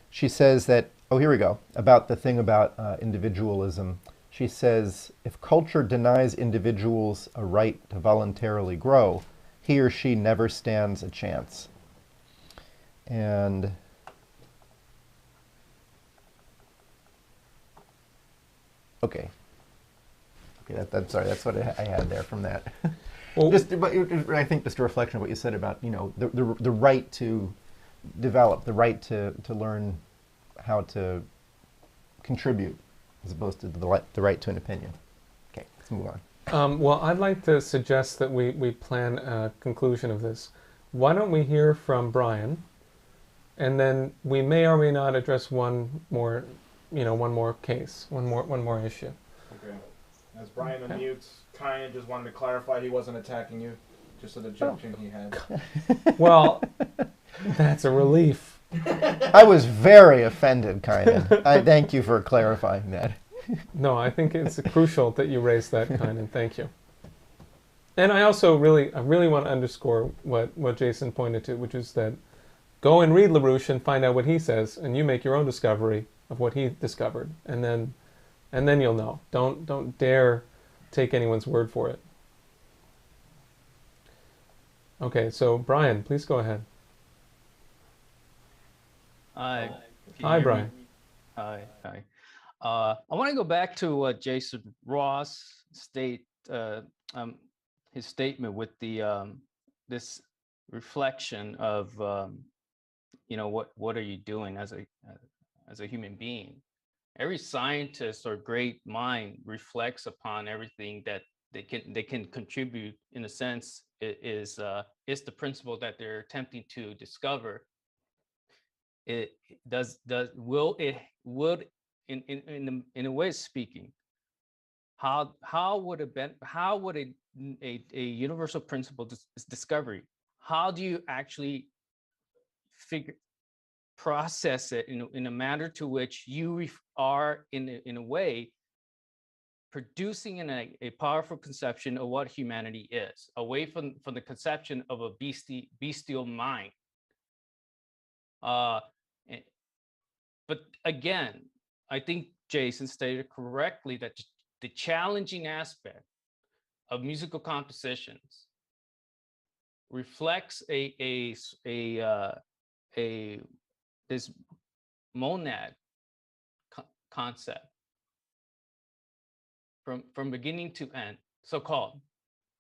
[SPEAKER 3] She says that, oh, here we go, about the thing about individualism. She says, if culture denies individuals a right to voluntarily grow, he or she never stands a chance. And okay, sorry, that's what I had there from that. Well, but I think just a reflection of what you said about, you know, the right to develop, the right to learn how to contribute, as opposed to the right to an opinion. Okay, let's move on.
[SPEAKER 1] Well, I'd like to suggest that we plan a conclusion of this. Why don't we hear from Brian, and then we may or may not address one more case, one more issue.
[SPEAKER 2] Okay. As Brian unmutes, Kyan just wanted to clarify he wasn't attacking you, just an objection he had.
[SPEAKER 1] Well, that's a relief.
[SPEAKER 3] I was very offended, Kynan. I thank you for clarifying that.
[SPEAKER 1] No, I think it's crucial that you raised that, Kynan. Thank you. And I also really want to underscore what Jason pointed to, which is that go and read LaRouche and find out what he says, and you make your own discovery of what he discovered, and then you'll know. Don't dare take anyone's word for it. Okay, so Brian, please go ahead.
[SPEAKER 10] Hi.
[SPEAKER 1] Hi, Brian.
[SPEAKER 10] Hi. I want to go back to what Jason Ross his statement with the this reflection of what are you doing as a human being. Every scientist or great mind reflects upon everything that they can contribute. In a sense, is the principle that they're attempting to discover. It would in a way of speaking, how would a universal principle discovery, how do you actually process it in a manner to which you are in a way producing a powerful conception of what humanity is, away from the conception of a bestial mind. But again, I think Jason stated correctly that the challenging aspect of musical compositions reflects this monad concept from beginning to end, so-called.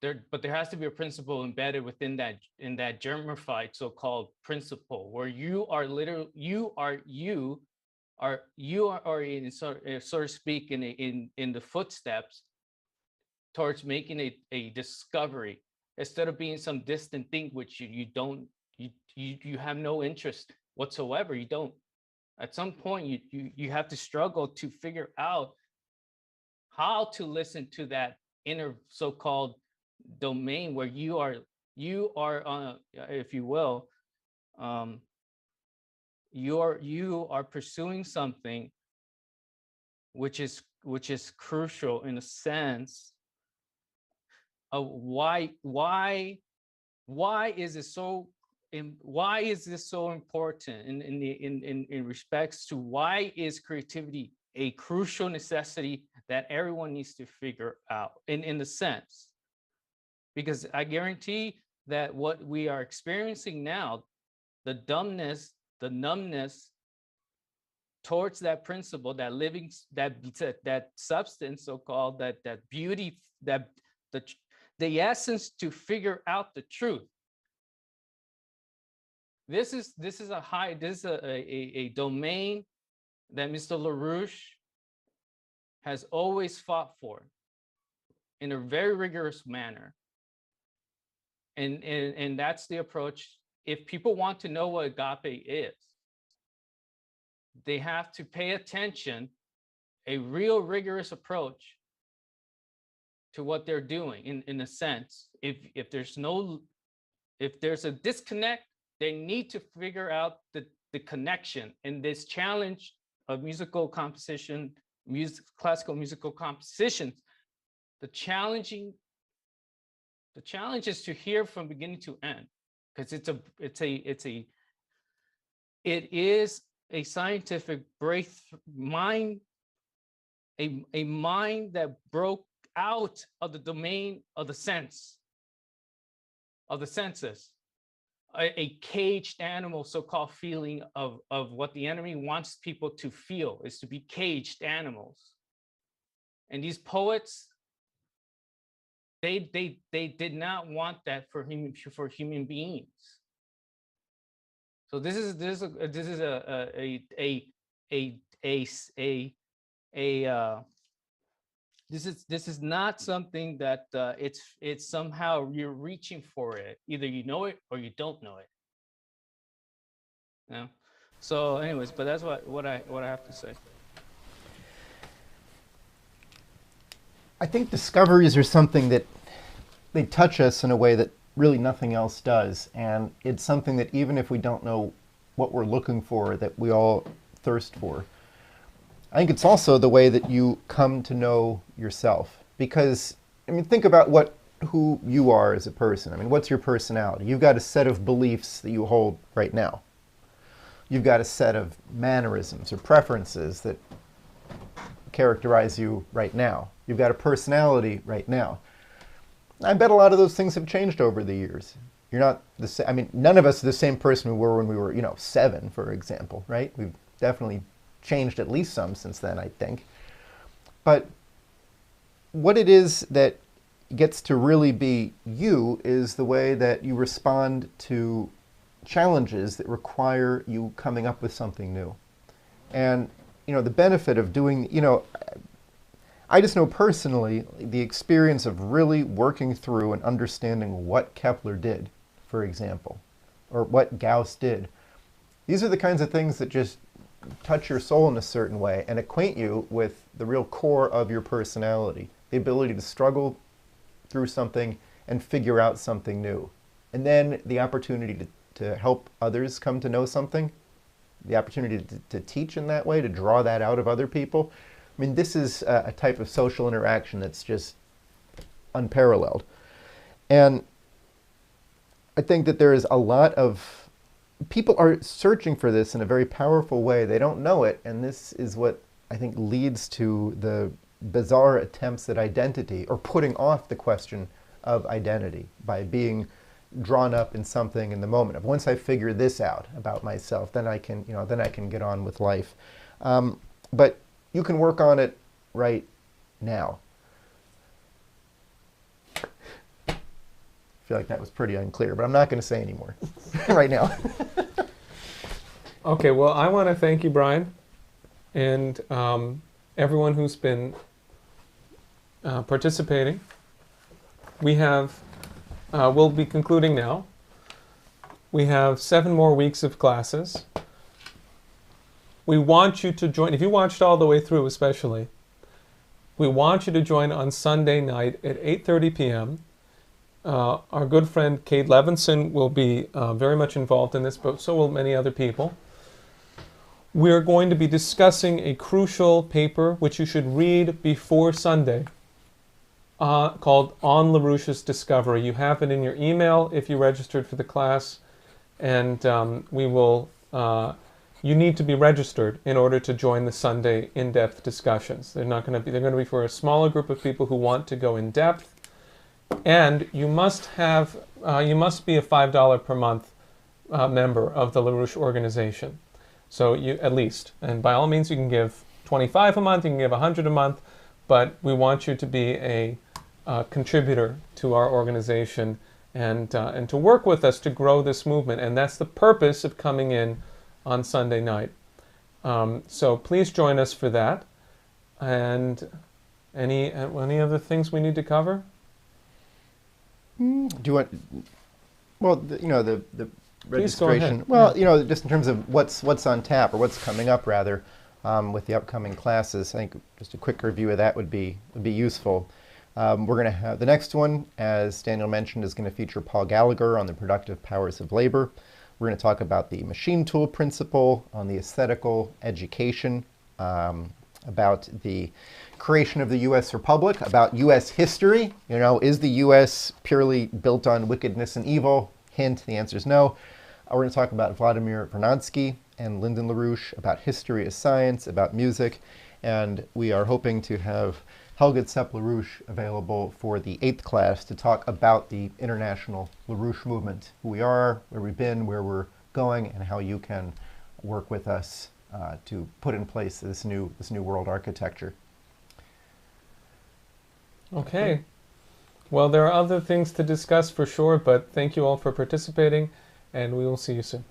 [SPEAKER 10] But there has to be a principle embedded within that germified so-called principle, where you are in so to speak in the footsteps towards making a discovery, instead of being some distant thing which you have no interest whatsoever. You don't. At some point, you have to struggle to figure out how to listen to that inner so-called domain where you are if you will, you are pursuing something which is crucial in a sense of why is this so important in respects to why is creativity a crucial necessity that everyone needs to figure out in the sense. Because I guarantee that what we are experiencing now, the numbness towards that principle, that living, that substance, so-called, that beauty, that the essence to figure out the truth. This is a domain that Mr. LaRouche has always fought for in a very rigorous manner. And that's the approach. If people want to know what agape is, they have to pay attention, a real rigorous approach to what they're doing in a sense. If there's a disconnect, they need to figure out the connection. And this challenge of musical composition, classical musical compositions, the challenge is to hear from beginning to end. because it is a scientific breakthrough mind, a mind that broke out of the domain of the senses, a caged animal, so-called feeling of what the enemy wants people to feel is to be caged animals. And these poets, they did not want that for human beings. So this is this is not something that it's somehow you're reaching for it. Either you know it or you don't know it. Yeah. So, anyways, but that's what I have to say.
[SPEAKER 3] I think discoveries are something that they touch us in a way that really nothing else does. And it's something that even if we don't know what we're looking for, that we all thirst for. I think it's also the way that you come to know yourself. Because, I mean, think about who you are as a person. I mean, what's your personality? You've got a set of beliefs that you hold right now. You've got a set of mannerisms or preferences that characterize you right now. You've got a personality right now. I bet a lot of those things have changed over the years. You're not the same. I mean, none of us are the same person we were when we were, 7, for example, right? We've definitely changed at least some since then, I think. But what it is that gets to really be you is the way that you respond to challenges that require you coming up with something new. And, the benefit of doing, I just know personally the experience of really working through and understanding what Kepler did, for example, or what Gauss did. These are the kinds of things that just touch your soul in a certain way and acquaint you with the real core of your personality, the ability to struggle through something and figure out something new. And then the opportunity to help others come to know something, the opportunity to teach in that way, to draw that out of other people. I mean, this is a type of social interaction that's just unparalleled. And I think that there is a lot of people are searching for this in a very powerful way. They don't know it, and this is what I think leads to the bizarre attempts at identity, or putting off the question of identity by being drawn up in something in the moment of, once I figure this out about myself, then I can, then I can get on with life. But you can work on it right now. I feel like that was pretty unclear, but I'm not going to say anymore right now.
[SPEAKER 1] Okay, well, I want to thank you, Brian, and everyone who's been participating. We have, we'll be concluding now. We have 7 more weeks of classes. We want you to join, if you watched all the way through especially, we want you to join on Sunday night at 8:30 p.m. Our good friend Kate Levinson will be very much involved in this, but so will many other people. We're going to be discussing a crucial paper which you should read before Sunday called On LaRouche's Discovery. You have it in your email if you registered for the class, and we will you need to be registered in order to join the Sunday in-depth discussions. They're going to be for a smaller group of people who want to go in depth, and you must be a $5 per month member of the LaRouche Organization. So you, at least, and by all means you can give $25 a month, you can give $100 a month, but we want you to be a contributor to our organization and to work with us to grow this movement. And that's the purpose of coming in on Sunday night. So please join us for that. And any other things we need to cover?
[SPEAKER 3] Do you want? Well, the
[SPEAKER 1] Please go
[SPEAKER 3] registration.
[SPEAKER 1] ahead.
[SPEAKER 3] Well, just in terms of what's on tap, or what's coming up rather, with the upcoming classes. I think just a quick review of that would be useful. We're going to have the next one, as Daniel mentioned, is going to feature Paul Gallagher on the productive powers of labor. We're going to talk about the machine tool principle, on the aesthetical education, about the creation of the U.S. Republic, about U.S. history. Is the U.S. purely built on wickedness and evil? Hint, the answer is no. We're going to talk about Vladimir Vernadsky and Lyndon LaRouche, about history of science, about music, and we are hoping to have Helga Tsepp-LaRouche available for the 8th class to talk about the international LaRouche movement, who we are, where we've been, where we're going, and how you can work with us to put in place this new world architecture.
[SPEAKER 1] Okay. Well, there are other things to discuss for sure, but thank you all for participating, and we will see you soon.